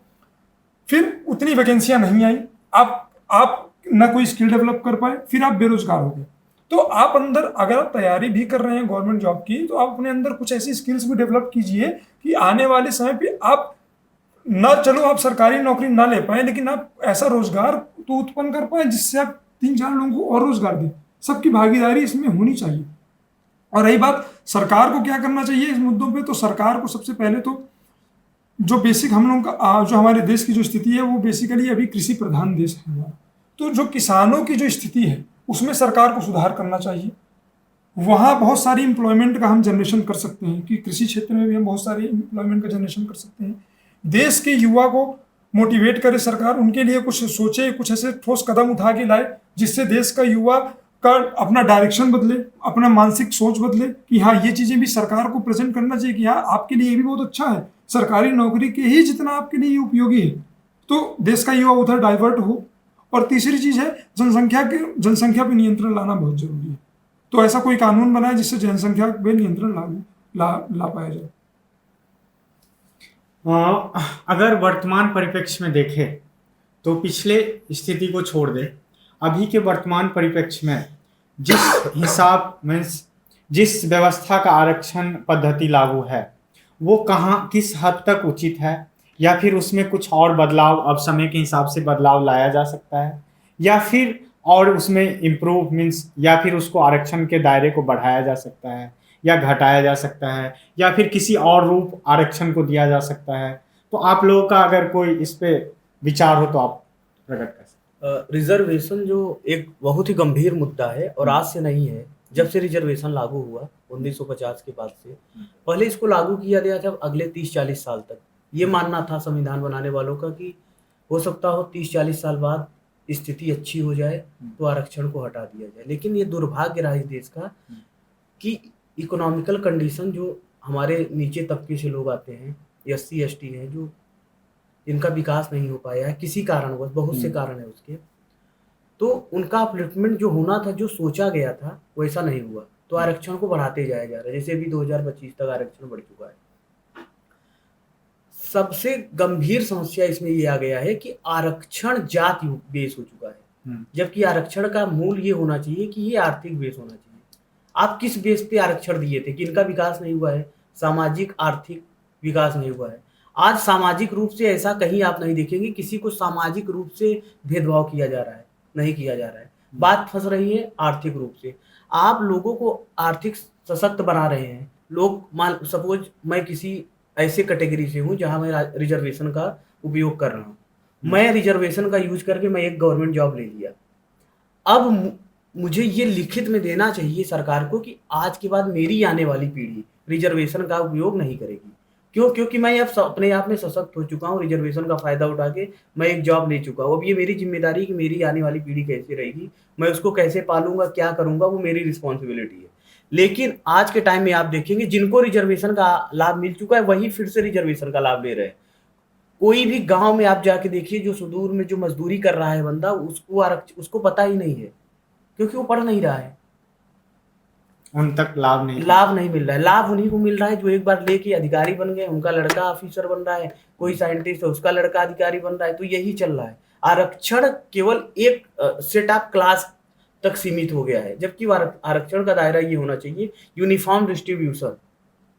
फिर उतनी वैकेंसियां नहीं आई, आप ना कोई स्किल डेवलप कर पाए, फिर आप बेरोजगार हो गए। तो आप अंदर, अगर आप तैयारी भी कर रहे हैं गवर्नमेंट जॉब की, तो आप अपने अंदर कुछ ऐसी स्किल्स भी डेवलप कीजिए कि आने वाले समय पे आप ना, चलो आप सरकारी नौकरी ना ले पाए, लेकिन आप ऐसा रोजगार तो उत्पन्न कर पाए जिससे आप 3-4 लोगों को और रोजगार दें। सबकी भागीदारी इसमें होनी चाहिए। और रही बात सरकार को क्या करना चाहिए इस मुद्दों पे, तो सरकार को सबसे पहले तो जो बेसिक हम लोगों का, जो हमारे देश की जो स्थिति है, वो बेसिकली अभी कृषि प्रधान देश है हमारा। तो जो किसानों की जो स्थिति है उसमें सरकार को सुधार करना चाहिए। वहाँ बहुत सारी एम्प्लॉयमेंट का हम जनरेशन कर सकते हैं कि कृषि क्षेत्र में भी हम बहुत सारी एम्प्लॉयमेंट का जनरेशन कर सकते हैं। देश के युवा को मोटिवेट करे सरकार, उनके लिए कुछ सोचे, कुछ ऐसे ठोस कदम उठा के लाए जिससे देश का युवा का अपना डायरेक्शन बदले, अपना मानसिक सोच बदले कि हाँ, ये चीज़ें भी सरकार को प्रेजेंट करना चाहिए कि हाँ, आपके लिए ये भी बहुत अच्छा है, सरकारी नौकरी के ही जितना आपके लिए उपयोगी है। तो देश का युवा उधर डाइवर्ट हो। और तीसरी चीज़ है जनसंख्या पे नियंत्रण लाना बहुत जरूरी है। तो ऐसा कोई कानून बनाए जिससे जनसंख्या पे नियंत्रण ला पाया जाए। अगर वर्तमान परिप्रेक्ष्य में देखें तो पिछले स्थिति को छोड़ दे, अभी के वर्तमान परिप्रेक्ष्य में जिस व्यवस्था का आरक्षण पद्धति लागू है, वो कहाँ, किस हद तक उचित है, या फिर उसमें कुछ और बदलाव, अब समय के हिसाब से बदलाव लाया जा सकता है, या फिर और उसमें इम्प्रूव मीन्स, या फिर उसको आरक्षण के दायरे को बढ़ाया जा सकता है या घटाया जा सकता है, या फिर किसी और रूप आरक्षण को दिया जा सकता है। तो आप लोगों का अगर कोई इस पे विचार हो तो आप प्रकट कर सकते। रिजर्वेशन जो एक बहुत ही गंभीर मुद्दा है और आज से नहीं है, जब से रिजर्वेशन लागू हुआ 1950 के बाद से, पहले इसको लागू किया गया था अगले 30-40 साल तक। ये मानना था संविधान बनाने वालों का कि हो सकता हो 30-40 साल बाद स्थिति अच्छी हो जाए तो आरक्षण को हटा दिया जाए। लेकिन ये दुर्भाग्य रहा इस देश का कि इकोनॉमिकल कंडीशन, जो हमारे नीचे तबके से लोग आते हैं, SC ST हैं, जो जिनका विकास नहीं हो पाया है किसी कारणवश, बहुत से कारण है उसके, तो उनका अपलिफ्टमेंट जो होना था, जो सोचा गया था, वैसा नहीं हुआ। तो आरक्षण को बढ़ाते जाया जा रहा है, जैसे अभी 2025 तक आरक्षण बढ़ चुका है। सबसे गंभीर समस्या इसमें ये आ गया है कि आरक्षण जाति बेस हो चुका है, जबकि आरक्षण का मूल ये होना चाहिए कि ये आर्थिक बेस होना चाहिए। आप किस बेस पे आरक्षण दिए थे? किनका विकास नहीं हुआ है? सामाजिक आर्थिक विकास नहीं हुआ है। आज सामाजिक रूप से ऐसा कहीं आप नहीं देखेंगे किसी को सामाजिक रूप से भेदभाव किया जा रहा है, नहीं किया जा रहा है। बात फंस रही है आर्थिक रूप से। आप लोगों को आर्थिक सशक्त बना रहे हैं। लोग, मान सपोज मैं किसी ऐसे कैटेगरी से हूँ जहाँ मैं रिजर्वेशन का उपयोग कर रहा हूँ, मैं रिजर्वेशन का यूज करके मैं एक गवर्नमेंट जॉब ले लिया। अब मुझे ये लिखित में देना चाहिए सरकार को कि आज के बाद मेरी आने वाली पीढ़ी रिजर्वेशन का उपयोग नहीं करेगी। क्यों? क्योंकि मैं अब अपने आप में सशक्त हो चुका हूँ, रिजर्वेशन का फायदा उठा के मैं एक जॉब ले चुका हूँ। अब ये मेरी जिम्मेदारी है कि मेरी आने वाली पीढ़ी कैसे रहेगी, मैं उसको कैसे पालूंगा, क्या करूंगा, वो मेरी रिस्पॉन्सिबिलिटी है। लेकिन आज के टाइम में आप देखेंगे जिनको रिजर्वेशन का लाभ मिल चुका है वही फिर से रिजर्वेशन का लाभ ले रहे हैं। कोई भी गांव में आप जाके देखिए, जो सुदूर में जो मजदूरी कर रहा है बंदा, उसको पता ही नहीं है, क्योंकि वो पढ़ नहीं रहा है, उन तक लाभ नहीं मिल रहा है। लाभ उन्हीं को मिल रहा है जो एक बार लेके अधिकारी बन गए, उनका लड़का ऑफिसर बन रहा है, कोई साइंटिस्ट है उसका लड़का अधिकारी बन रहा है। तो यही चल रहा है। आरक्षण केवल एक सेट ऑफ क्लास तक सीमित हो गया है, जबकि आरक्षण का दायरा ये होना चाहिए यूनिफॉर्म डिस्ट्रीब्यूशन,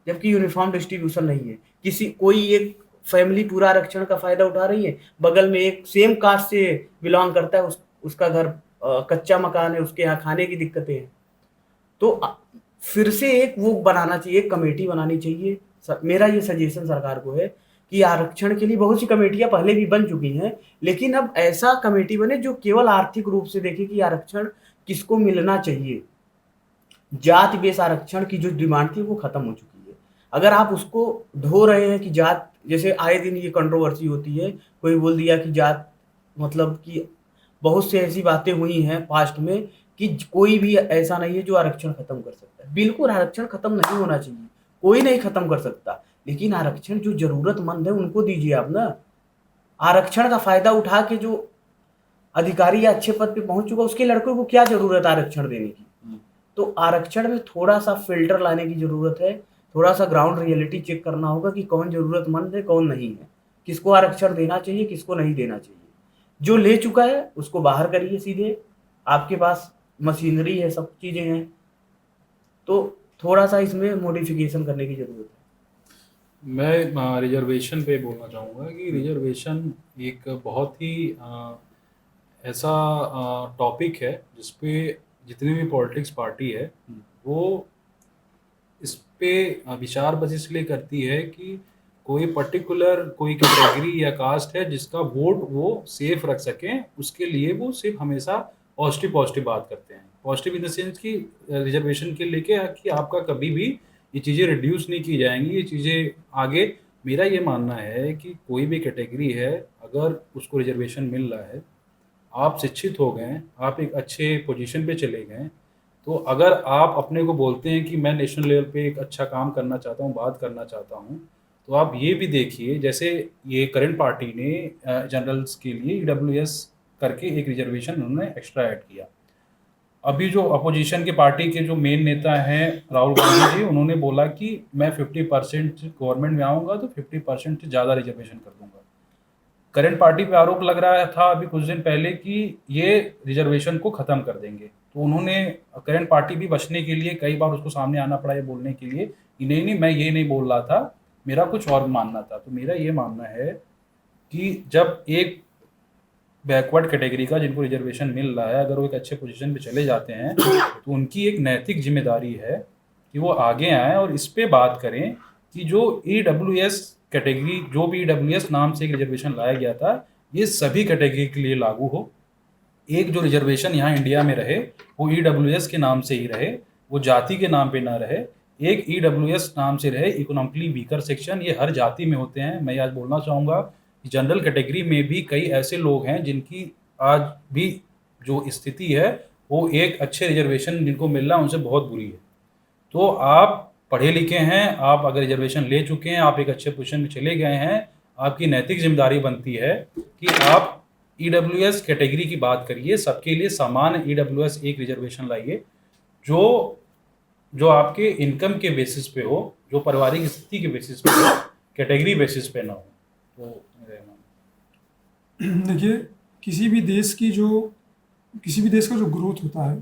जबकि यूनिफॉर्म डिस्ट्रीब्यूशन नहीं है। कोई एक फैमिली पूरा आरक्षण का फायदा उठा रही है, बगल में एक सेम कास्ट से बिलोंग करता है, उसका घर कच्चा मकान है, उसके यहाँ खाने की दिक्कतें हैं। तो फिर से एक वो बनाना चाहिए, एक कमेटी बनानी चाहिए। मेरा ये सजेशन सरकार को है कि आरक्षण के लिए बहुत सी कमेटियां पहले भी बन चुकी हैं, लेकिन अब ऐसा कमेटी बने जो केवल आर्थिक रूप से देखे कि आरक्षण किसको मिलना चाहिए। जाति बेस आरक्षण की जो डिमांड थी वो खत्म हो चुकी है। अगर आप उसको ढो रहे हैं कि जात, जैसे आए दिन ये कंट्रोवर्सी होती है, कोई बोल दिया कि जात, मतलब कि बहुत से ऐसी बातें हुई हैं पास्ट में कि कोई भी ऐसा नहीं है जो आरक्षण खत्म कर सकता है। बिल्कुल आरक्षण खत्म नहीं होना चाहिए, कोई नहीं खत्म कर सकता, लेकिन आरक्षण जो जरूरतमंद है उनको दीजिए आप ना। आरक्षण का फायदा उठा के जो अधिकारी या अच्छे पद पे पहुंच चुका उसके लड़कों को क्या जरूरत है आरक्षण देने की? तो आरक्षण में थोड़ा सा फिल्टर लाने की जरूरत है, थोड़ा सा ग्राउंड रियलिटी चेक करना होगा कि कौन जरूरतमंद है, कौन नहीं है, किसको आरक्षण देना चाहिए, किसको नहीं देना चाहिए। जो ले चुका है उसको बाहर करिए सीधे, आपके पास मशीनरी है, सब चीजें हैं, तो थोड़ा सा इसमें मॉडिफिकेशन करने की जरूरत है। मैं रिजर्वेशन पे बोलना चाहूँगा कि रिजर्वेशन एक बहुत ही ऐसा टॉपिक है जिसपे जितनी भी पॉलिटिक्स पार्टी है वो इस पे विचार बस इसलिए करती है कि कोई पर्टिकुलर कोई कैटेगरी या कास्ट है जिसका वोट वो सेफ रख सकें, उसके लिए वो सिर्फ हमेशा पॉजिटिव बात करते हैं। पॉजिटिव इन द सेंस कि रिजर्वेशन के लेके कि आपका कभी भी ये चीज़ें रिड्यूस नहीं की जाएंगी, ये चीज़ें आगे। मेरा ये मानना है कि कोई भी कैटेगरी है अगर उसको रिजर्वेशन मिल रहा है, आप शिक्षित हो गए, आप एक अच्छे पोजीशन पे चले गए, तो अगर आप अपने को बोलते हैं कि मैं नेशनल लेवल पे एक अच्छा काम करना चाहता हूँ, बात करना चाहता हूँ, तो आप ये भी देखिए जैसे ये करंट पार्टी ने जनरल्स के लिए EWS करके एक रिजर्वेशन उन्होंने एक्स्ट्रा ऐड किया। अभी जो अपोजिशन के पार्टी के जो मेन नेता हैं राहुल गांधी जी, उन्होंने बोला कि मैं 50% गवर्नमेंट में आऊँगा तो 50% से ज़्यादा रिजर्वेशन कर दूंगा। करंट पार्टी पे आरोप लग रहा था अभी कुछ दिन पहले कि ये रिजर्वेशन को ख़त्म कर देंगे, तो उन्होंने करंट पार्टी भी बचने के लिए कई बार उसको सामने आना पड़ा ये बोलने के लिए कि नहीं मैं ये नहीं बोल रहा था, मेरा कुछ और मानना था। तो मेरा ये मानना है कि जब एक बैकवर्ड कैटेगरी का जिनको रिजर्वेशन मिल रहा है, अगर वो एक अच्छे पोजीशन पे चले जाते हैं तो उनकी एक नैतिक जिम्मेदारी है कि वो आगे आएँ और इस पे बात करें कि जो EWS कैटेगरी, जो भी EWS नाम से एक रिजर्वेशन लाया गया था, ये सभी कैटेगरी के लिए लागू हो। एक जो रिजर्वेशन यहाँ इंडिया में रहे वो EWS के नाम से ही रहे, वो जाति के नाम पे ना रहे। एक EWS नाम से रहे, इकोनॉमिकली वीकर सेक्शन, ये हर जाति में होते हैं। मैं आज बोलना चाहूँगा कि जनरल कैटेगरी में भी कई ऐसे लोग हैं जिनकी आज भी जो स्थिति है वो एक अच्छे रिजर्वेशन जिनको मिल रहा है उनसे बहुत बुरी है। तो आप पढ़े लिखे हैं, आप अगर रिजर्वेशन ले चुके हैं, आप एक अच्छे पोजीशन में चले गए हैं, आपकी नैतिक जिम्मेदारी बनती है कि आप ईडब्ल्यूएस कैटेगरी की बात करिए, सबके लिए समान ईडब्ल्यूएस एक रिजर्वेशन लाइए जो जो आपके इनकम के बेसिस पे हो, जो पारिवारिक स्थिति के बेसिस पे हो, कैटेगरी बेसिस पे ना हो। तो मेरा मानना देखिए, किसी भी देश का जो ग्रोथ होता है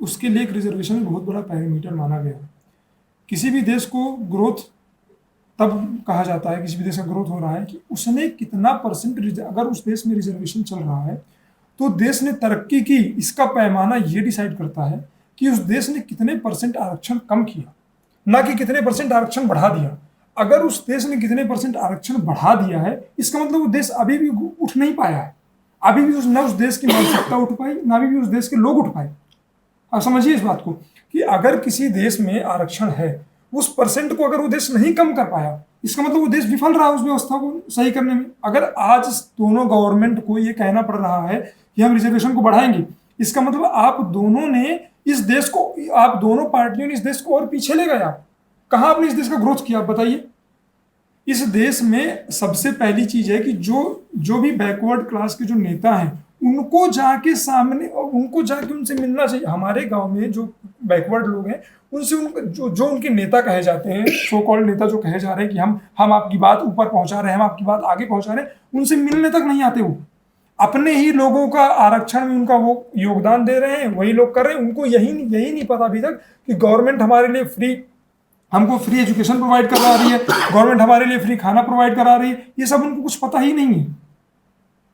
उसके लिए एक रिजर्वेशन बहुत बड़ा पैरामीटर माना गया है। किसी भी देश को ग्रोथ तब कहा जाता है, किसी भी देश का ग्रोथ हो रहा है कि उसने कितना परसेंट, अगर उस देश में रिजर्वेशन चल रहा है तो देश ने तरक्की की। इसका पैमाना ये डिसाइड करता है कि उस देश ने कितने परसेंट आरक्षण कम किया, ना कि कितने परसेंट आरक्षण बढ़ा दिया। अगर उस देश ने कितने परसेंट आरक्षण बढ़ा दिया है, इसका मतलब वो देश अभी भी उठ नहीं पाया है। अभी भी न उस देश की मानसिकता उठ पाई, ना भी उस देश के लोग उठ पाए। आप समझिए इस बात को कि अगर किसी देश में आरक्षण है, उस परसेंट को अगर वो देश नहीं कम कर पाया, इसका मतलब वो देश विफल रहा उस व्यवस्था को सही करने में। अगर आज दोनों गवर्नमेंट को ये कहना पड़ रहा है कि हम रिजर्वेशन को बढ़ाएंगे, इसका मतलब आप दोनों पार्टियों ने इस देश को और पीछे ले गया। कहाँ आपने इस देश का ग्रोथ किया, आप बताइए। इस देश में सबसे पहली चीज है कि जो भी बैकवर्ड क्लास के जो नेता हैं उनको जाके उनसे मिलना चाहिए। हमारे गांव में जो बैकवर्ड लोग हैं उनसे जो उनके नेता कहे जाते हैं, सो कॉल्ड नेता जो कहे जा रहे हैं कि हम आपकी बात ऊपर पहुंचा रहे हैं, हम आपकी बात आगे पहुंचा रहे हैं, उनसे मिलने तक नहीं आते। वो अपने ही लोगों का आरक्षण में उनका वो योगदान दे रहे हैं, वही लोग कर रहे हैं। उनको यही नहीं पता अभी तक कि गवर्नमेंट हमारे लिए हमको फ्री एजुकेशन प्रोवाइड करा रही है, गवर्नमेंट हमारे लिए फ्री खाना प्रोवाइड करा रही है। ये सब उनको कुछ पता ही नहीं है।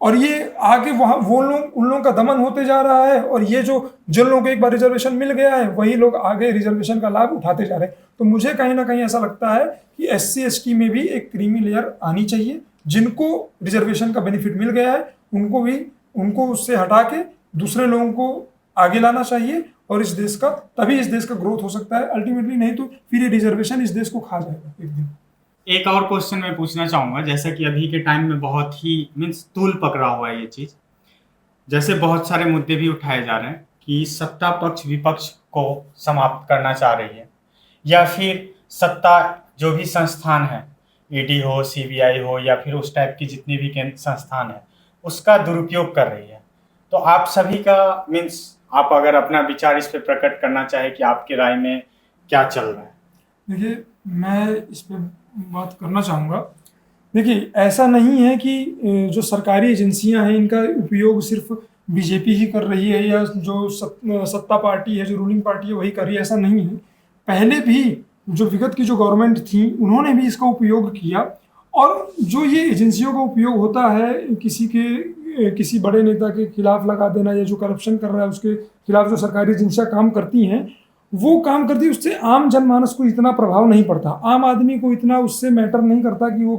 और ये आगे वहाँ उन लोगों का दमन होते जा रहा है। और ये जिन लोगों को एक बार रिजर्वेशन मिल गया है, वही लोग आगे रिजर्वेशन का लाभ उठाते जा रहे हैं। तो मुझे कहीं ना कहीं ऐसा लगता है कि SC ST में भी एक क्रीमी लेयर आनी चाहिए। जिनको रिजर्वेशन का बेनिफिट मिल गया है उनको उससे हटा के दूसरे लोगों को आगे लाना चाहिए। और तभी इस देश का ग्रोथ हो सकता है अल्टीमेटली। नहीं तो फिर ये रिजर्वेशन इस देश को खा जाएगा एक दिन। एक और क्वेश्चन मैं पूछना चाहूँगा, जैसा कि अभी के टाइम में बहुत ही तूल पकड़ा हुआ है ये चीज़। जैसे बहुत सारे मुद्दे भी उठाए जा रहे हैं कि सत्ता पक्ष विपक्ष को समाप्त करना चाह रही है, या फिर सत्ता जो भी संस्थान है, ED हो, CBI हो, या फिर उस टाइप की जितनी भी केंद्र संस्थान है, उसका दुरुपयोग कर रही है। तो आप सभी का आप अगर अपना विचार इस पे प्रकट करना चाहे कि आपकी राय में क्या चल रहा है। देखिए, मैं इस पे बात करना चाहूँगा। देखिए, ऐसा नहीं है कि जो सरकारी एजेंसियां हैं इनका उपयोग सिर्फ बीजेपी ही कर रही है, या जो सत्ता पार्टी है, जो रूलिंग पार्टी है, वही कर रही है, ऐसा नहीं है। पहले भी जो विगत की जो गवर्नमेंट थी उन्होंने भी इसका उपयोग किया। और जो ये एजेंसियों का उपयोग होता है किसी बड़े नेता के खिलाफ लगा देना, या जो करप्शन कर रहा है उसके खिलाफ जो सरकारी एजेंसियां काम करती हैं, उससे आम जनमानस को इतना प्रभाव नहीं पड़ता। आम आदमी को इतना उससे मैटर नहीं करता कि वो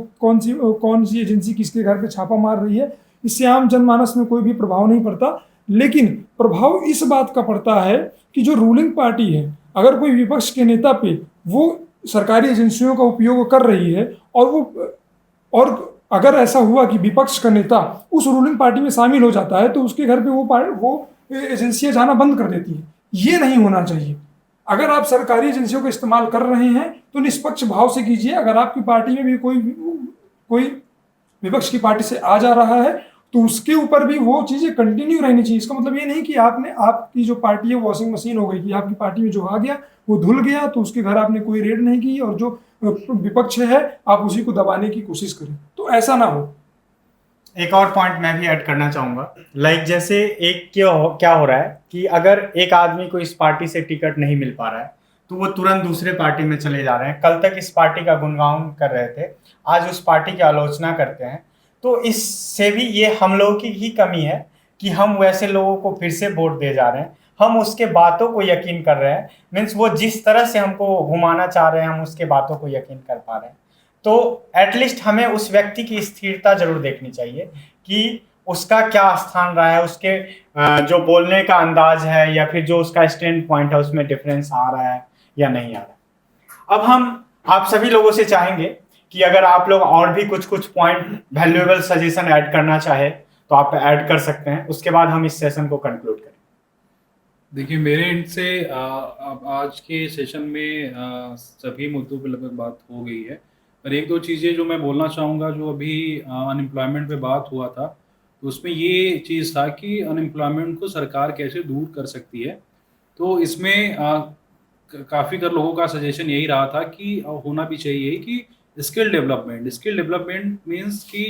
कौन सी एजेंसी किसके घर पे छापा मार रही है। इससे आम जनमानस में कोई भी प्रभाव नहीं पड़ता। लेकिन प्रभाव इस बात का पड़ता है कि जो रूलिंग पार्टी है, अगर कोई विपक्ष के नेता पे वो सरकारी एजेंसियों का उपयोग कर रही है, और अगर ऐसा हुआ कि विपक्ष का नेता उस रूलिंग पार्टी में शामिल हो जाता है, तो उसके घर पे वो एजेंसियां जाना बंद कर देती है। ये नहीं होना चाहिए। अगर आप सरकारी एजेंसियों का इस्तेमाल कर रहे हैं तो निष्पक्ष भाव से कीजिए। अगर आपकी पार्टी में भी कोई विपक्ष की पार्टी से आ जा रहा है तो उसके ऊपर भी वो चीज़ें कंटिन्यू रहनी चाहिए। इसका मतलब ये नहीं कि आपकी जो पार्टी है वॉशिंग मशीन हो गई, कि आपकी पार्टी में जो आ गया वो धुल गया तो उसके घर आपने कोई रेड नहीं की, और जो विपक्ष है आप उसी को दबाने की कोशिश करें। तो ऐसा ना हो। एक और पॉइंट मैं भी ऐड करना चाहूँगा। जैसे क्या हो रहा है कि अगर एक आदमी को इस पार्टी से टिकट नहीं मिल पा रहा है तो वो तुरंत दूसरे पार्टी में चले जा रहे हैं। कल तक इस पार्टी का गुणगान कर रहे थे, आज उस पार्टी की आलोचना करते हैं। तो इससे भी ये हम लोगों की ही कमी है कि हम वैसे लोगों को फिर से वोट दे जा रहे हैं। हम उसके बातों को यकीन कर रहे हैं, वो जिस तरह से हमको घुमाना चाह रहे हैं हम उसके बातों को यकीन कर पा रहे हैं। तो एटलीस्ट हमें उस व्यक्ति की स्थिरता जरूर देखनी चाहिए कि उसका क्या स्थान रहा है, उसके जो बोलने का अंदाज है, या फिर जो उसका स्टैंड पॉइंट है उसमें डिफरेंस आ रहा है या नहीं आ रहा है। अब हम आप सभी लोगों से चाहेंगे कि अगर आप लोग और भी कुछ पॉइंट वैल्यूएबल सजेशन ऐड करना चाहे तो आप ऐड कर सकते हैं। उसके बाद हम इस सेशन को कंक्लूड करें। देखिए, मेरे एंड से आज के सेशन में सभी मुद्दों पर लगभग बात हो गई है। पर एक दो चीज़ें जो मैं बोलना चाहूँगा, जो अभी अनएम्प्लॉयमेंट पे बात हुआ था, तो उसमें ये चीज़ था कि अनएम्प्लॉयमेंट को सरकार कैसे दूर कर सकती है। तो इसमें काफ़ी कर लोगों का सजेशन यही रहा था कि होना भी चाहिए कि स्किल डेवलपमेंट मीन्स कि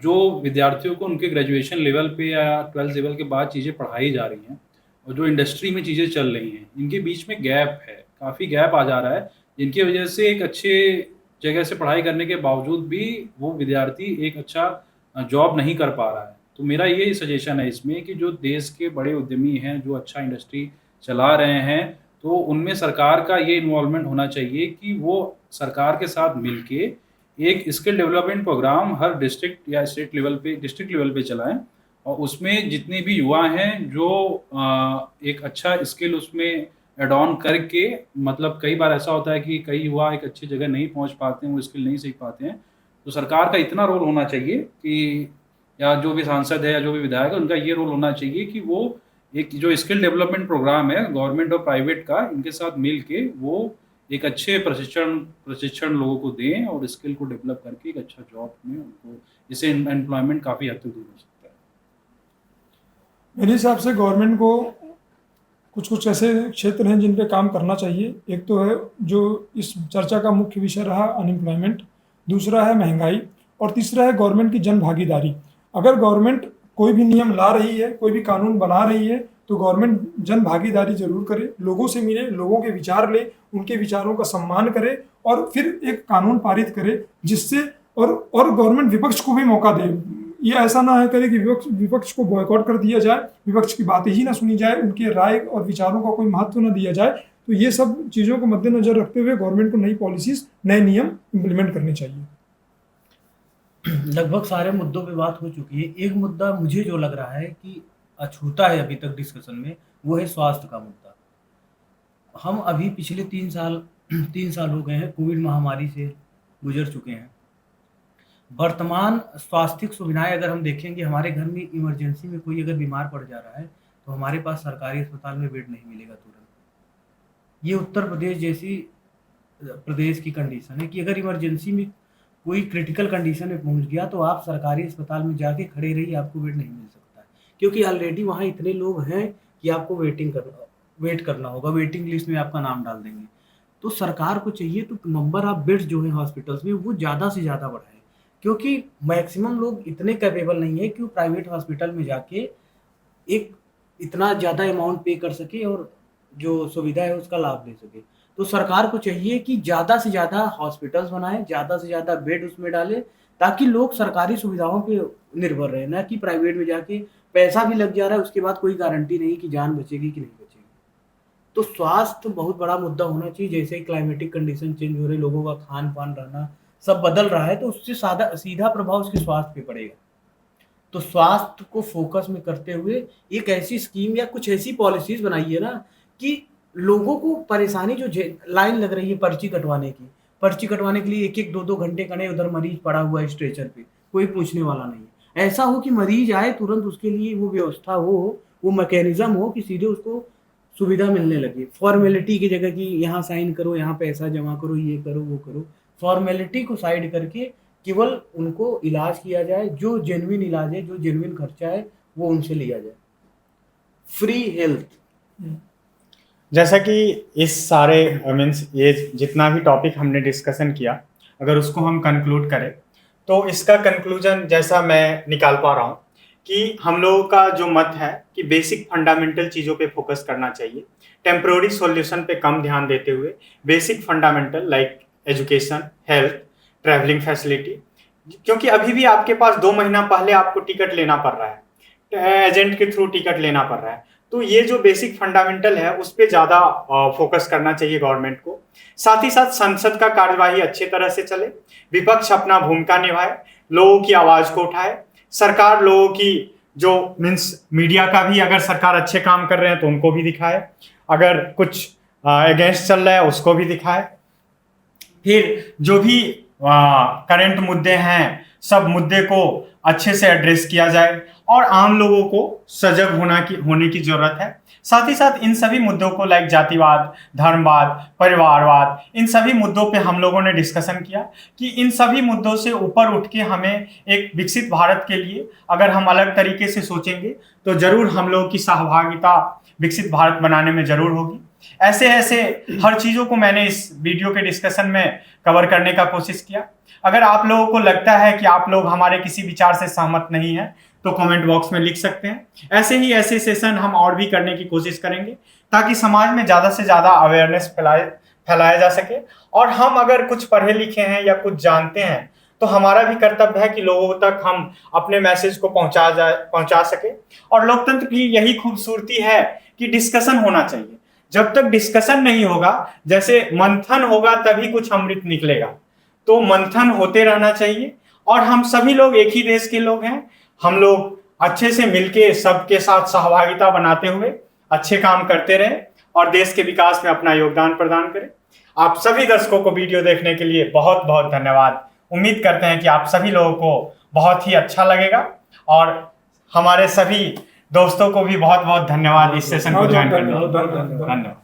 जो विद्यार्थियों को उनके ग्रेजुएशन लेवल पे या 12th लेवल के बाद चीज़ें पढ़ाई जा रही हैं और जो इंडस्ट्री में चीज़ें चल रही हैं, इनके बीच में गैप है, काफ़ी गैप आ जा रहा है, जिनकी वजह से एक अच्छे जगह से पढ़ाई करने के बावजूद भी वो विद्यार्थी एक अच्छा जॉब नहीं कर पा रहा है। तो मेरा ये सजेशन है इसमें कि जो देश के बड़े उद्यमी हैं, जो अच्छा इंडस्ट्री चला रहे हैं, तो उनमें सरकार का ये इन्वॉल्वमेंट होना चाहिए कि वो सरकार के साथ मिलके एक स्किल डेवलपमेंट प्रोग्राम हर डिस्ट्रिक्ट या डिस्ट्रिक्ट लेवल पे चलाएं और उसमें जितने भी युवा हैं जो एक अच्छा स्किल उसमें एड ऑन करके, मतलब कई बार ऐसा होता है कि कई युवा एक अच्छी जगह नहीं पहुंच पाते हैं, वो स्किल नहीं सीख पाते हैं, तो सरकार का इतना रोल होना चाहिए कि, या जो भी सांसद है या जो भी विधायक है, उनका ये रोल होना चाहिए कि वो एक जो स्किल डेवलपमेंट प्रोग्राम है गवर्नमेंट और प्राइवेट का, इनके साथ मिल के वो एक अच्छे प्रशिक्षण लोगों को दें और स्किल को डेवलप करके एक अच्छा जॉब में उनको, इससे एम्प्लॉयमेंट काफ़ी हद तक दूर हो सकता है। मेरे हिसाब से गवर्नमेंट को कुछ कुछ ऐसे क्षेत्र हैं जिन पे काम करना चाहिए। एक तो है जो इस चर्चा का मुख्य विषय रहा, अनएम्प्लॉयमेंट, दूसरा है महंगाई, और तीसरा है गवर्नमेंट की जन भागीदारी। अगर गवर्नमेंट कोई भी नियम ला रही है, कोई भी कानून बना रही है, तो गवर्नमेंट जन भागीदारी जरूर करे, लोगों से मिले, लोगों के विचार ले, उनके विचारों का सम्मान करे और फिर एक कानून पारित करे, जिससे और गवर्नमेंट विपक्ष को भी मौका दे। ये ऐसा ना है करे कि विपक्ष को बॉयकॉट कर दिया जाए, विपक्ष की बातें ही ना सुनी जाए, उनके राय और विचारों का कोई महत्व ना दिया जाए। तो ये सब चीज़ों को मद्देनजर रखते हुए गवर्नमेंट को नई पॉलिसीज, नए नियम इम्प्लीमेंट करने चाहिए। लगभग सारे मुद्दों पे बात हो चुकी है। एक मुद्दा मुझे जो लग रहा है कि अछूता है अभी तक डिस्कशन में, वो है स्वास्थ्य का मुद्दा। हम अभी पिछले 3 साल हो गए हैं, कोविड महामारी से गुजर चुके हैं। वर्तमान स्वास्थ्य सुविधाएं अगर हम देखेंगे, हमारे घर में इमरजेंसी में कोई अगर बीमार पड़ जा रहा है तो हमारे पास सरकारी अस्पताल में बेड नहीं मिलेगा तुरंत। ये उत्तर प्रदेश जैसी प्रदेश की कंडीशन है कि अगर इमरजेंसी में कोई क्रिटिकल कंडीशन में पहुंच गया तो आप सरकारी अस्पताल में जाके खड़े रहिए, आपको बेड नहीं मिल सकता है, क्योंकि ऑलरेडी वहाँ इतने लोग हैं कि आपको वेट करना होगा, वेटिंग लिस्ट में आपका नाम डाल देंगे। तो सरकार को चाहिए तो नंबर ऑफ बेड्स जो है हॉस्पिटल्स में वो ज़्यादा से ज़्यादा बढ़ाए, क्योंकि मैक्सिमम लोग इतने कैपेबल नहीं है कि वो प्राइवेट हॉस्पिटल में जाके एक इतना ज़्यादा अमाउंट पे कर सके और जो सुविधा है उसका लाभ ले सके। तो सरकार को चाहिए कि ज़्यादा से ज़्यादा हॉस्पिटल्स बनाए, ज़्यादा से ज़्यादा बेड उसमें डाले, ताकि लोग सरकारी सुविधाओं पे निर्भर रहे, ना कि प्राइवेट में जाके पैसा भी लग जा रहा है, उसके बाद कोई गारंटी नहीं कि जान बचेगी कि नहीं बचेगी। तो स्वास्थ्य बहुत बड़ा मुद्दा होना चाहिए। जैसे क्लाइमेटिक कंडीशन चेंज हो रही, लोगों का खान पान रहना सब बदल रहा है, तो उससे सीधा प्रभाव उसके स्वास्थ्य पे पड़ेगा। तो स्वास्थ्य को फोकस में करते हुए एक ऐसी स्कीम या कुछ ऐसी पॉलिसीज बनाइए ना कि लोगों को परेशानी, जो लाइन लग रही है पर्ची कटवाने के लिए 1-1, 2-2 घंटे खड़े, उधर मरीज पड़ा हुआ है स्ट्रेचर पे, कोई पूछने वाला नहीं है। ऐसा हो कि मरीज आए तुरंत उसके लिए वो व्यवस्था हो, वो मैकेनिज्म हो कि सीधे उसको सुविधा मिलने लगे। फॉर्मेलिटी की जगह कि यहाँ साइन करो, यहाँ पैसा जमा करो, ये करो वो करो, फॉर्मेलिटी को साइड करके केवल उनको इलाज किया जाए, जो जेन्युइन इलाज है, जो जेन्युइन खर्चा है वो उनसे लिया जाए। फ्री हेल्थ, जैसा कि इस सारे मीन्स ये जितना भी टॉपिक हमने डिस्कशन किया, अगर उसको हम कंक्लूड करें तो इसका कंक्लूजन जैसा मैं निकाल पा रहा हूँ कि हम लोगों का जो मत है कि बेसिक फंडामेंटल चीज़ों पे फोकस करना चाहिए, टेम्प्रोरी सॉल्यूशन पे कम ध्यान देते हुए basic fundamental like education, health, travelling facility, क्योंकि अभी भी आपके पास 2 महीना पहले आपको टिकट लेना पड़ रहा है, एजेंट के थ्रू टिकट लेना पड़ रहा है। तो ये जो बेसिक फंडामेंटल है उस पर ज़्यादा फोकस करना चाहिए गवर्नमेंट को। साथ ही साथ संसद का कार्यवाही अच्छे तरह से चले, विपक्ष अपना भूमिका निभाए, लोगों की आवाज़ को उठाए, सरकार लोगों की जो मीन्स मीडिया का भी अगर सरकार अच्छे काम कर रहे हैं तो उनको भी दिखाए, अगर कुछ अगेंस्ट चल रहा है उसको भी दिखाए। फिर जो भी करंट मुद्दे हैं सब मुद्दे को अच्छे से एड्रेस किया जाए और आम लोगों को सजग होने की जरूरत है। साथ ही साथ इन सभी मुद्दों को लाइक जातिवाद, धर्मवाद, परिवारवाद, इन सभी मुद्दों पे हम लोगों ने डिस्कशन किया कि इन सभी मुद्दों से ऊपर उठ के हमें एक विकसित भारत के लिए अगर हम अलग तरीके से सोचेंगे तो जरूर हम लोगों की सहभागिता विकसित भारत बनाने में जरूर होगी। ऐसे ऐसे हर चीज़ों को मैंने इस वीडियो के डिस्कशन में कवर करने का कोशिश किया। अगर आप लोगों को लगता है कि आप लोग हमारे किसी विचार से सहमत नहीं है तो कमेंट बॉक्स में लिख सकते हैं। ऐसे सेशन हम और भी करने की कोशिश करेंगे ताकि समाज में ज़्यादा से ज़्यादा अवेयरनेस फैलाया जा सके। और हम अगर कुछ पढ़े लिखे हैं या कुछ जानते हैं तो हमारा भी कर्तव्य है कि लोगों तक हम अपने मैसेज को पहुंचा सके। और लोकतंत्र की यही खूबसूरती है कि डिस्कशन होना चाहिए। जब तक डिस्कशन नहीं होगा, जैसे मंथन होगा तभी कुछ अमृत निकलेगा, तो मंथन होते रहना चाहिए। और हम सभी लोग एक ही देश के लोग हैं, हम लोग अच्छे से मिलके सबके साथ सहभागिता बनाते हुए अच्छे काम करते रहें और देश के विकास में अपना योगदान प्रदान करें। आप सभी दर्शकों को वीडियो देखने के लिए बहुत बहुत धन्यवाद। उम्मीद करते हैं कि आप सभी लोगों को बहुत ही अच्छा लगेगा और हमारे सभी दोस्तों को भी बहुत बहुत धन्यवाद इस सेशन को ज्वाइन करने के लिए। धन्यवाद।